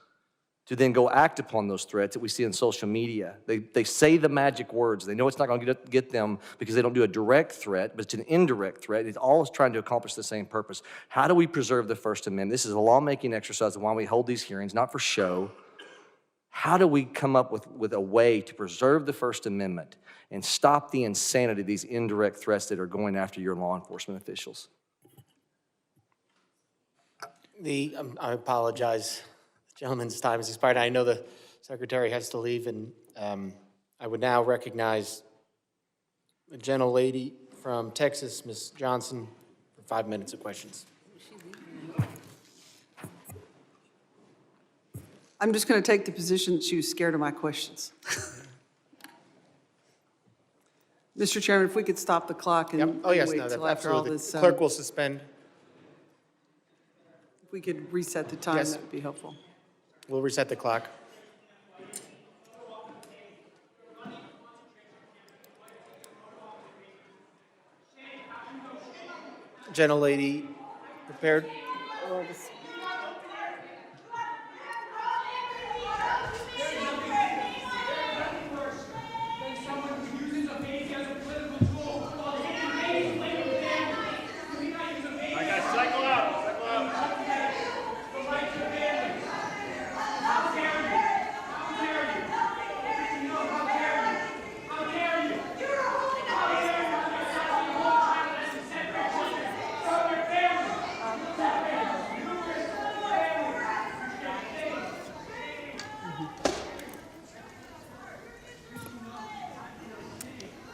to then go act upon those threats that we see in social media. They say the magic words. They know it's not going to get them because they don't do a direct threat, but it's an indirect threat. It's always trying to accomplish the same purpose. How do we preserve the First Amendment? This is a lawmaking exercise of why we hold these hearings, not for show. How do we come up with a way to preserve the First Amendment and stop the insanity of these indirect threats that are going after your law enforcement officials? I apologize. The gentleman's time has expired. I know the secretary has to leave, and I would now recognize a gentlelady from Texas, Ms. Johnson, for 5 minutes of questions. I'm just going to take the position that she was scared of my questions. Mr. Chairman, if we could stop the clock and Oh, yes, wait no, till after all absolutely. this. Clerk will suspend. If we could reset the time, Yes. that would be helpful. We'll reset the clock. Gentlelady, prepared?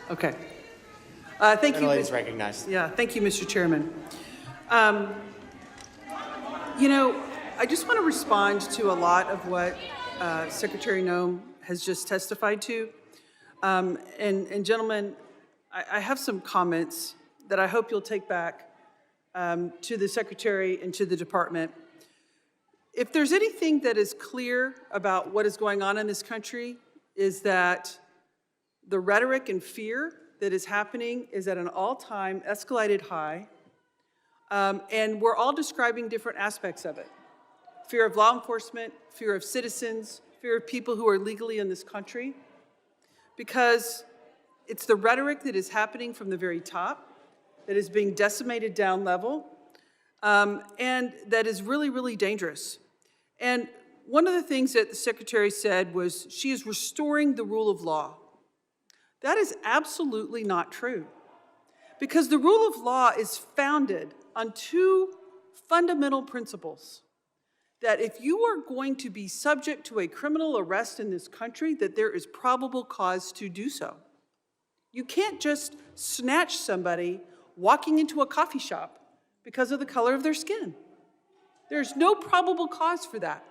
Okay. Thank you. Gentlelady is recognized. Yeah, thank you, Mr. Chairman. You know, I just want to respond to a lot of what Secretary Noem has just testified to. And gentlemen, I have some comments that I hope you'll take back to the Secretary and to the Department. If there's anything that is clear about what is going on in this country, is that the rhetoric and fear that is happening is at an all-time escalated high, and we're all describing different aspects of it. Fear of law enforcement, fear of citizens, fear of people who are legally in this country, because it's the rhetoric that is happening from the very top, that is being decimated down level, and that is really, really dangerous. And one of the things that the Secretary said was she is restoring the rule of law. That is absolutely not true, because the rule of law is founded on two fundamental principles. That if you are going to be subject to a criminal arrest in this country, that there is probable cause to do so. You can't just snatch somebody walking into a coffee shop because of the color of their skin. There's no probable cause for that.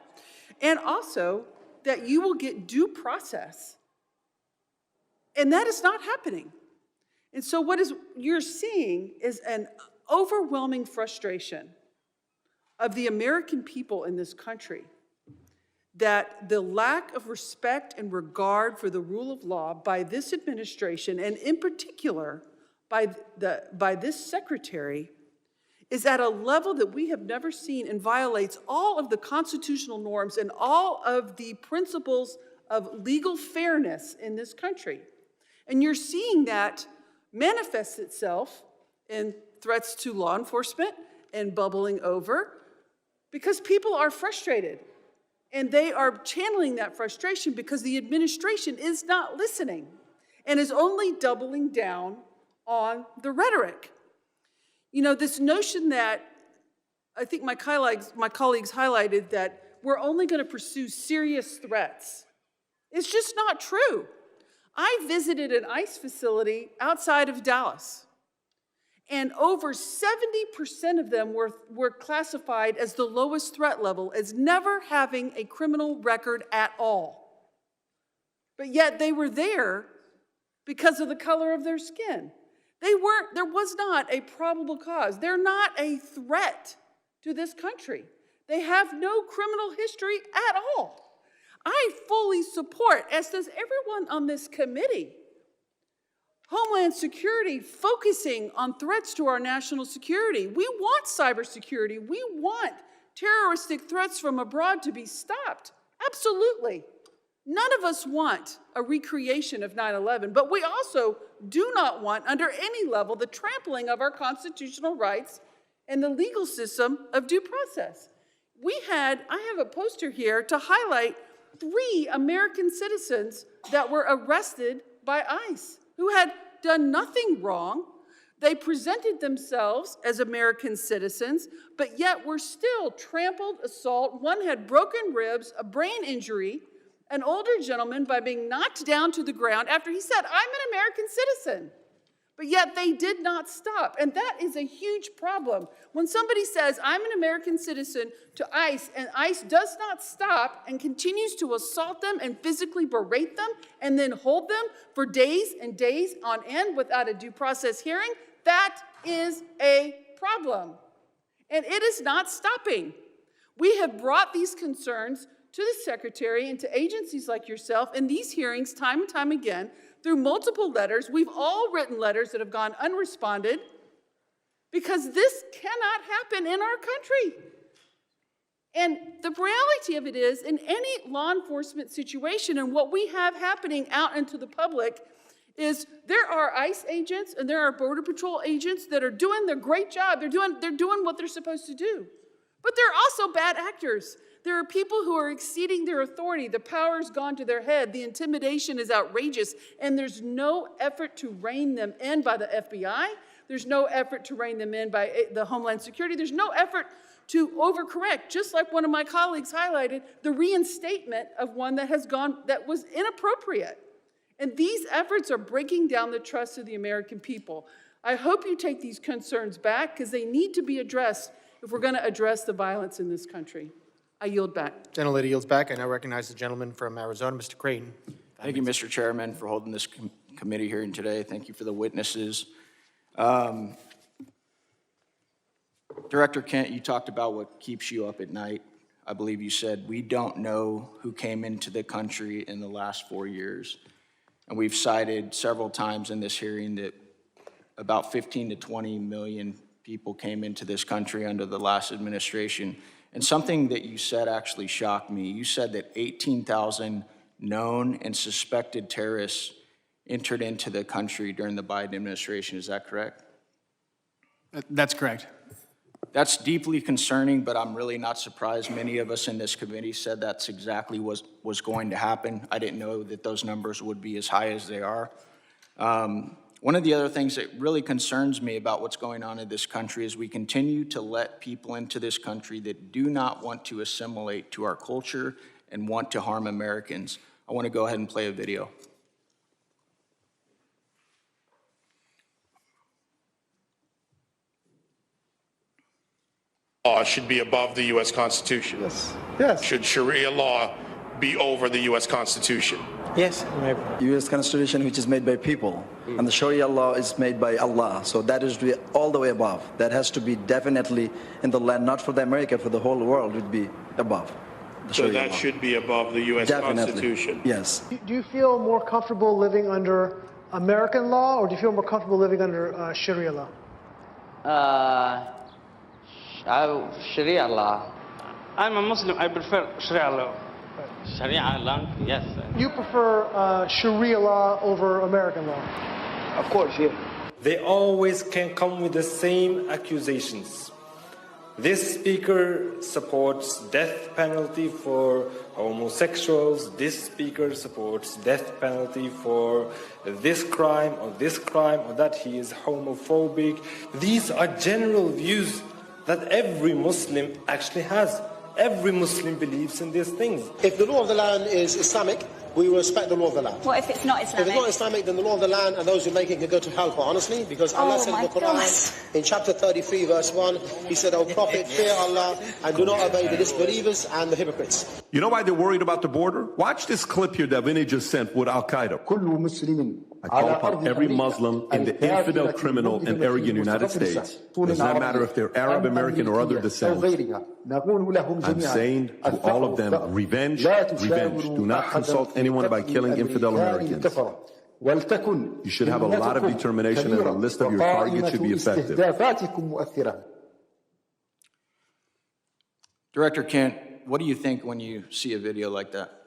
And also that you will get due process. And that is not happening. And so what you're seeing is an overwhelming frustration of the American people in this country that the lack of respect and regard for the rule of law by this administration, and in particular by this secretary, is at a level that we have never seen and violates all of the constitutional norms and all of the principles of legal fairness in this country. And you're seeing that manifest itself in threats to law enforcement and bubbling over because people are frustrated. And they are channeling that frustration because the administration is not listening and is only doubling down on the rhetoric. You know, this notion that I think my colleagues highlighted that we're only going to pursue serious threats. It's just not true. I visited an ICE facility outside of Dallas, and over 70% of them were classified as the lowest threat level, as never having a criminal record at all. But yet they were there because of the color of their skin. There was not a probable cause. They're not a threat to this country. They have no criminal history at all. I fully support, as does everyone on this committee, Homeland Security focusing on threats to our national security. We want cybersecurity. We want terroristic threats from abroad to be stopped. Absolutely. None of us want a recreation of 9/11, but we also do not want, under any level, the trampling of our constitutional rights and the legal system of due process. I have a poster here to highlight 3 American citizens that were arrested by ICE who had done nothing wrong. They presented themselves as American citizens, but yet were still trampled, assault. One had broken ribs, a brain injury, an older gentleman by being knocked down to the ground after he said, "I'm an American citizen." But yet they did not stop. And that is a huge problem. When somebody says, "I'm an American citizen," to ICE, and ICE does not stop and continues to assault them and physically berate them and then hold them for days and days on end without a due process hearing, that is a problem. And it is not stopping. We have brought these concerns to the Secretary and to agencies like yourself in these hearings time and time again through multiple letters. We've all written letters that have gone unresponded because this cannot happen in our country. And the reality of it is, in any law enforcement situation and what we have happening out into the public is there are ICE agents and there are Border Patrol agents that are doing their great job. They're doing what they're supposed to do. But there are also bad actors. There are people who are exceeding their authority. The power's gone to their head. The intimidation is outrageous. And there's no effort to rein them in by the FBI. There's no effort to rein them in by the Homeland Security. There's no effort to overcorrect, just like one of my colleagues highlighted, the reinstatement of one that was inappropriate. And these efforts are breaking down the trust of the American people. I hope you take these concerns back because they need to be addressed if we're going to address the violence in this country. I yield back. Gentlelady yields back. I now recognize the gentleman from Arizona, Mr. Creighton. Thank you, Mr. Chairman, for holding this committee hearing today. Thank you for the witnesses. Director Kent, you talked about what keeps you up at night. I believe you said, we don't know who came into the country in the last 4 years. And we've cited several times in this hearing that about 15 to 20 million people came into this country under the last administration. And something that you said actually shocked me. You said that 18,000 known and suspected terrorists entered into the country during the Biden administration. Is that correct? That's correct. That's deeply concerning, but I'm really not surprised. Many of us in this committee said that's exactly what was going to happen. I didn't know that those numbers would be as high as they are. One of the other things that really concerns me about what's going on in this country is we continue to let people into this country that do not want to assimilate to our culture and want to harm Americans. I want to go ahead and play a video. Law should be above the U.S. Constitution. Yes. Should Sharia law be over the U.S. Constitution? Yes. U.S. Constitution, which is made by people, and the Sharia law is made by Allah. So that is all the way above. That has to be definitely in the land, not for the America, for the whole world would be above. the So Sharia that law. should be above the U.S. Definitely. Constitution. Yes. Do you feel more comfortable living under American law, or do you feel more comfortable living under Sharia law? Sharia law. I'm a Muslim. I prefer Sharia law. Sharia law, yes. You prefer Sharia law over American law? Of course, yeah. They always can come with the same accusations. This speaker supports death penalty for homosexuals. This speaker supports death penalty for this crime or that he is homophobic. These are general views that every Muslim actually has. Every Muslim believes in these things. If the law of the land is Islamic, we will respect the law of the land. What if it's not Islamic? If it's not Islamic, then the law of the land and those who make it can go to hell, quite honestly, because Allah said in the Quran, in chapter 33, verse 1, He said, O Prophet, fear Allah and do not obey the disbelievers and the hypocrites. You know why they're worried about the border? Watch this clip here that Vinny just sent with Al-Qaeda. I call upon every Muslim and the infidel, criminal, and arrogant United States. Does not matter if they're Arab, American, or other descent. I'm saying to all of them, revenge, revenge. Do not consult anyone by killing infidel Americans. You should have a lot of determination, and a list of your targets should be effective. Director Kent, what do you think when you see a video like that?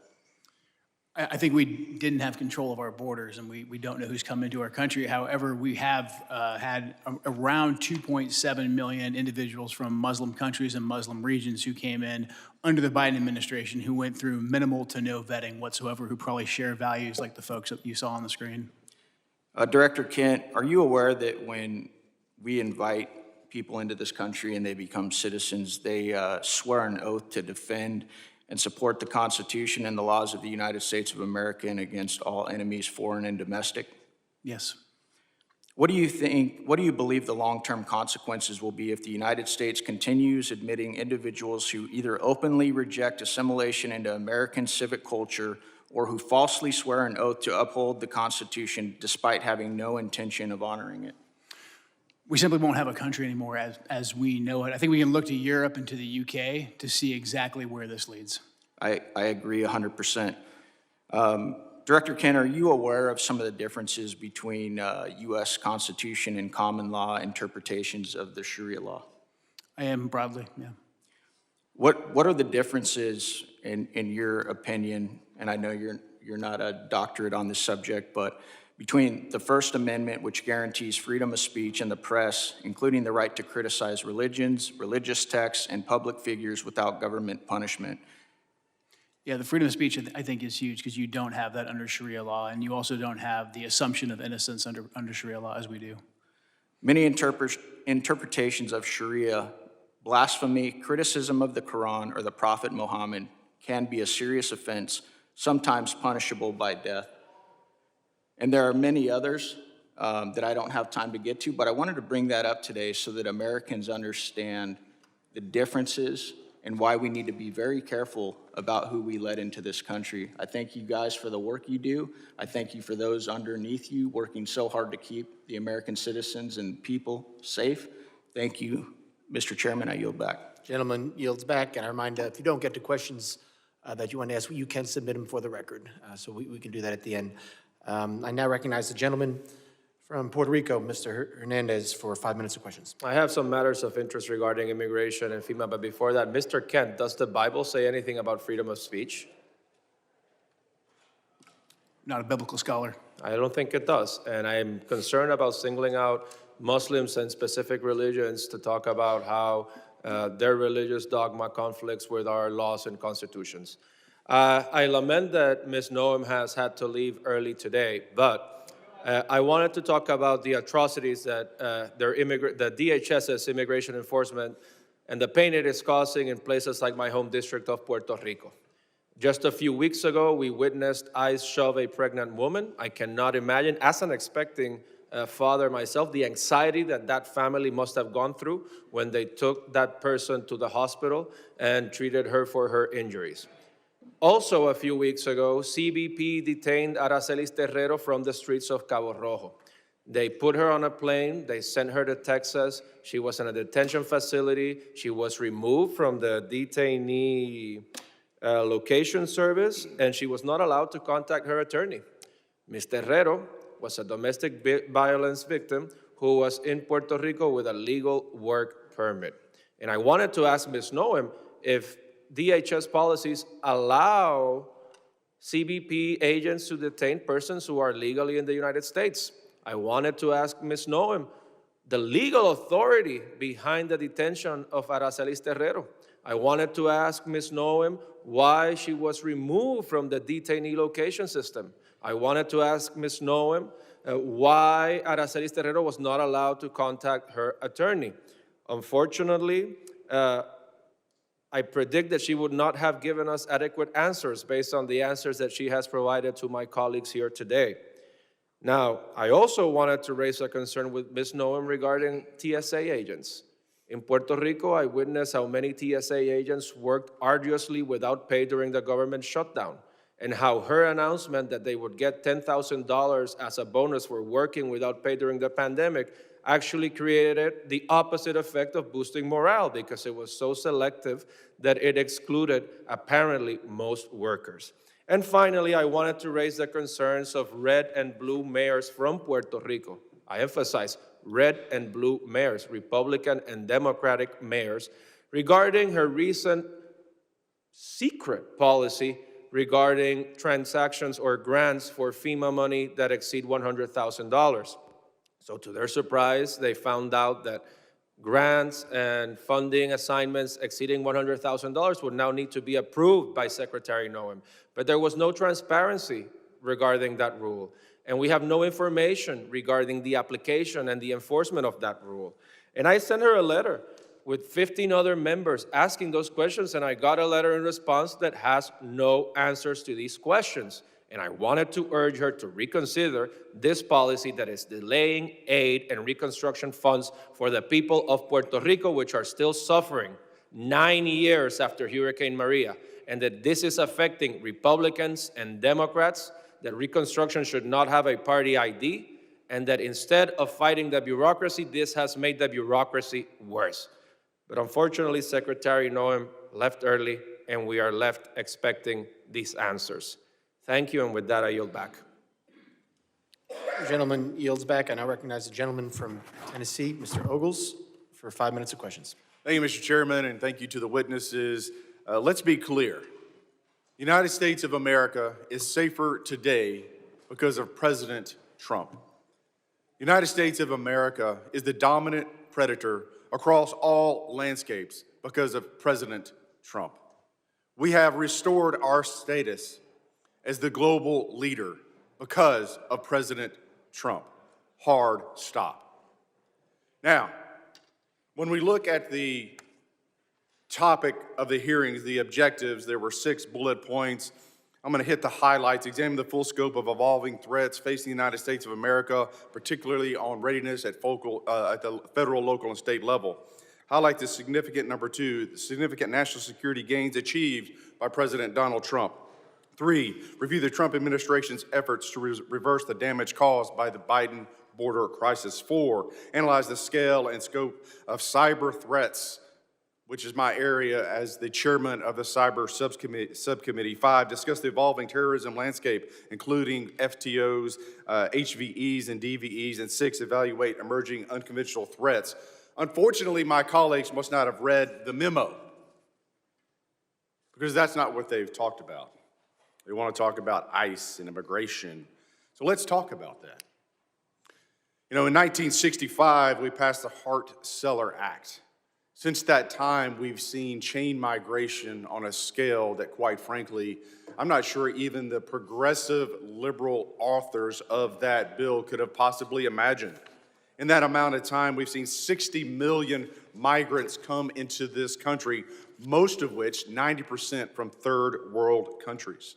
I think we didn't have control of our borders, and we don't know who's come into our country. However, we have had around 2.7 million individuals from Muslim countries and Muslim regions who came in under the Biden administration, who went through minimal to no vetting whatsoever, who probably share values like the folks that you saw on the screen. Director Kent, are you aware that when we invite people into this country and they become citizens, they swear an oath to defend and support the Constitution and the laws of the United States of America and against all enemies, foreign and domestic? Yes. What do you believe the long-term consequences will be if the United States continues admitting individuals who either openly reject assimilation into American civic culture or who falsely swear an oath to uphold the Constitution despite having no intention of honoring it? We simply won't have a country anymore as we know it. I think we can look to Europe and to the UK to see exactly where this leads. I agree 100%. Director Kent, are you aware of some of the differences between U.S. Constitution and common law interpretations of the Sharia law? I am broadly, yeah. What are the differences in your opinion, and I know you're not a doctorate on this subject, but between the First Amendment, which guarantees freedom of speech and the press, including the right to criticize religions, religious texts, and public figures without government punishment? Yeah, the freedom of speech, I think, is huge because you don't have that under Sharia law, and you also don't have the assumption of innocence under Sharia law as we do. Many interpretations of Sharia, blasphemy, criticism of the Quran or the Prophet Muhammad can be a serious offense, sometimes punishable by death. And there are many others that I don't have time to get to, but I wanted to bring that up today so that Americans understand the differences and why we need to be very careful about who we let into this country. I thank you guys for the work you do. I thank you for those underneath you working so hard to keep the American citizens and people safe. Thank you, Mr. Chairman. I yield back. Gentleman yields back, and I remind if you don't get to questions that you want to ask, you can submit them for the record, so we can do that at the end. I now recognize the gentleman from Puerto Rico, Mr. Hernandez, for 5 minutes of questions. I have some matters of interest regarding immigration and FEMA, but before that, Mr. Kent, does the Bible say anything about freedom of speech? Not a biblical scholar. I don't think it does, and I'm concerned about singling out Muslims and specific religions to talk about how their religious dogma conflicts with our laws and constitutions. I lament that Ms. Noem has had to leave early today, but I wanted to talk about the atrocities that the DHS's immigration enforcement and the pain it is causing in places like my home district of Puerto Rico. Just a few weeks ago, we witnessed ICE shove a pregnant woman. I cannot imagine, as an expecting father myself, the anxiety that family must have gone through when they took that person to the hospital and treated her for her injuries. Also, a few weeks ago, CBP detained Aracelis Terrero from the streets of Cabo Rojo. They put her on a plane, they sent her to Texas. She was in a detention facility. She was removed from the detainee location service, and she was not allowed to contact her attorney. Ms. Terrero was a domestic violence victim who was in Puerto Rico with a legal work permit. And I wanted to ask Ms. Noem if DHS policies allow CBP agents to detain persons who are legally in the United States. I wanted to ask Ms. Noem the legal authority behind the detention of Aracelis Terrero. I wanted to ask Ms. Noem why she was removed from the detainee location system. I wanted to ask Ms. Noem why Aracelis Terrero was not allowed to contact her attorney. Unfortunately, I predict that she would not have given us adequate answers based on the answers that she has provided to my colleagues here today. Now, I also wanted to raise a concern with Ms. Noem regarding TSA agents. In Puerto Rico, I witnessed how many TSA agents worked arduously without pay during the government shutdown, and how her announcement that they would get $10,000 as a bonus for working without pay during the pandemic actually created the opposite effect of boosting morale, because it was so selective that it excluded, apparently, most workers. And finally, I wanted to raise the concerns of red and blue mayors from Puerto Rico. I emphasize red and blue mayors, Republican and Democratic mayors, regarding her recent secret policy regarding transactions or grants for FEMA money that exceed $100,000. So to their surprise, they found out that grants and funding assignments exceeding $100,000 would now need to be approved by Secretary Noem. But there was no transparency regarding that rule. And we have no information regarding the application and the enforcement of that rule. And I sent her a letter with 15 other members asking those questions, and I got a letter in response that has no answers to these questions. And I wanted to urge her to reconsider this policy that is delaying aid and reconstruction funds for the people of Puerto Rico, which are still suffering 9 years after Hurricane Maria, and that this is affecting Republicans and Democrats, that reconstruction should not have a party ID, and that instead of fighting the bureaucracy, this has made the bureaucracy worse. But unfortunately, Secretary Noem left early, and we are left expecting these answers. Thank you, and with that, I yield back. The gentleman yields back. I now recognize the gentleman from Tennessee, Mr. Ogles, for 5 minutes of questions. Thank you, Mr. Chairman, and thank you to the witnesses. Let's be clear. The United States of America is safer today because of President Trump. The United States of America is the dominant predator across all landscapes because of President Trump. We have restored our status as the global leader because of President Trump. Hard stop. Now, when we look at the topic of the hearings, the objectives, there were 6 bullet points. I'm going to hit the highlights, examine the full scope of evolving threats facing the United States of America, particularly on readiness at the federal, local, and state level. Highlight the significant, number 2, the significant national security gains achieved by President Donald Trump. 3, review the Trump administration's efforts to reverse the damage caused by the Biden border crisis. 4, analyze the scale and scope of cyber threats, which is my area as the chairman of the Cyber Subcommittee. 5, discuss the evolving terrorism landscape, including FTOs, HVEs, and DVEs. And 6, evaluate emerging unconventional threats. Unfortunately, my colleagues must not have read the memo, because that's not what they've talked about. They want to talk about ICE and immigration. So let's talk about that. You know, in 1965, we passed the Hart-Celler Act. Since that time, we've seen chain migration on a scale that, quite frankly, I'm not sure even the progressive liberal authors of that bill could have possibly imagined. In that amount of time, we've seen 60 million migrants come into this country, most of which, 90%, from third world countries.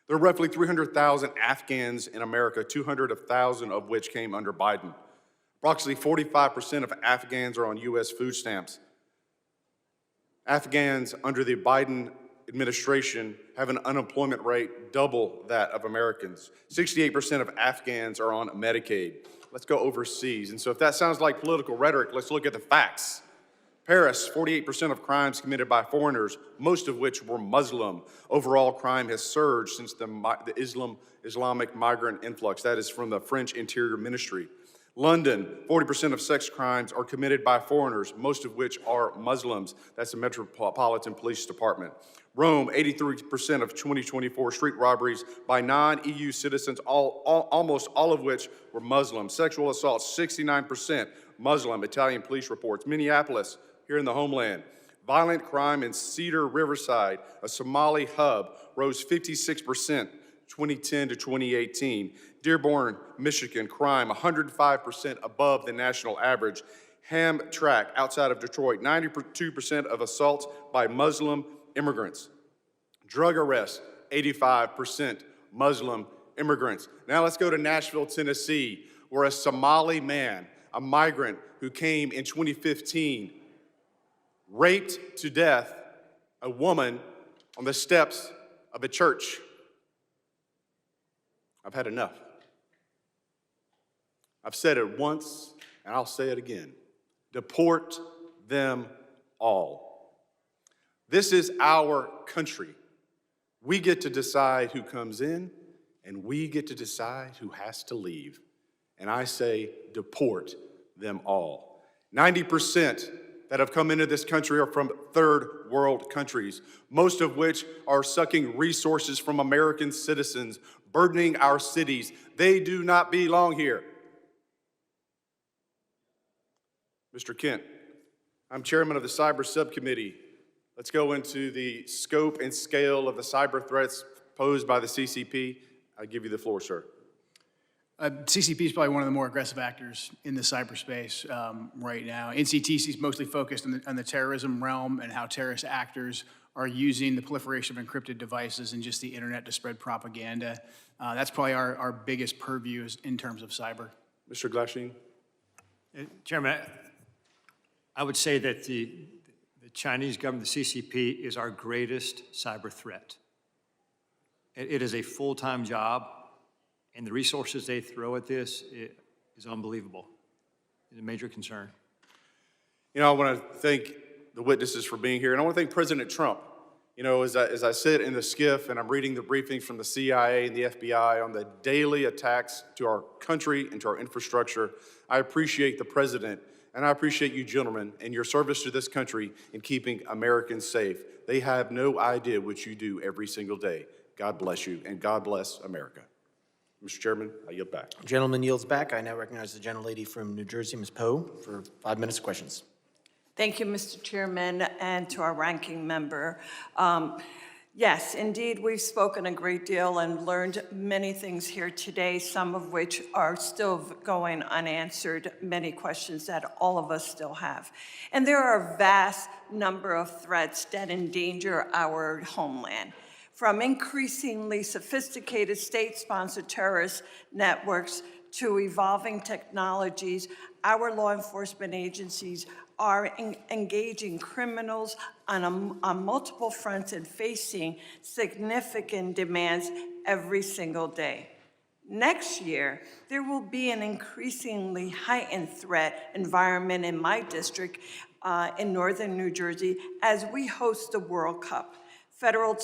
There are roughly 300,000 Afghans in America, 200,000 of which came under Biden. Approximately 45% of Afghans are on U.S. food stamps. Afghans under the Biden administration have an unemployment rate double that of Americans. 68% of Afghans are on Medicaid. Let's go overseas. And so if that sounds like political rhetoric, let's look at the facts. Paris, 48% of crimes committed by foreigners, most of which were Muslim. Overall crime has surged since the Islamic migrant influx. That is from the French Interior Ministry. London, 40% of sex crimes are committed by foreigners, most of which are Muslims. That's the Metropolitan Police Department. Rome, 83% of 2024 street robberies by non-EU citizens, almost all of which were Muslim. Sexual assaults, 69% Muslim, Italian police reports. Minneapolis, here in the Homeland. Violent crime in Cedar Riverside, a Somali hub, rose 56%, 2010 to 2018. Dearborn, Michigan, crime 105% above the national average. Hamtramck, outside of Detroit, 92% of assaults by Muslim immigrants. Drug arrests, 85% Muslim immigrants. Now let's go to Nashville, Tennessee, where a Somali man, a migrant who came in 2015, raped to death a woman on the steps of a church. I've had enough. I've said it once, and I'll say it again. Deport them all. This is our country. We get to decide who comes in, and we get to decide who has to leave. And I say, deport them all. 90% that have come into this country are from third world countries, most of which are sucking resources from American citizens, burdening our cities. They do not belong here. Mr. Kent, I'm chairman of the Cyber Subcommittee. Let's go into the scope and scale of the cyber threats posed by the CCP. I give you the floor, sir. CCP is probably one of the more aggressive actors in the cyberspace right now. NCTC is mostly focused on the terrorism realm and how terrorist actors are using the proliferation of encrypted devices and just the internet to spread propaganda. That's probably our biggest purview in terms of cyber. Mr. Glashin? Chairman, I would say that the Chinese government, the CCP, is our greatest cyber threat. It is a full-time job, and the resources they throw at this is unbelievable. It's a major concern. You know, I want to thank the witnesses for being here, and I want to thank President Trump. You know, as I sit in the skiff and I'm reading the briefings from the CIA and the FBI on the daily attacks to our country and to our infrastructure, I appreciate the president, and I appreciate you gentlemen and your service to this country in keeping Americans safe. They have no idea what you do every single day. God bless you, and God bless America. Mr. Chairman, I yield back. Gentleman yields back. I now recognize the gentlelady from New Jersey, Ms. Poe, for 5 minutes of questions. Thank you, Mr. Chairman, and to our ranking member. Yes, indeed, we've spoken a great deal and learned many things here today, some of which are still going unanswered, many questions that all of us still have. And there are a vast number of threats that endanger our homeland, from increasingly sophisticated state-sponsored terrorist networks to evolving technologies. Our law enforcement agencies are engaging criminals on multiple fronts and facing significant demands every single day. Next year, there will be an increasingly heightened threat environment in my district in northern New Jersey as we host the World Cup. Federal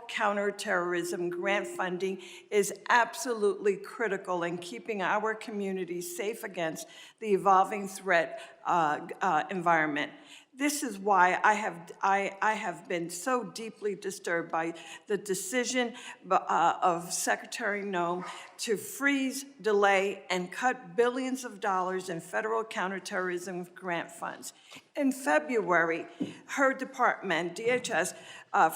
counterterrorism grant funding is absolutely critical in keeping our communities safe against the evolving threat environment. This is why I have been so deeply disturbed by the decision of Secretary Noem to freeze, delay, and cut billions of dollars in federal counterterrorism grant funds. In February, her department, DHS,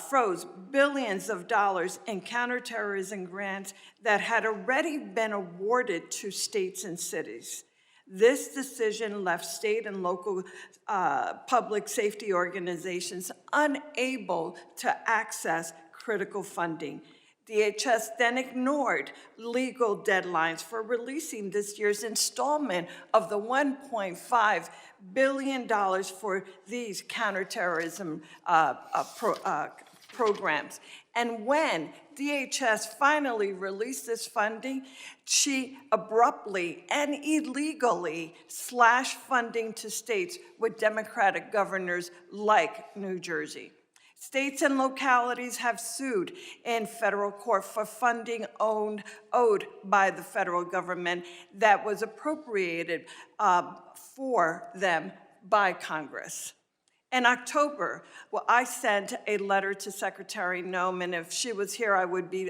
froze billions of dollars in counterterrorism grants that had already been awarded to states and cities. This decision left state and local public safety organizations unable to access critical funding. DHS then ignored legal deadlines for releasing this year's installment of the $1.5 billion for these counterterrorism programs. And when DHS finally released this funding, she abruptly and illegally slashed funding to states with Democratic governors like New Jersey. States and localities have sued in federal court for funding owed by the federal government that was appropriated for them by Congress. In October, I sent a letter to Secretary Noem, and if she was here, I would be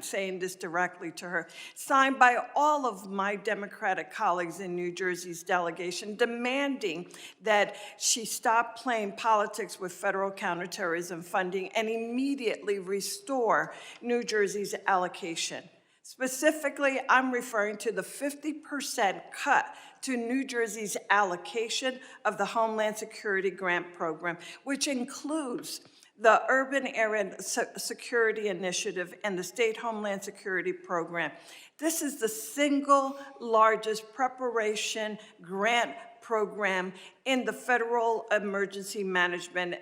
saying this directly to her, signed by all of my Democratic colleagues in New Jersey's delegation, demanding that she stop playing politics with federal counterterrorism funding and immediately restore New Jersey's allocation. Specifically, I'm referring to the 50% cut to New Jersey's allocation of the Homeland Security Grant Program, which includes the Urban Area Security Initiative and the State Homeland Security Program. This is the single largest preparation grant program in the Federal Emergency Management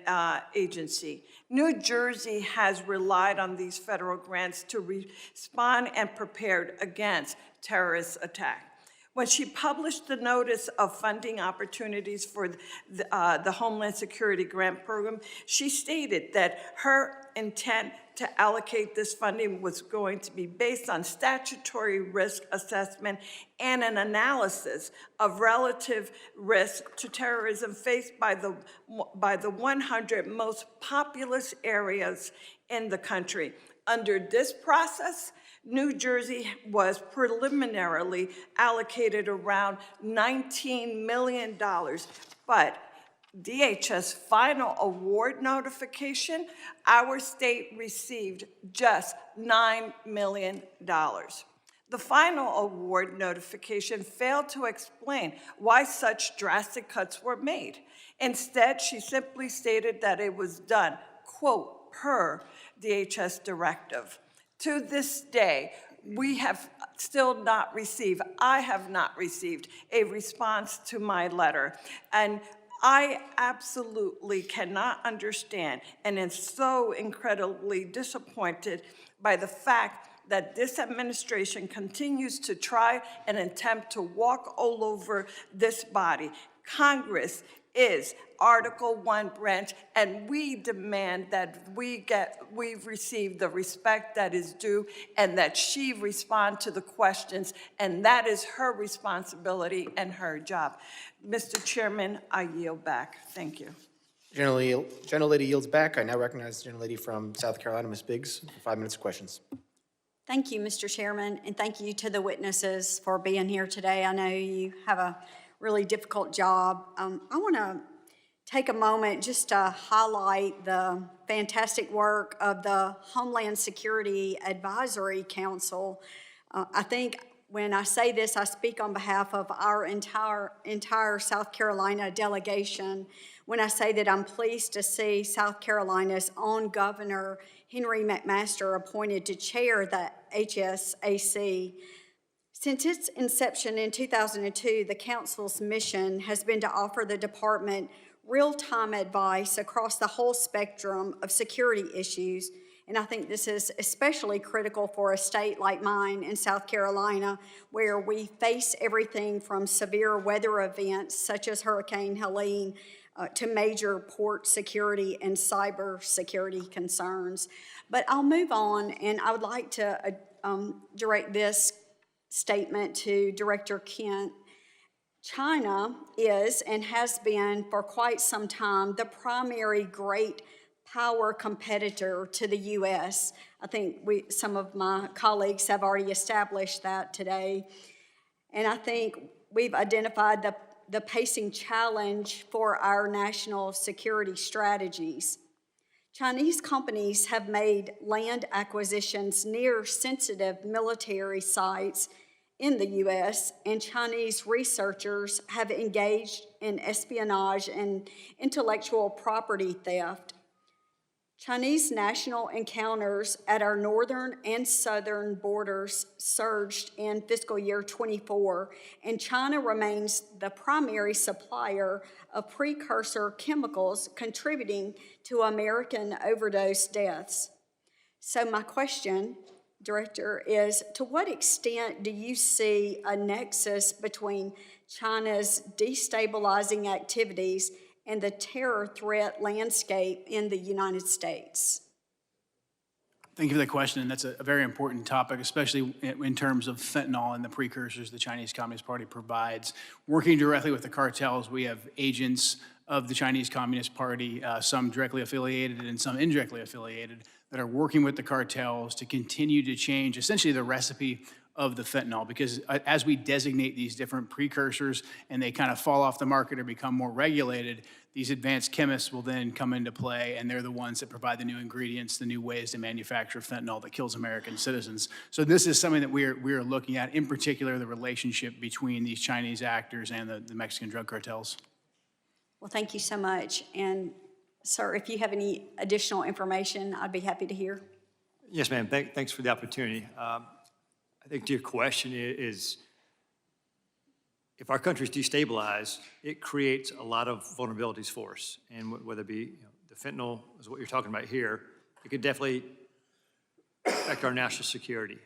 Agency. New Jersey has relied on these federal grants to respond and prepared against terrorist attacks. When she published the notice of funding opportunities for the Homeland Security Grant Program, she stated that her intent to allocate this funding was going to be based on statutory risk assessment and an analysis of relative risk to terrorism faced by the 100 most populous areas in the country. Under this process, New Jersey was preliminarily allocated around $19 million, but DHS final award notification, our state received just $9 million. The final award notification failed to explain why such drastic cuts were made. Instead, she simply stated that it was done, quote, per DHS directive. To this day, we have still not received, I have not received a response to my letter. And I absolutely cannot understand and am so incredibly disappointed by the fact that this administration continues to try and attempt to walk all over this body. Congress is Article 1 branch, and we demand that we receive the respect that is due and that she respond to the questions, and that is her responsibility and her job. Mr. Chairman, I yield back. Thank you. Gentlelady yields back. I now recognize the gentlelady from South Carolina, Ms. Biggs, for 5 minutes of questions. Thank you, Mr. Chairman, and thank you to the witnesses for being here today. I know you have a really difficult job. I want to take a moment just to highlight the fantastic work of the Homeland Security Advisory Council. I think when I say this, I speak on behalf of our entire South Carolina delegation when I say that I'm pleased to see South Carolina's own Governor Henry McMaster appointed to chair the HSAC. Since its inception in 2002, the Council's mission has been to offer the department real-time advice across the whole spectrum of security issues, and I think this is especially critical for a state like mine in South Carolina, where we face everything from severe weather events such as Hurricane Helene to major port security and cyber security concerns. But I'll move on, and I would like to direct this statement to Director Kent. China is and has been for quite some time the primary great power competitor to the U.S. I think some of my colleagues have already established that today. And I think we've identified the pacing challenge for our national security strategies. Chinese companies have made land acquisitions near sensitive military sites in the U.S., and Chinese researchers have engaged in espionage and intellectual property theft. Chinese national encounters at our northern and southern borders surged in fiscal year 24, and China remains the primary supplier of precursor chemicals contributing to American overdose deaths. So my question, Director, is to what extent do you see a nexus between China's destabilizing activities and the terror threat landscape in the United States? Thank you for that question, and that's a very important topic, especially in terms of fentanyl and the precursors the Chinese Communist Party provides. Working directly with the cartels, we have agents of the Chinese Communist Party, some directly affiliated and some indirectly affiliated, that are working with the cartels to continue to change essentially the recipe of the fentanyl, because as we designate these different precursors and they kind of fall off the market or become more regulated, these advanced chemists will then come into play, and they're the ones that provide the new ingredients, the new ways to manufacture fentanyl that kills American citizens. So this is something that we're looking at, in particular the relationship between these Chinese actors and the Mexican drug cartels. Well, thank you so much. And sir, if you have any additional information, I'd be happy to hear. Yes, ma'am. Thanks for the opportunity. I think to your question is, if our country's destabilized, it creates a lot of vulnerabilities for us. And whether it be the fentanyl is what you're talking about here, it could definitely affect our national security.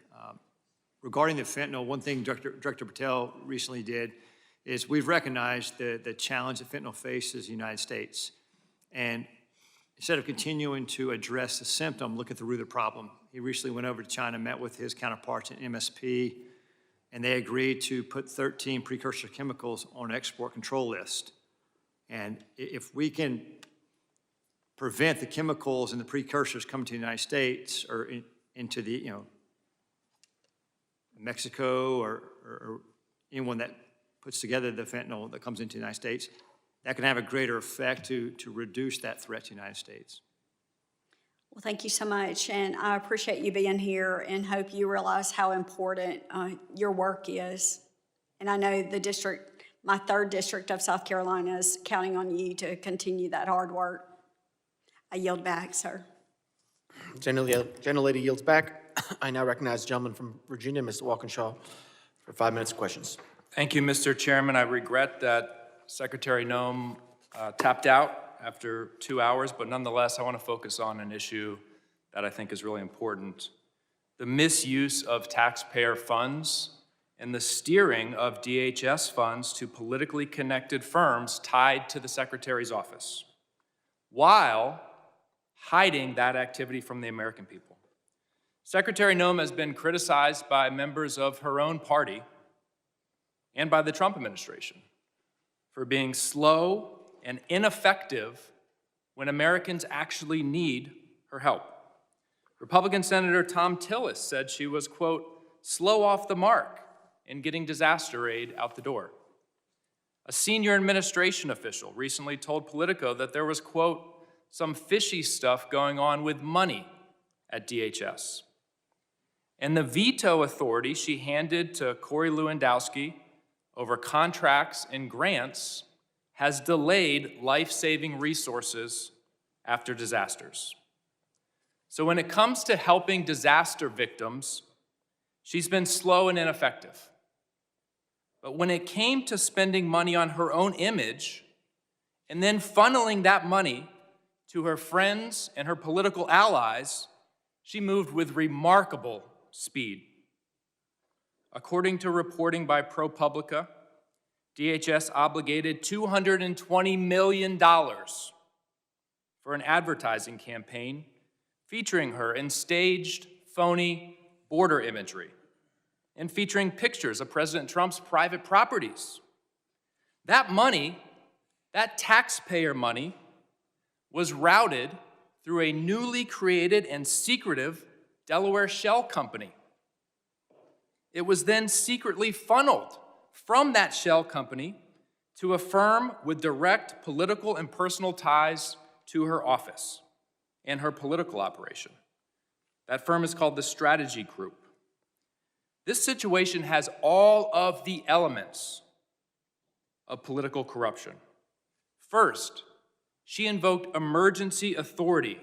Regarding the fentanyl, one thing Director Patel recently did is we've recognized the challenge that fentanyl faces in the United States. And instead of continuing to address the symptom, look at the root of the problem. He recently went over to China, met with his counterparts at MSP, and they agreed to put 13 precursor chemicals on an export control list. And if we can prevent the chemicals and the precursors coming to the United States or into the, Mexico or anyone that puts together the fentanyl that comes into the United States, that can have a greater effect to reduce that threat to the United States. Well, thank you so much, and I appreciate you being here and hope you realize how important your work is. And I know the district, my 3rd district of South Carolina, is counting on you to continue that hard work. I yield back, sir. Gentlelady yields back. I now recognize the gentleman from Virginia, Mr. Walkinshaw, for 5 minutes of questions. Thank you, Mr. Chairman. I regret that Secretary Noem tapped out after 2 hours, but nonetheless, I want to focus on an issue that I think is really important. The misuse of taxpayer funds and the steering of DHS funds to politically connected firms tied to the Secretary's office, while hiding that activity from the American people. Secretary Noem has been criticized by members of her own party and by the Trump administration for being slow and ineffective when Americans actually need her help. Republican Senator Tom Tillis said she was, quote, slow off the mark in getting disaster aid out the door. A senior administration official recently told Politico that there was, quote, some fishy stuff going on with money at DHS. And the veto authority she handed to Corey Lewandowski over contracts and grants has delayed life-saving resources after disasters. So when it comes to helping disaster victims, she's been slow and ineffective. But when it came to spending money on her own image and then funneling that money to her friends and her political allies, she moved with remarkable speed. According to reporting by ProPublica, DHS obligated $220 million for an advertising campaign featuring her in staged, phony border imagery and featuring pictures of President Trump's private properties. That money, that taxpayer money, was routed through a newly created and secretive Delaware shell company. It was then secretly funneled from that shell company to a firm with direct political and personal ties to her office and her political operation. That firm is called the Strategy Group. This situation has all of the elements of political corruption. First, she invoked emergency authority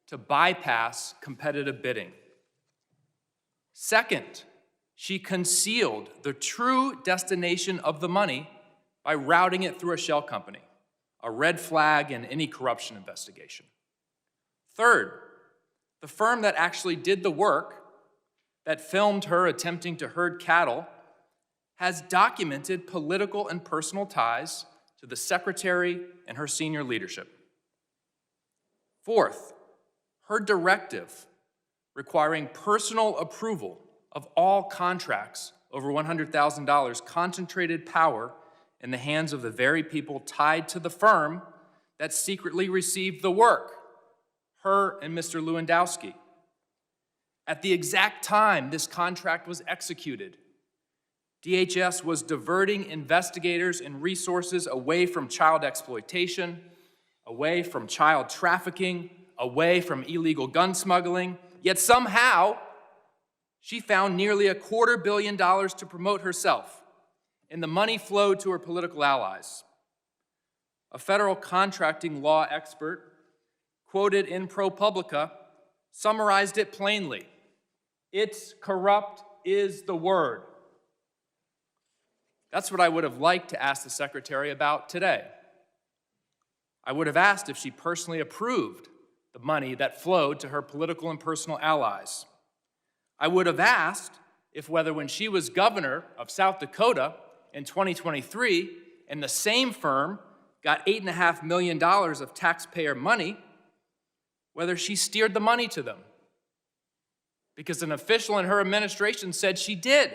to bypass competitive bidding. Second, she concealed the true destination of the money by routing it through a shell company, a red flag in any corruption investigation. Third, The firm that actually did the work, that filmed her attempting to herd cattle, has documented political and personal ties to the secretary and her senior leadership. Fourth, her directive requiring personal approval of all contracts over $100,000 concentrated power in the hands of the very people tied to the firm that secretly received the work, her and Mr. Lewandowski. At the exact time this contract was executed, DHS was diverting investigators and resources away from child exploitation, away from child trafficking, away from illegal gun smuggling, yet somehow she found nearly $250 million to promote herself, and the money flowed to her political allies. A federal contracting law expert, quoted in ProPublica, summarized it plainly. It's corrupt is the word. That's what I would have liked to ask the secretary about today. I would have asked if she personally approved the money that flowed to her political and personal allies. I would have asked if whether when she was governor of South Dakota in 2023 and the same firm got $8.5 million of taxpayer money, whether she steered the money to them. Because an official in her administration said she did.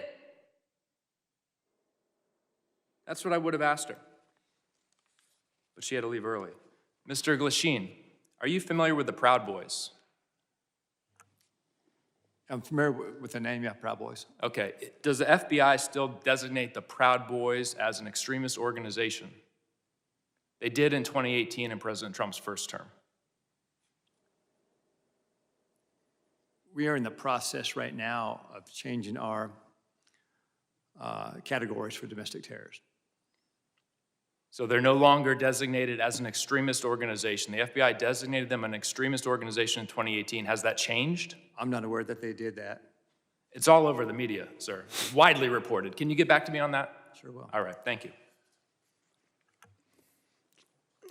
That's what I would have asked her. But she had to leave early. Mr. Glashin, are you familiar with the Proud Boys? I'm familiar with the name, yeah, Proud Boys. Okay, does the FBI still designate the Proud Boys as an extremist organization? They did in 2018 in President Trump's first term. We are in the process right now of changing our categories for domestic terrorism. So they're no longer designated as an extremist organization. The FBI designated them an extremist organization in 2018. Has that changed? I'm not aware that they did that. It's all over the media, sir. It's widely reported. Can you get back to me on that? Sure will. All right, thank you.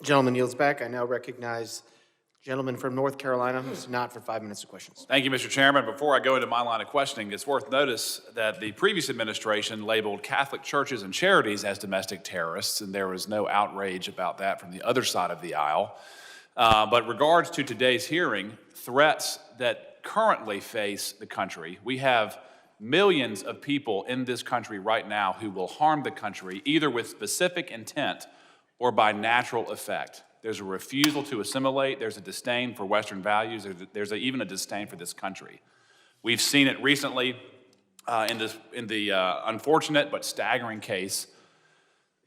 Gentleman yields back. I now recognize gentleman from North Carolina, Mr. Knott, for 5 minutes of questions. Thank you, Mr. Chairman. Before I go into my line of questioning, it's worth notice that the previous administration labeled Catholic churches and charities as domestic terrorists, and there was no outrage about that from the other side of the aisle. But regards to today's hearing, threats that currently face the country, we have millions of people in this country right now who will harm the country either with specific intent or by natural effect. There's a refusal to assimilate. There's a disdain for Western values. There's even a disdain for this country. We've seen it recently in the unfortunate but staggering case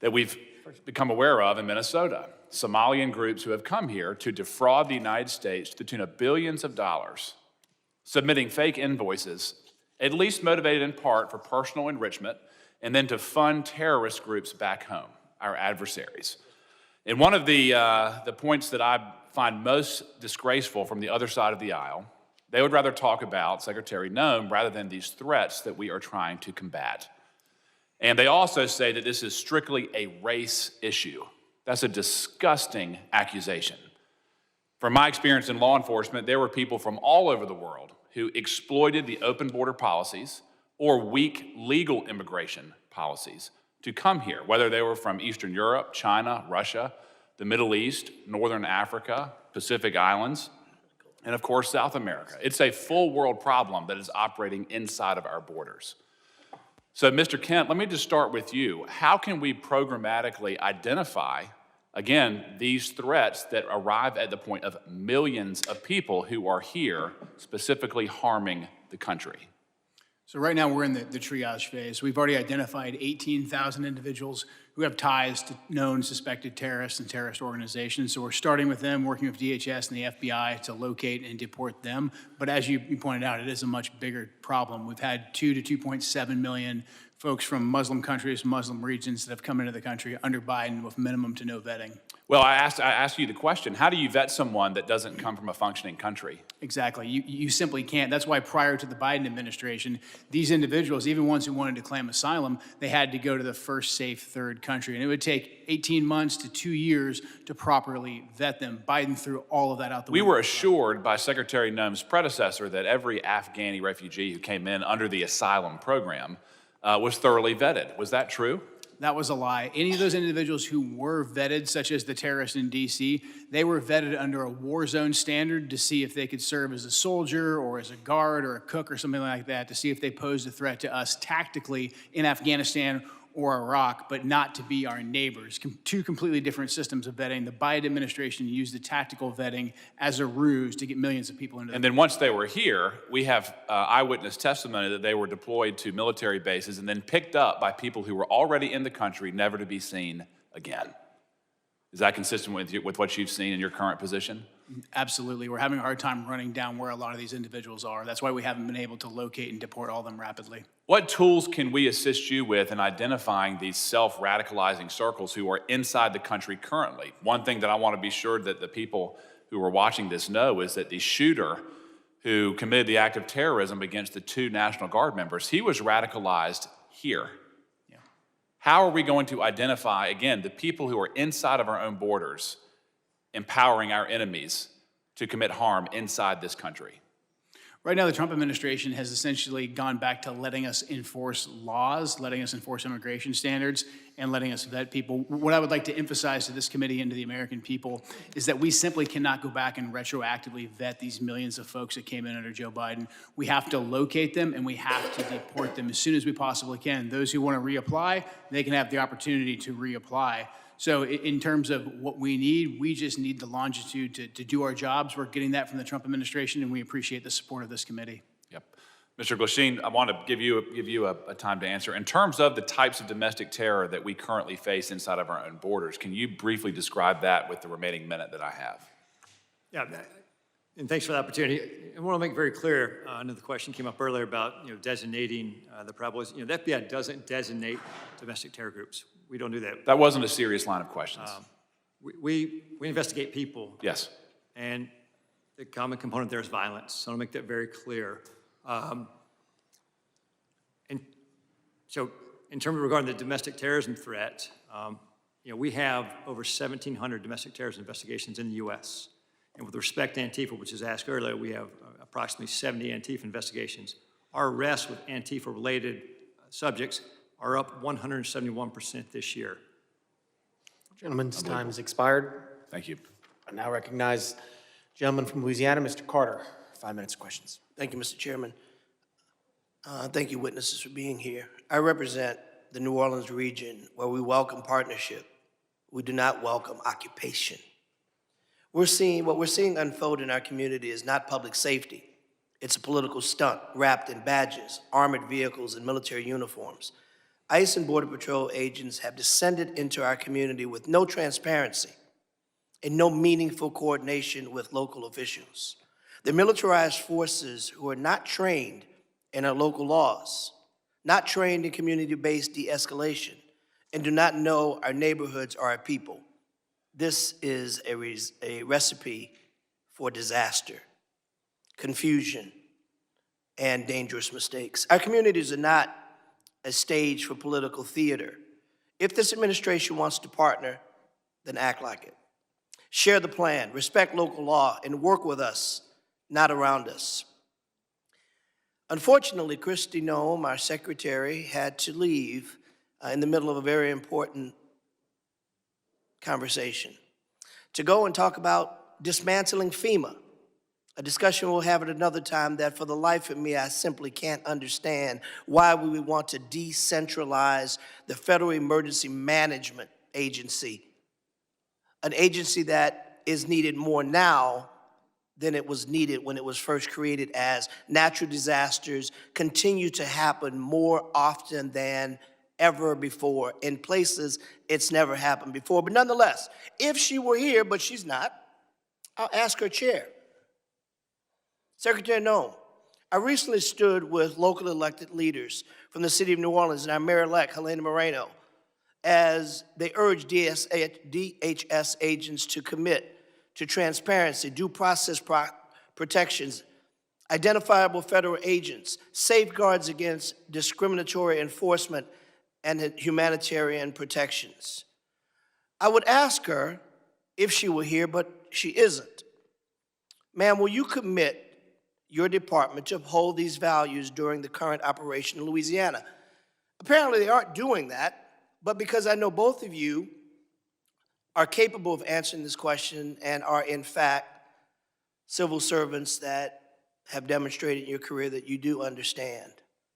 that we've become aware of in Minnesota. Somalian groups who have come here to defraud the United States to the tune of billions of dollars, submitting fake invoices, at least motivated in part for personal enrichment, and then to fund terrorist groups back home, our adversaries. And one of the points that I find most disgraceful from the other side of the aisle, they would rather talk about Secretary Noem rather than these threats that we are trying to combat. And they also say that this is strictly a race issue. That's a disgusting accusation. From my experience in law enforcement, there were people from all over the world who exploited the open border policies or weak legal immigration policies to come here, whether they were from Eastern Europe, China, Russia, the Middle East, Northern Africa, Pacific Islands, and of course, South America. It's a full world problem that is operating inside of our borders. So, Mr. Kent, let me just start with you. How can we programmatically identify, again, these threats that arrive at the point of millions of people who are here specifically harming the country? So right now, we're in the triage phase. We've already identified 18,000 individuals who have ties to known suspected terrorists and terrorist organizations. So we're starting with them, working with DHS and the FBI to locate and deport them. But as you pointed out, it is a much bigger problem. We've had 2 to 2.7 million folks from Muslim countries, Muslim regions that have come into the country under Biden with minimum to no vetting. Well, I asked you the question, how do you vet someone that doesn't come from a functioning country? Exactly. You simply can't. That's why prior to the Biden administration, these individuals, even ones who wanted to claim asylum, they had to go to the first safe third country. And it would take 18 months to 2 years to properly vet them. Biden threw all of that out the We window. were assured by Secretary Noem's predecessor that every Afghani refugee who came in under the asylum program was thoroughly vetted. Was that true? That was a lie. Any of those individuals who were vetted, such as the terrorists in D.C., they were vetted under a war zone standard to see if they could serve as a soldier or as a guard or a cook or something like that, to see if they posed a threat to us tactically in Afghanistan or Iraq, but not to be our neighbors. Two completely different systems of vetting. The Biden administration used the tactical vetting as a ruse to get millions of people into And then once they were here, we have eyewitness testimony that they were deployed to military bases and then picked up by people who were already in the country, never to be seen again. Is that consistent with what you've seen in your current position? Absolutely. We're having a hard time running down where a lot of these individuals are. That's why we haven't been able to locate and deport all of them rapidly. What tools can we assist you with in identifying these self-radicalizing circles who are inside the country currently? One thing that I want to be sure that the people who are watching this know is that the shooter who committed the act of terrorism against the 2 National Guard members, he was radicalized here. How are we going to identify, again, the people who are inside of our own borders, empowering our enemies to commit harm inside this country? Right now, the Trump administration has essentially gone back to letting us enforce laws, letting us enforce immigration standards, and letting us vet people. What I would like to emphasize to this committee and to the American people is that we simply cannot go back and retroactively vet these millions of folks that came in under Joe Biden. We have to locate them, and we have to deport them as soon as we possibly can. Those who want to reapply, they can have the opportunity to reapply. So in terms of what we need, we just need the longitude to do our jobs. We're getting that from the Trump administration, and we appreciate the support of this committee. Yep. Mr. Glashin, I want to give you a time to answer. In terms of the types of domestic terror that we currently face inside of our own borders, can you briefly describe that with the remaining minute that I have? Yeah, and thanks for the opportunity. I want to make very clear, I know the question came up earlier about designating the prevalence. The FBI doesn't designate domestic terror groups. We don't do that. That wasn't a serious line of questions. We investigate people. Yes. And the common component there is violence. So I want to make that very clear. And so in terms of regarding the domestic terrorism threat, we have over 1,700 domestic terrorism investigations in the U.S. And with respect to Antifa, which was asked earlier, we have approximately 70 Antifa investigations. Our arrests with Antifa-related subjects are up 171% this year. Gentleman's time has expired. Thank you. I now recognize gentleman from Louisiana, Mr. Carter. 5 minutes of questions. Thank you, Mr. Chairman. Thank you, witnesses, for being here. I represent the New Orleans region where we welcome partnership. We do not welcome occupation. What we're seeing unfold in our community is not public safety. It's a political stunt wrapped in badges, armored vehicles, and military uniforms. ICE and Border Patrol agents have descended into our community with no transparency and no meaningful coordination with local officials. The militarized forces who are not trained in our local laws, not trained in community-based de-escalation, and do not know our neighborhoods or our people. This is a recipe for disaster, confusion, and dangerous mistakes. Our communities are not a stage for political theater. If this administration wants to partner, then act like it. Share the plan, respect local law, and work with us, not around us. Unfortunately, Kristi Noem, our secretary, had to leave in the middle of a very important conversation to go and talk about dismantling FEMA, a discussion we'll have at another time that for the life of me, I simply can't understand why we would want to decentralize the Federal Emergency Management Agency, an agency that is needed more now than it was needed when it was first created, as natural disasters continue to happen more often than ever before in places it's never happened before. But nonetheless, if she were here, but she's not, I'll ask her chair. Secretary Noem, I recently stood with local elected leaders from the city of New Orleans and our mayor-elect, Helena Moreno, as they urge DHS agents to commit to transparency, due process protections, identifiable federal agents, safeguards against discriminatory enforcement, and humanitarian protections. I would ask her if she were here, but she isn't. Ma'am, will you commit your department to uphold these values during the current operation in Louisiana? Apparently they aren't doing that, but because I know both of you are capable of answering this question and are in fact civil servants that have demonstrated in your career that you do understand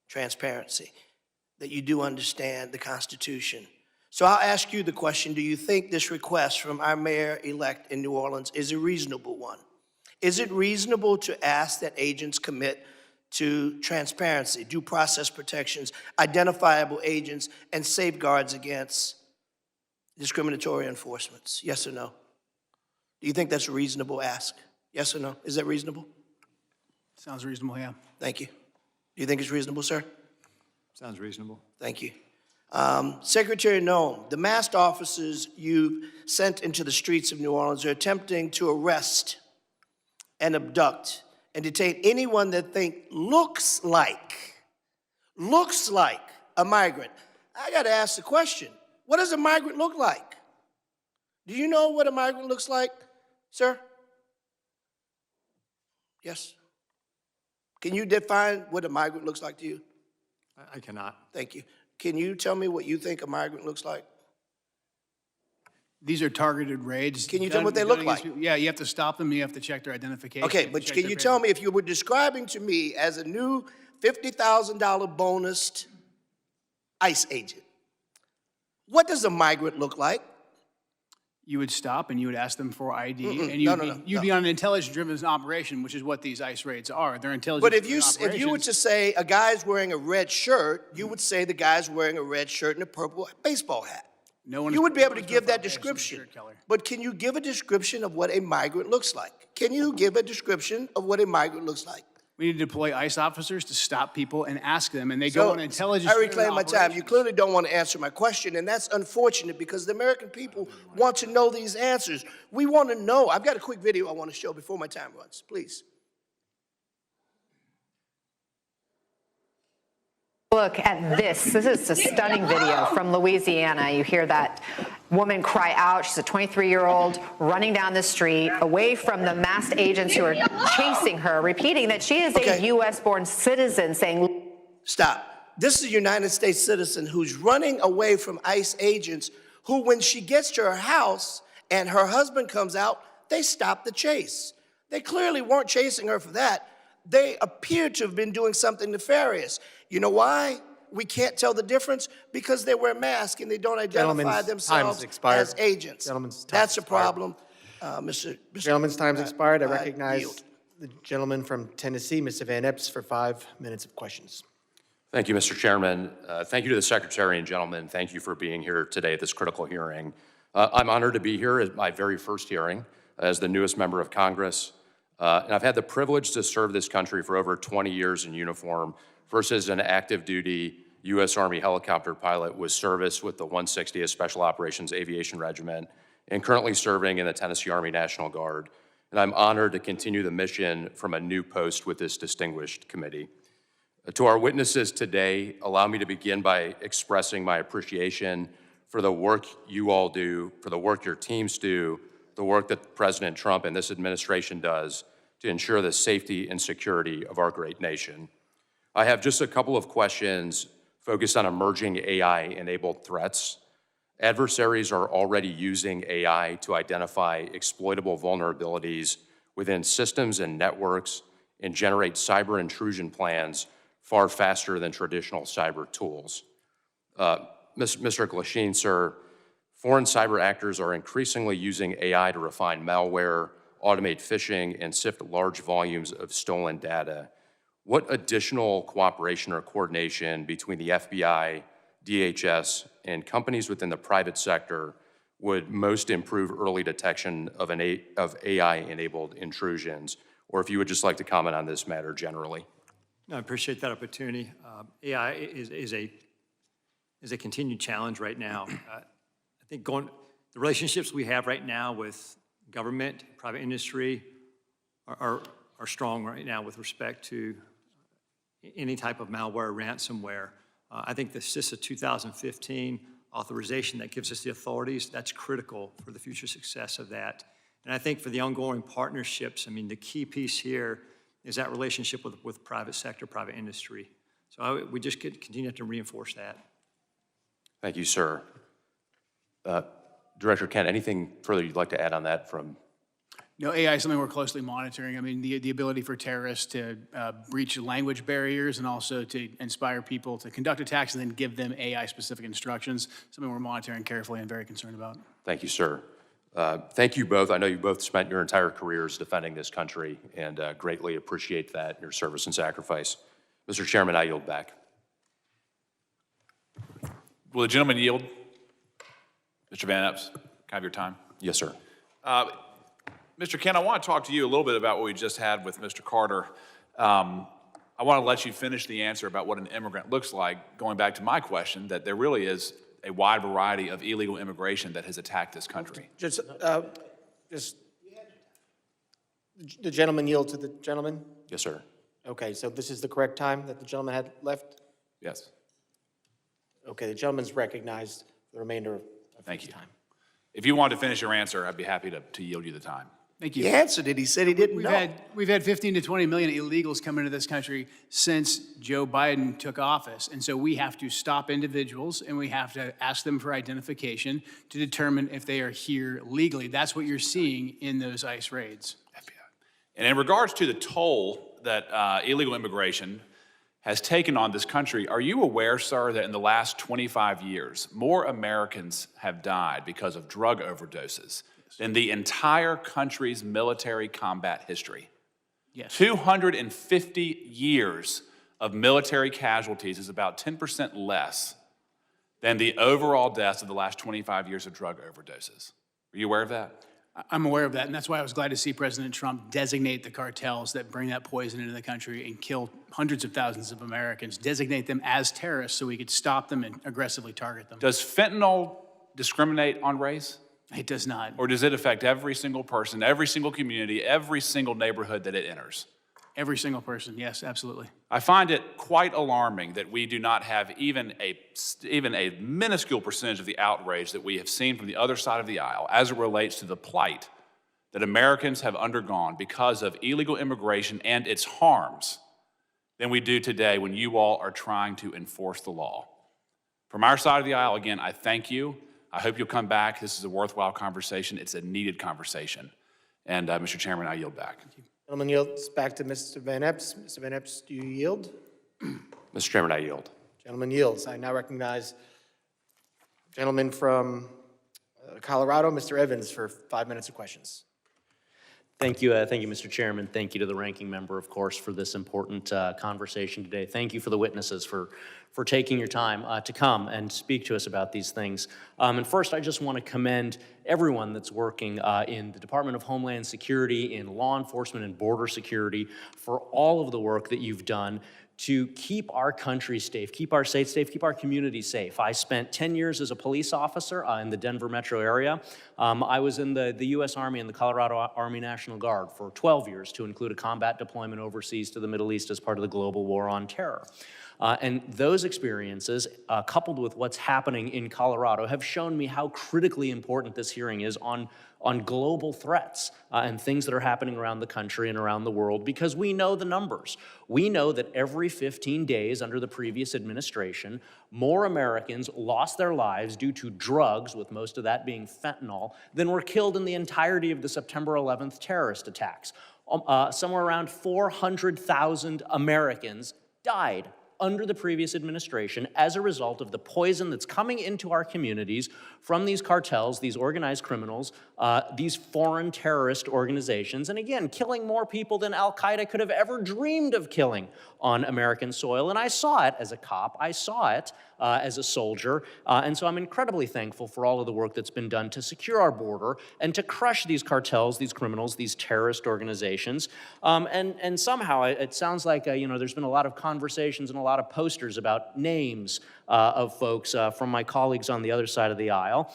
transparency, that you do understand the Constitution. So I'll ask you the question, do you think this request from our mayor-elect in New Orleans is a reasonable one? Is it reasonable to ask that agents commit to transparency, due process protections, identifiable agents, and safeguards against discriminatory enforcements? Yes or no? Do you think that's a reasonable ask? Yes or no? Is that reasonable? Sounds reasonable, yeah. Thank you. Do you think it's reasonable, sir? Sounds reasonable. Thank you. Secretary Noem, the masked officers you sent into the streets of New Orleans are attempting to arrest and abduct and detain anyone that looks like a migrant. I got to ask the question, what does a migrant look like? Do you know what a migrant looks like, sir? Yes? Can you define what a migrant looks like to you? I cannot. Thank you. Can you tell me what you think a migrant looks like? These are targeted raids. Can you tell me what they look like? Yeah, you have to stop them, you have to check their identification. Okay, but can you tell me if you were describing to me as a new $50,000 bonused ICE agent, what does a migrant look like? You would stop and you would ask them for ID, and you'd be on an intelligence-driven operation, which is what these ICE raids are. They're intelligence. But if you were to say a guy's wearing a red shirt, you would say the guy's wearing a red shirt and a purple baseball hat. You would be able to give that description. But can you give a description of what a migrant looks like? Can you give a description of what a migrant looks like? We need to deploy ICE officers to stop people and ask them, and they go on intelligence. I reclaim my time. You clearly don't want to answer my question, and that's unfortunate because the American people want to know these answers. We want to know. I've got a quick video I want to show before my time runs. Please. Look at this. This is a stunning video from Louisiana. You hear that woman cry out. She's a 23-year-old running down the street away from the masked agents who are chasing her, repeating that she is a U.S.-born citizen, saying, Stop. This is a United States citizen who's running away from ICE agents who, when she gets to her house and her husband comes out, they stop the chase. They clearly weren't chasing her for that. They appear to have been doing something nefarious. You know why we can't tell the difference? Because they wear masks and they don't identify themselves as agents. That's a problem, Mr. Gentleman's time's expired. I recognize the gentleman from Tennessee, Mr. Van Epps, for 5 minutes of questions. Thank you, Mr. Chairman. Thank you to the Secretary and gentlemen. Thank you for being here today at this critical hearing. I'm honored to be here at my very first hearing as the newest member of Congress. And I've had the privilege to serve this country for over 20 years in uniform, first as an active duty U.S. Army helicopter pilot with service with the 160th Special Operations Aviation Regiment, and currently serving in the Tennessee Army National Guard. And I'm honored to continue the mission from a new post with this distinguished committee. To our witnesses today, allow me to begin by expressing my appreciation for the work you all do, for the work your teams do, the work that President Trump and this administration does to ensure the safety and security of our great nation. I have just a couple of questions focused on emerging AI-enabled threats. Adversaries are already using AI to identify exploitable vulnerabilities within systems and networks and generate cyber intrusion plans far faster than traditional cyber tools. Mr. Glashin, sir, foreign cyber actors are increasingly using AI to refine malware, automate phishing, and sift large volumes of stolen data. What additional cooperation or coordination between the FBI, DHS, and companies within the private sector would most improve early detection of AI-enabled intrusions? Or if you would just like to comment on this matter generally. No, I appreciate that opportunity. AI is a is a continued challenge right now. I think the relationships we have right now with government, private industry are strong right now with respect to any type of malware, ransomware. I think the CISA 2015 authorization that gives us the authorities, that's critical for the future success of that. And I think for the ongoing partnerships, I mean, the key piece here is that relationship with private sector, private industry. So we just continue to reinforce that. Thank you, sir. Director Kent, anything further you'd like to add on that from? No, AI is something we're closely monitoring. I mean, the ability for terrorists to breach language barriers and also to inspire people to conduct attacks and then give them AI-specific instructions, something we're monitoring carefully and very concerned about. Thank you, sir. Thank you both. I know you both spent your entire careers defending this country and greatly appreciate that, your service and sacrifice. Mr. Chairman, I yield back. Will the gentleman yield? Mr. Van Epps, can I have your time? Yes, sir. Mr. Kent, I want to talk to you a little bit about what we just had with Mr. Carter. I want to let you finish the answer about what an immigrant looks like, going back to my question, that there really is a wide variety of illegal immigration that has attacked this country. Just the gentleman yield to the gentleman? Yes, sir. Okay, so this is the correct time that the gentleman had left? Yes. Okay, the gentleman's recognized for the remainder of Thank you. time. If you wanted to finish your answer, I'd be happy to yield you the time. Thank you. He answered it. He said he didn't know. We've had 15 to 20 million illegals come into this country since Joe Biden took office. And so we have to stop individuals and we have to ask them for identification to determine if they are here legally. That's what you're seeing in those ICE raids. And in regards to the toll that illegal immigration has taken on this country, are you aware, sir, that in the last 25 years, more Americans have died because of drug overdoses than the entire country's military combat history? Yes. 250 years of military casualties is about 10% less than the overall deaths of the last 25 years of drug overdoses. Are you aware of that? I'm aware of that, and that's why I was glad to see President Trump designate the cartels that bring that poison into the country and kill hundreds of thousands of Americans, designate them as terrorists so we could stop them and aggressively target them. Does fentanyl discriminate on race? It does not. Or does it affect every single person, every single community, every single neighborhood that it enters? Every single person, yes, absolutely. I find it quite alarming that we do not have even a minuscule percentage of the outrage that we have seen from the other side of the aisle as it relates to the plight that Americans have undergone because of illegal immigration and its harms than we do today when you all are trying to enforce the law. From our side of the aisle, again, I thank you. I hope you'll come back. This is a worthwhile conversation. It's a needed conversation. And Mr. Chairman, I yield back. Gentleman yields back to Mr. Van Epps. Mr. Van Epps, do you yield? Mr. Chairman, I yield. Gentleman yields. I now recognize gentleman from Colorado, Mr. Evans, for 5 minutes of questions. Thank you, Mr. Chairman. Thank you to the ranking member, of course, for this important conversation today. Thank you for the witnesses for taking your time to come and speak to us about these things. And first, I just want to commend everyone that's working in the Department of Homeland Security, in law enforcement and border security for all of the work that you've done to keep our country safe, keep our states safe, keep our communities safe. I spent 10 years as a police officer in the Denver metro area. I was in the U.S. Army and the Colorado Army National Guard for 12 years to include a combat deployment overseas to the Middle East as part of the global war on terror. And those experiences, coupled with what's happening in Colorado, have shown me how critically important this hearing is on global threats and things that are happening around the country and around the world, because we know the numbers. We know that every 15 days under the previous administration, more Americans lost their lives due to drugs, with most of that being fentanyl, than were killed in the entirety of the September 11th terrorist attacks. Somewhere around 400,000 Americans died under the previous administration as a result of the poison that's coming into our communities from these cartels, these organized criminals, these foreign terrorist organizations, and again, killing more people than Al-Qaeda could have ever dreamed of killing on American soil. And I saw it as a cop, I saw it as a soldier, and so I'm incredibly thankful for all of the work that's been done to secure our border and to crush these cartels, these criminals, these terrorist organizations. And somehow it sounds like there's been a lot of conversations and a lot lot of posters about names of folks from my colleagues on the other side of the aisle.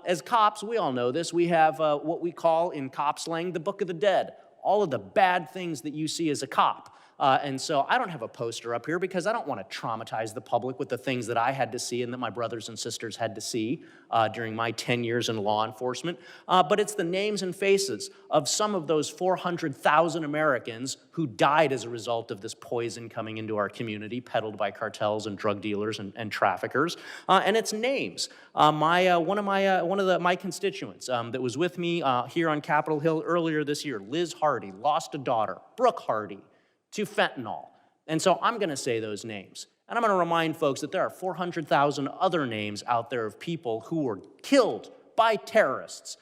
As cops, we all know this, we have what we call in cop slang the Book of the Dead, all of the bad things that you see as a cop. And so I don't have a poster up here because I don't want to traumatize the public with the things that I had to see and that my brothers and sisters had to see during my 10 years in law enforcement. But it's the names and faces of some of those 400,000 Americans who died as a result of this poison coming into our community, peddled by cartels and drug dealers and traffickers. And it's names. One of my constituents that was with me here on Capitol Hill earlier this year, Liz Hardy, lost a daughter. Brooke Hardy, to fentanyl. And so I'm going to say those names. And I'm going to remind folks that there are 400,000 other names out there of people who were killed by terrorists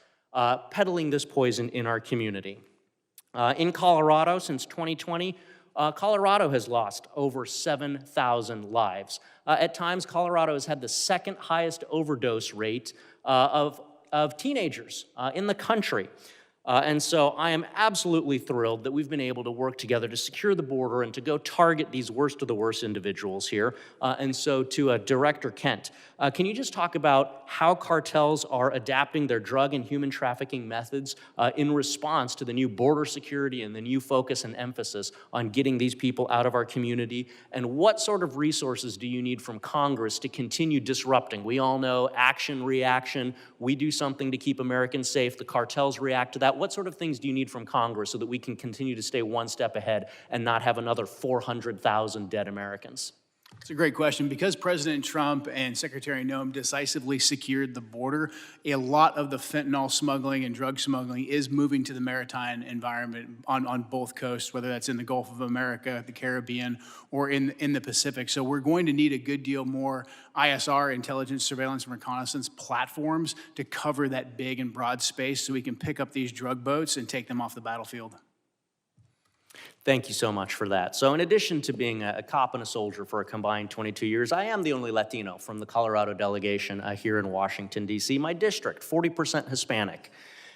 peddling this poison in our community. In Colorado, since 2020, Colorado has lost over 7,000 lives. At times, Colorado has had the second highest overdose rate of teenagers in the country. And so I am absolutely thrilled that we've been able to work together to secure the border and to go target these worst of the worst individuals here. And so to Director Kent, can you just talk about how cartels are adapting their drug and human trafficking methods in response to the new border security and the new focus and emphasis on getting these people out of our community? And what sort of resources do you need from Congress to continue disrupting? We all know action, reaction. We do something to keep Americans safe. The cartels react to that. What sort of things do you need from Congress so that we can continue to stay one step ahead and not have another 400,000 dead Americans? It's a great question. Because President Trump and Secretary Noem decisively secured the border, a lot of the fentanyl smuggling and drug smuggling is moving to the maritime environment on both coasts, whether that's in the Gulf of America, the Caribbean, or in the Pacific. So we're going to need a good deal more ISR, intelligence, surveillance, and reconnaissance platforms to cover that big and broad space so we can pick up these drug boats and take them off the battlefield. Thank you so much for that. So in addition to being a cop and a soldier for a combined 22 years, I am the only Latino from the Colorado delegation here in Washington, D.C. My district, 40% Hispanic.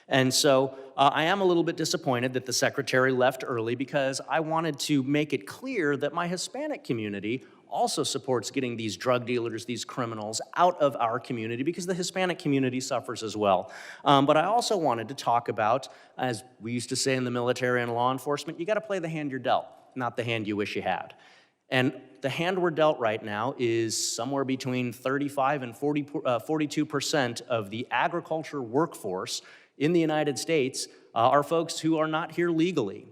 And so I am a little bit disappointed that the secretary left early because I wanted to make it clear that my Hispanic community also supports getting these drug dealers, these criminals out of our community because the Hispanic community suffers as well. But I also wanted to talk about, as we used to say in the military and law enforcement, you got to play the hand you're dealt, not the hand you wish you had. And the hand we're dealt right now is somewhere between 35 and 42% of the agriculture workforce in the United States are folks who are not here legally.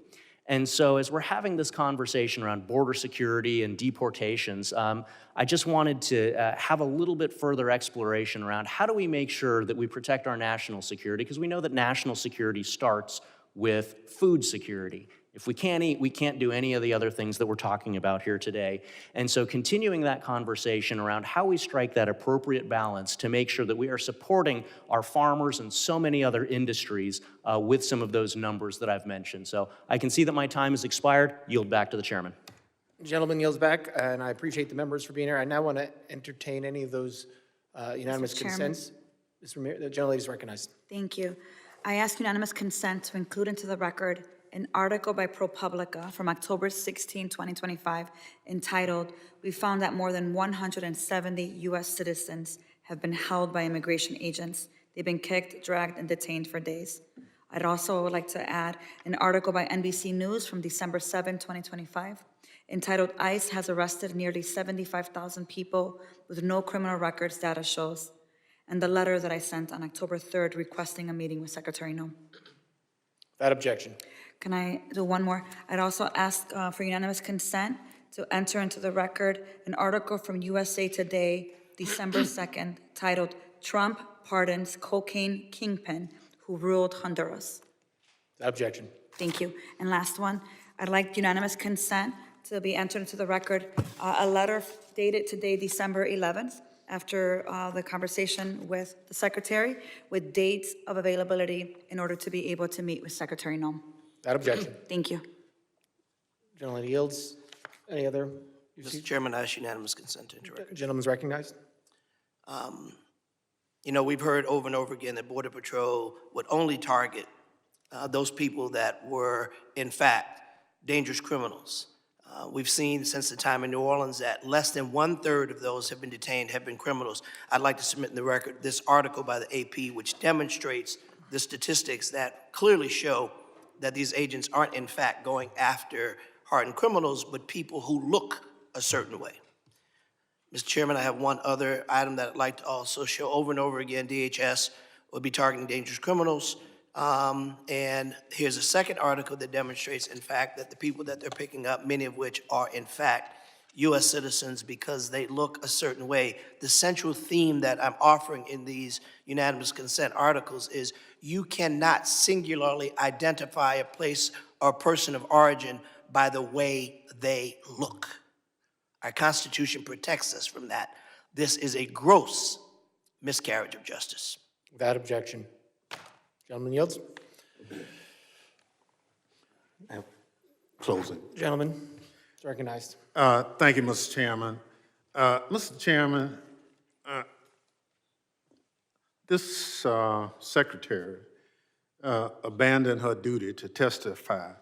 And so as we're having this conversation around border security and deportations, I just wanted to have a little bit further exploration around how do we make sure that we protect our national security, because we know that national security starts with food security. If we can't eat, we can't do any of the other things that we're talking about here today. And so continuing that conversation around how we strike that appropriate balance to make sure that we are supporting our farmers and so many other industries with some of those numbers that I've mentioned. So I can see that my time has expired. Yield back to the chairman. Gentleman yields back, and I appreciate the members for being here. I now want to entertain any of those unanimous consents. Ms. Ramirez, the gentlelady is recognized. Thank you. I ask unanimous consent to include into the record an article by ProPublica from October 16, 2025, entitled, "We found that more than 170 U.S. citizens have been held by immigration agents. They've been kicked, dragged, and detained for days." I'd also like to add an article by NBC News from December 7, 2025, entitled, "ICE has arrested nearly 75,000 people with no criminal records, data shows," and the letter that I sent on October 3rd requesting a meeting with Secretary Noem. Without objection. Can I do one more? I'd also ask for unanimous consent to enter into the record an article from USA Today, December 2nd, titled, "Trump Pardons Cocaine Kingpin Who Ruled Honduras." Without objection. Thank you. And last one, I'd like unanimous consent to be entered into the record, a letter dated today, December 11th, after the conversation with the Secretary, with dates of availability in order to be able to meet with Secretary Noem. Without objection. Thank you. Gentleman yields. Any other? Mr. Chairman, I ask unanimous consent to enter. Gentleman's recognized. You know, we've heard over and over again that Border Patrol would only target those people that were, in fact, dangerous criminals. We've seen since the time in New Orleans that less than 1/3 of those have been detained have been criminals. I'd like to submit in the record this article by the AP, which demonstrates the statistics that clearly show that these agents aren't in fact going after hardened criminals, but people who look a certain way. Mr. Chairman, I have one other item that I'd like to also show over and over again. DHS will be targeting dangerous criminals. And here's a second article that demonstrates, in fact, that the people that they're picking up, many of which are, in fact, U.S. citizens because they look a certain way. The central theme that I'm offering in these unanimous consent articles is you cannot singularly identify a place or person of origin by the way they look. Our Constitution protects us from that. This is a gross miscarriage of justice. Without objection. Gentleman yields. Closing. Gentleman is recognized. Thank you, Mr. Chairman. Mr. Chairman, this secretary abandoned her duty to testify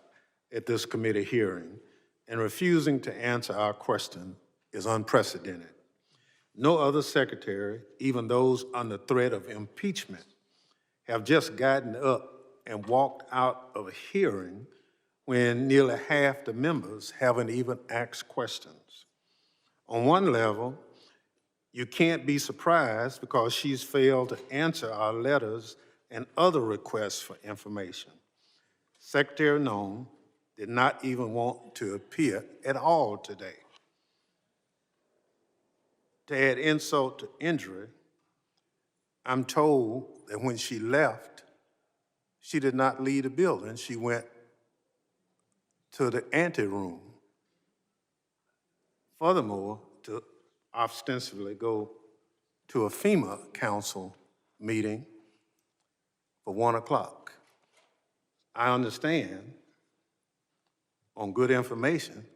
at this committee hearing, and refusing to answer our question is unprecedented. No other secretary, even those under threat of impeachment, have just gotten up and walked out of a hearing when nearly half the members haven't even asked questions. On one level, you can't be surprised because she's failed to answer our letters and other requests for information. Secretary Noem did not even want to appear at all today. To add insult to injury, I'm told that when she left, she did not leave the building. She went to the anteroom. Furthermore, to ostensibly go to a FEMA council meeting for 1 o'clock. I understand on good information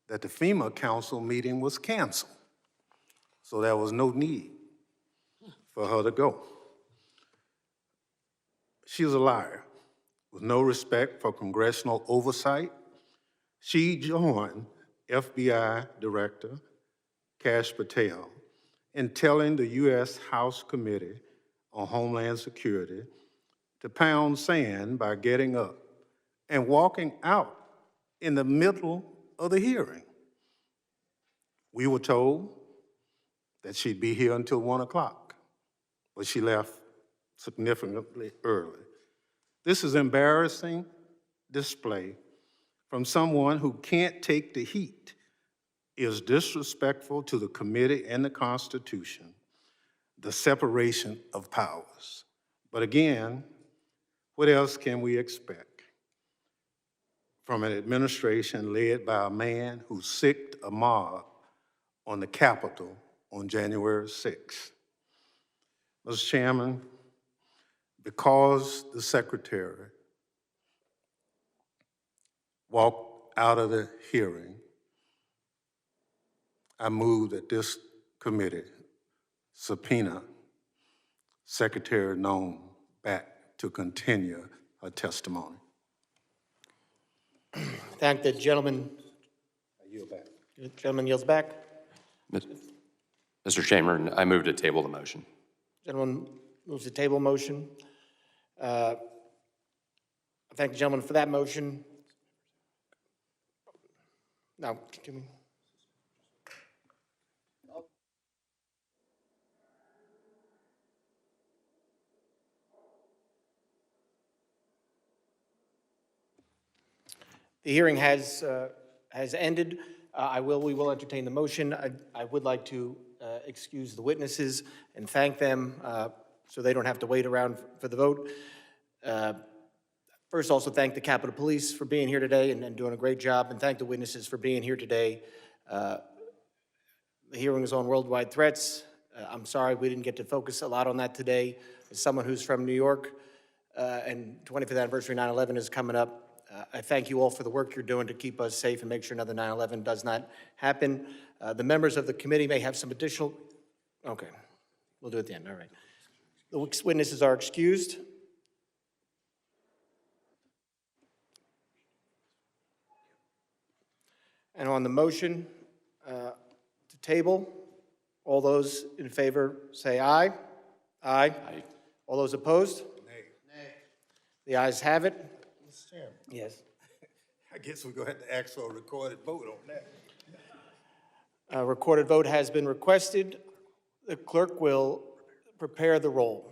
that the FEMA council meeting was canceled. So there was no need for her to go. She's a liar with no respect for congressional oversight. She joined FBI Director Kash Patel in telling the U.S. House Committee on Homeland Security to pound sand by getting up and walking out in the middle of the hearing. We were told that she'd be here until 1 o'clock, but she left significantly early. This is embarrassing display from someone who can't take the heat, is disrespectful to the committee and the Constitution, the separation of powers. But again, what else can we expect from an administration led by a man who sicked a mob on the Capitol on January 6th? Mr. Chairman, because the secretary walked out of the hearing, I move that this committee subpoena Secretary Noem back to continue her testimony. Thank the gentleman. I yield back. The gentleman yields back. Mr. Chairman, I move to table the motion. Gentleman moves the table motion. I thank the gentleman for that motion. Now, continue. The hearing has ended. We will entertain the motion. I would like to excuse the witnesses and thank them so they don't have to wait around for the vote. First, also thank the Capitol Police for being here today and doing a great job, and thank the witnesses for being here today. The hearing is on worldwide threats. I'm sorry we didn't get to focus a lot on that today. As someone who's from New York, and 25th anniversary 9/11 is coming up, I thank you all for the work you're doing to keep us safe and make sure another 9/11 does not happen. The members of the committee may have some additional, okay, we'll do it at the end, all right. The witnesses are excused. And on the motion to table, all those in favor say aye. Aye. Aye. All those opposed? Nay. The ayes have it. Mr. Chairman, Yes. I guess we're going to have to ask for a recorded vote on that. A recorded vote has been requested. The clerk will prepare the roll.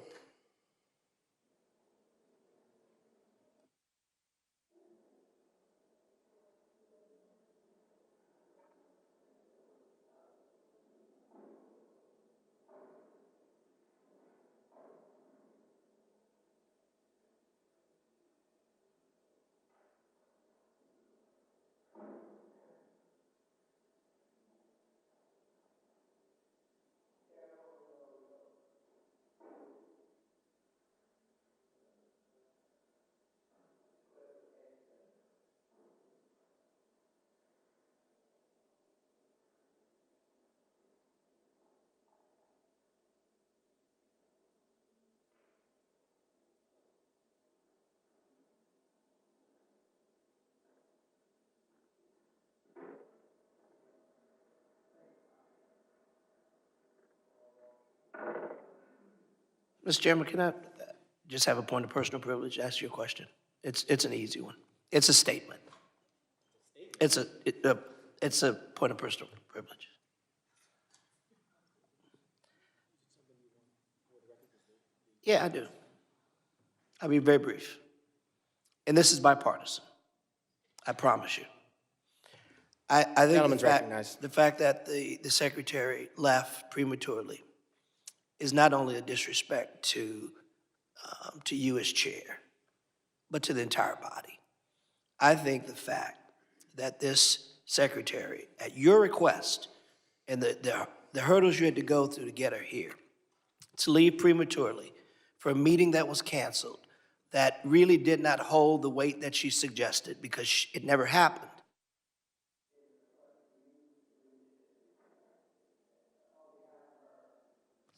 Mr. Chairman, can I just have a point of personal privilege to ask you a question? It's an easy one. It's a statement. It's a point of personal privilege. Yeah, I do. I'll be very brief. And this is bipartisan. I promise you. I think Gentleman's recognized. the fact that the secretary left prematurely is not only a disrespect to you as chair, but to the entire body. I think the fact that this secretary, at your request, and the hurdles you had to go through to get her here, to leave prematurely for a meeting that was canceled, that really did not hold the weight that she suggested because it never happened.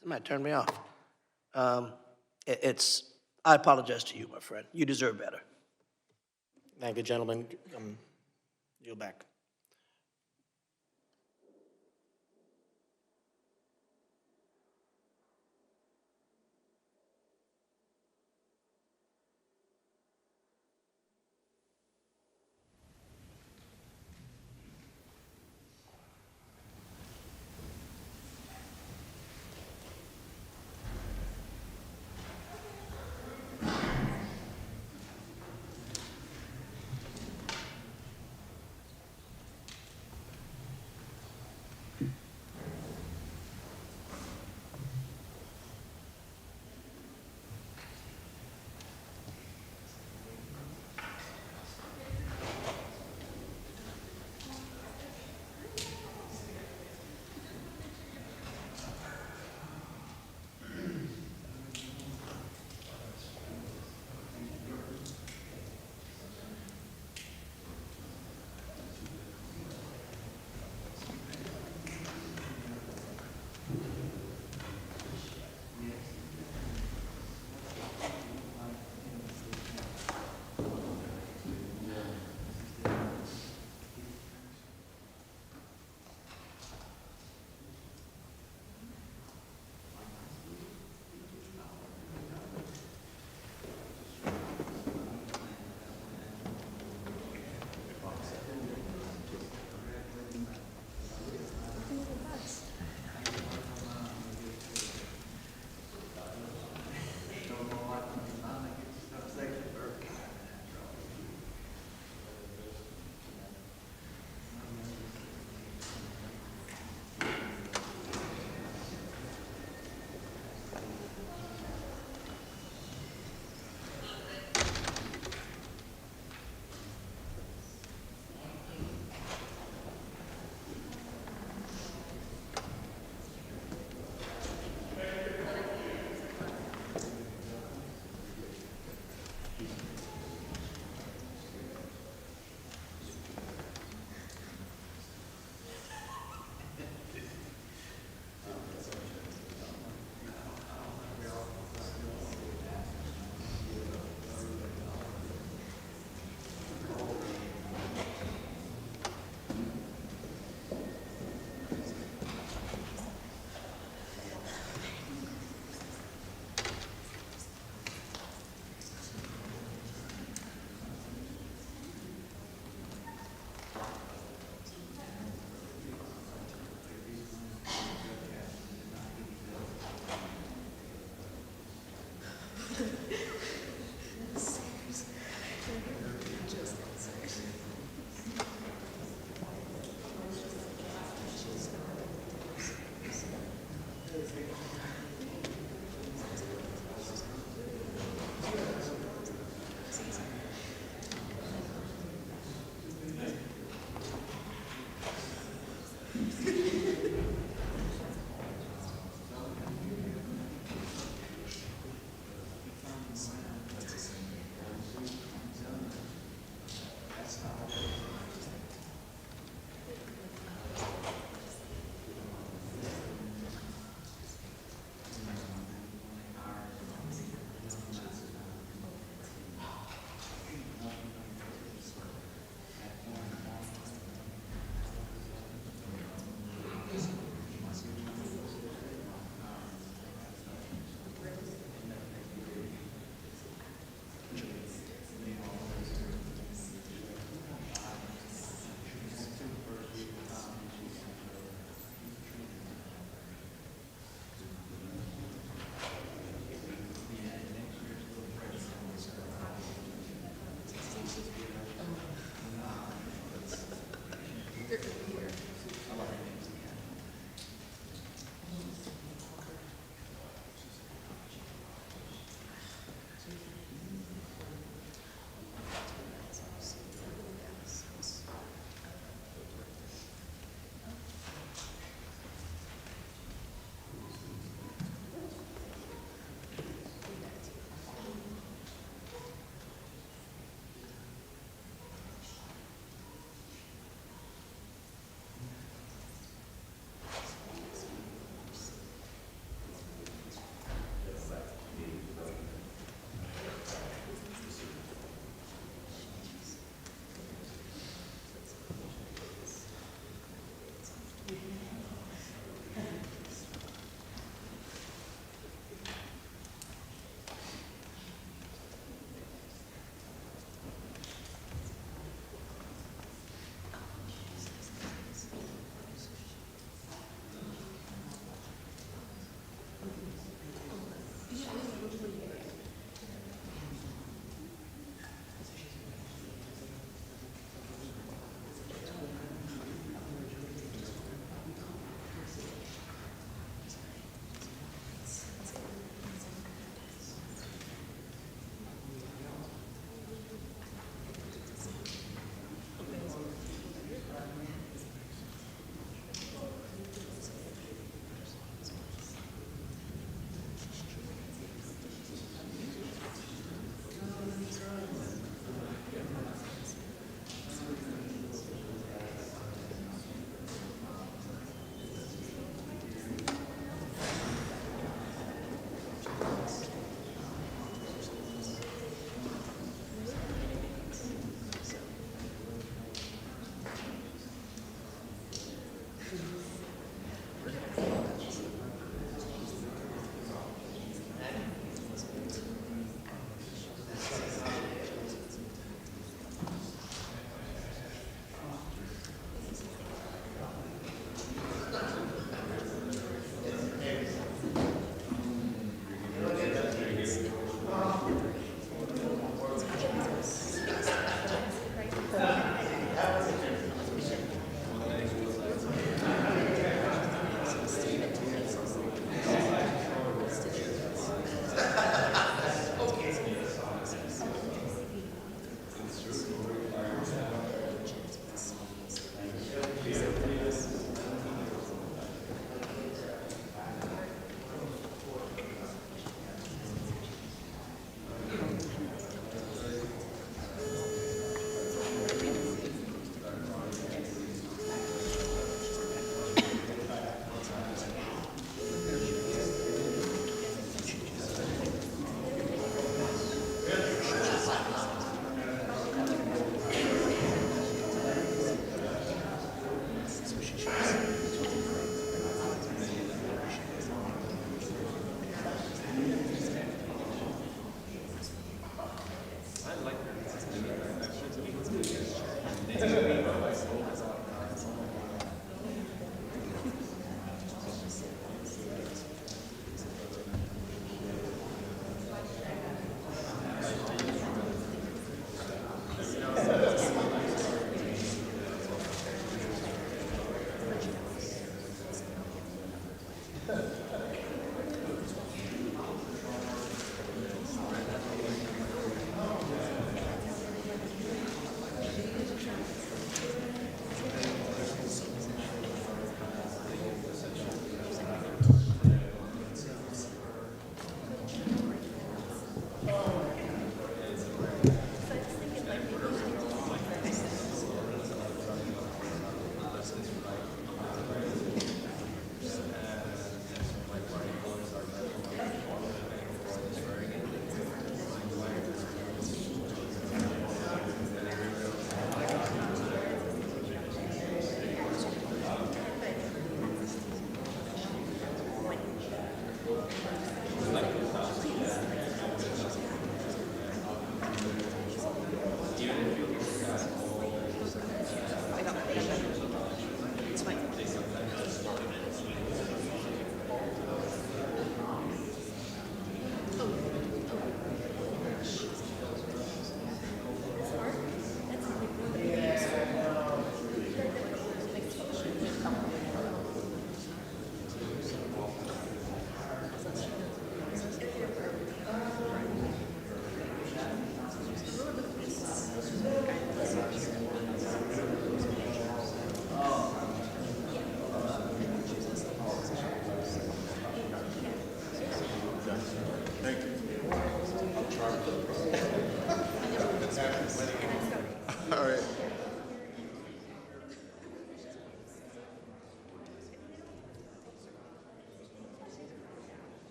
Somebody turned me off. I apologize to you, my friend. You deserve better. Thank you, gentlemen. Yield back.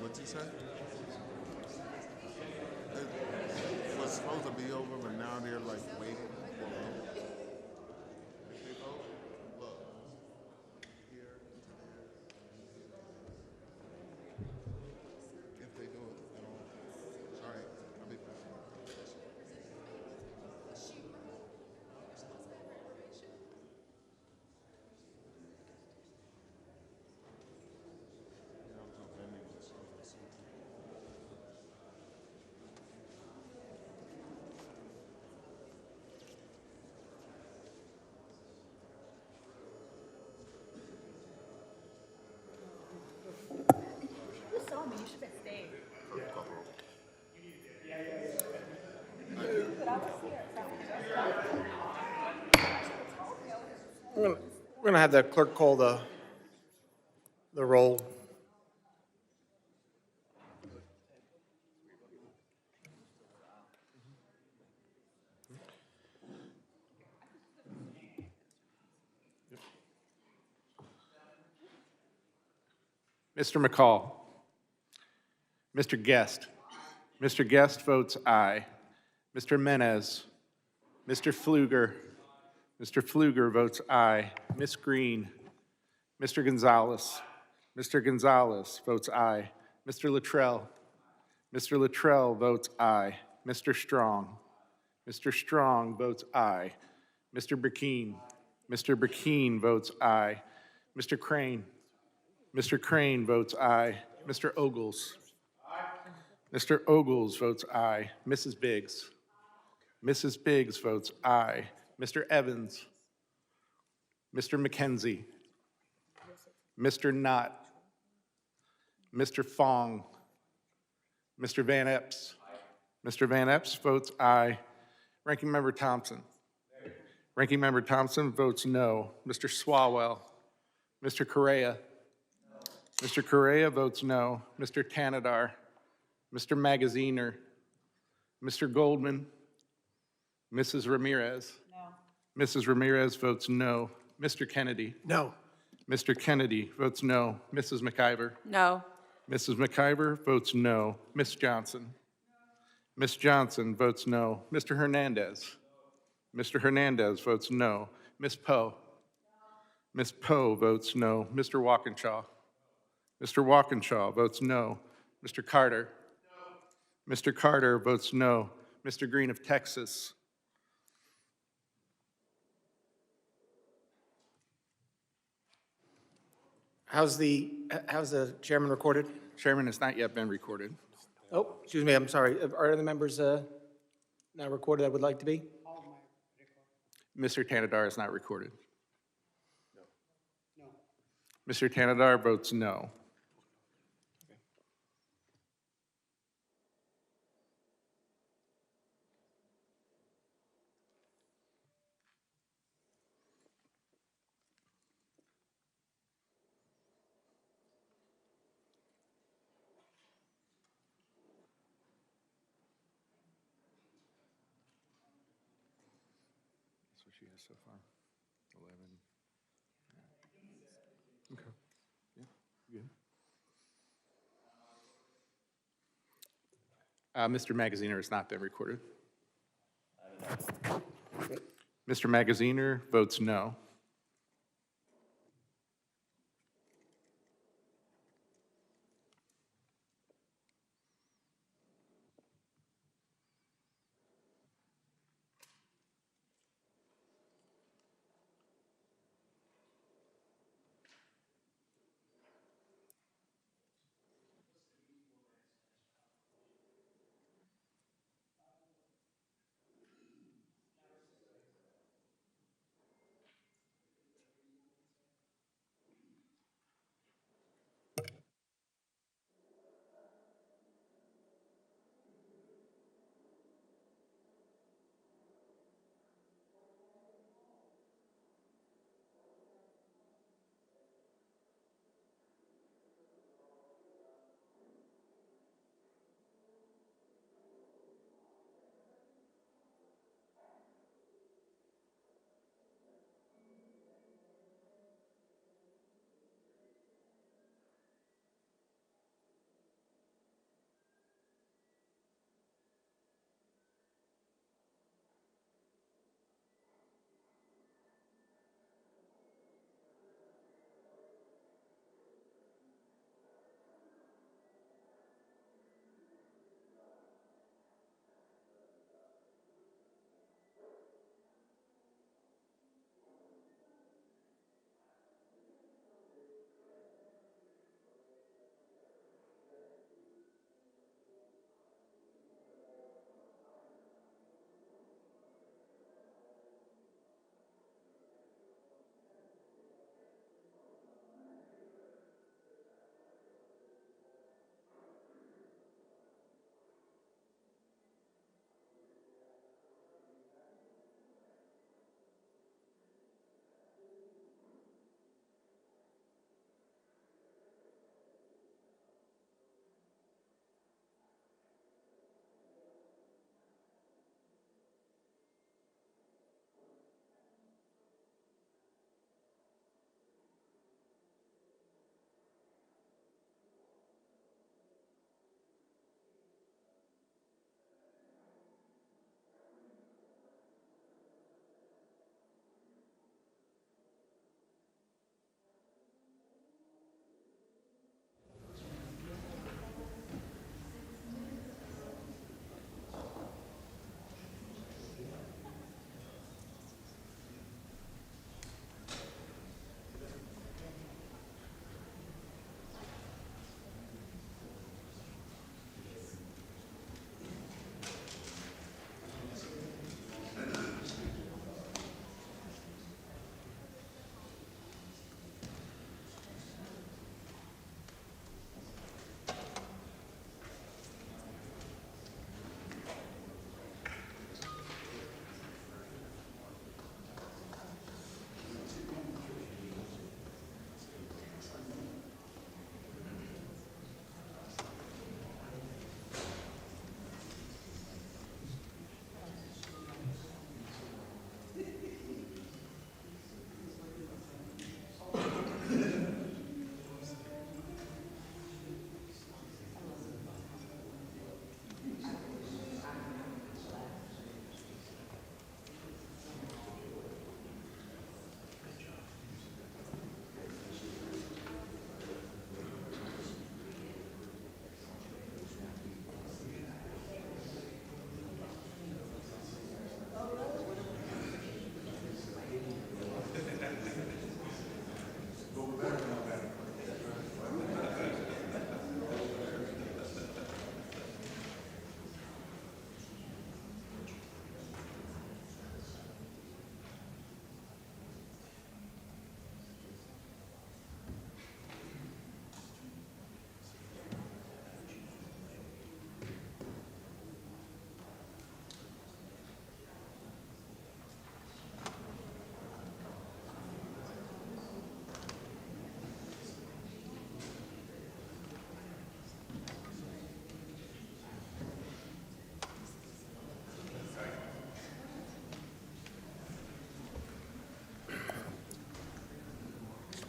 What'd you say? It was supposed to be over, but now they're like waiting. If they vote, look, here to there. If they do it at all. All right, I'll be back. You saw me, you should have stayed. We're gonna have the clerk call the roll. Mr. McCall. Mr. Guest. Mr. Guest votes aye. Mr. Menez. Mr. Pfluger. Mr. Pfluger votes aye. Ms. Green. Mr. Gonzalez. Mr. Gonzalez votes aye. Mr. Luttrell. Mr. Luttrell votes aye. Mr. Strong. Mr. Strong votes aye. Mr. Burkeen. Mr. Burkeen votes aye. Mr. Crane. Mr. Crane votes aye. Mr. Ogles. Mr. Ogles votes aye. Mrs. Biggs. Mrs. Biggs votes aye. Mr. Evans. Mr. McKenzie. Mr. Knott. Mr. Fong. Mr. Van Epps. Mr. Van Epps votes aye. Ranking Member Thompson. Ranking Member Thompson votes no. Mr. Swalwell. Mr. Correa. Mr. Correa votes no. Mr. Tanadar. Mr. Magaziner. Mr. Goldman. Mrs. Ramirez. No. Mrs. Ramirez votes no. Mr. Kennedy. No. Mr. Kennedy votes no. Mrs. McIver. No. Mrs. McIver votes no. Ms. Johnson. Ms. Johnson votes no. Mr. Hernandez. Mr. Hernandez votes no. Ms. Poe. Ms. Poe votes no. Mr. Walkinshaw. Mr. Walkinshaw votes no. Mr. Carter. No. Mr. Carter votes no. Mr. Green of Texas. How's the chairman recorded? Chairman has not yet been recorded. Oh, excuse me, I'm sorry. Are other members not recorded that would like to be? Mr. Tanadar is not recorded. No. Mr. Tanadar votes no. That's what she has so far. 11. Okay. Yeah, good. Mr. Magaziner has not been recorded. Mr. Magaziner votes no.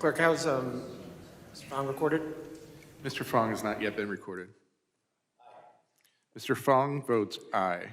Clerk, how's Mr. Fong recorded? Mr. Fong has not yet been recorded. Mr. Fong votes aye.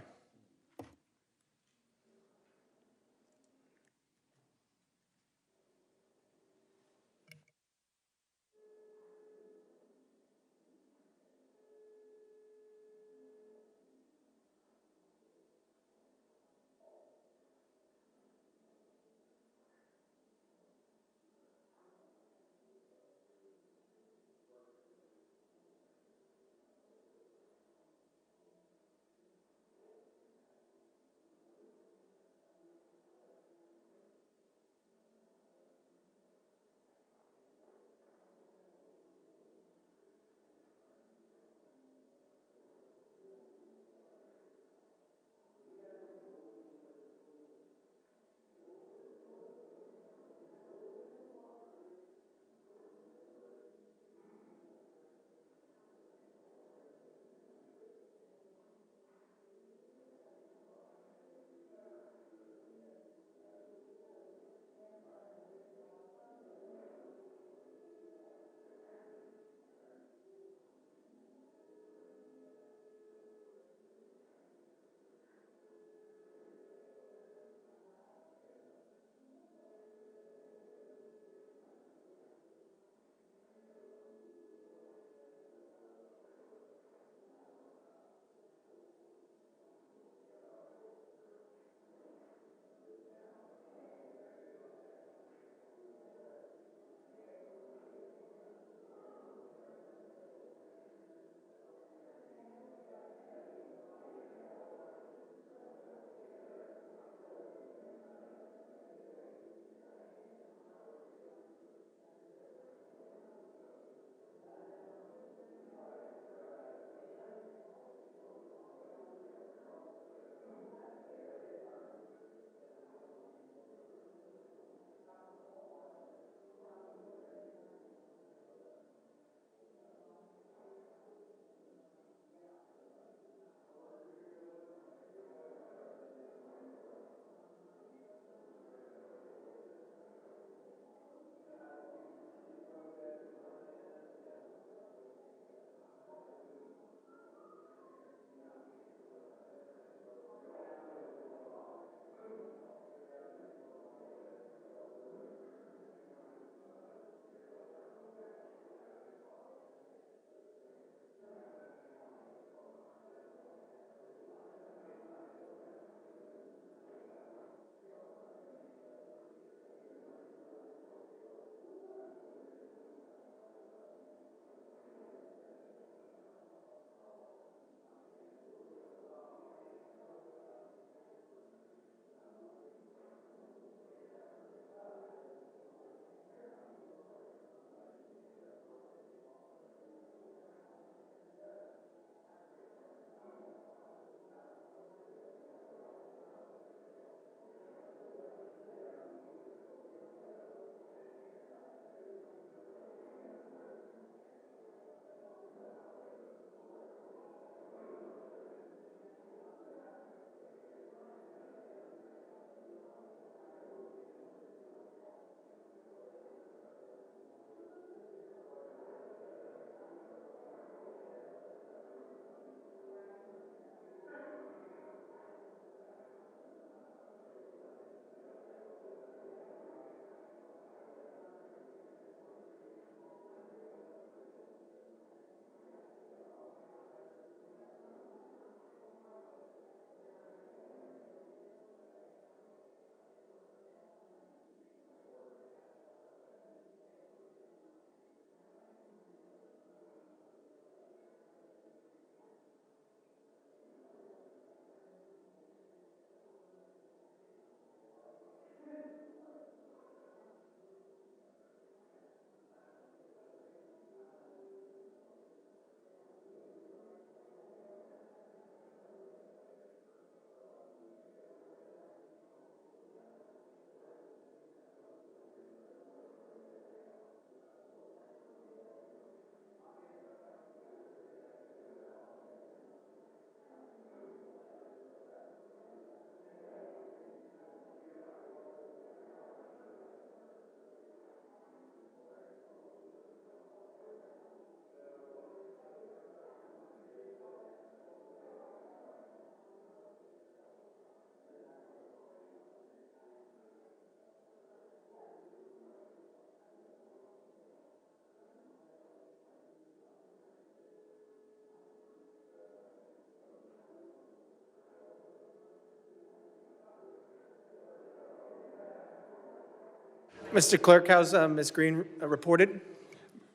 Mr. Clerk, how's Ms. Green reported?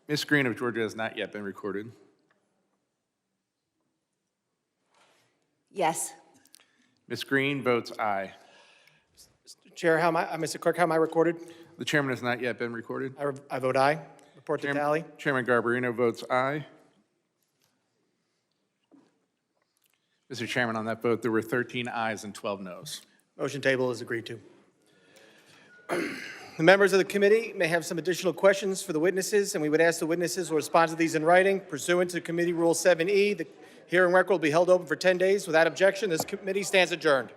Ms. Green of Georgia has not yet been recorded. Yes. Ms. Green votes aye. Chair, Mr. Clerk, how am I recorded? The chairman has not yet been recorded. I vote aye. Report the tally. Chairman Garbarino votes aye. Mr. Chairman, on that vote, there were 13 ayes and 12 noes. Motion table is agreed to. The members of the committee may have some additional questions for the witnesses, and we would ask the witnesses will respond to these in writing. Pursuant to Committee Rule 7E, the hearing record will be held open for 10 days. Without objection, this committee stands adjourned.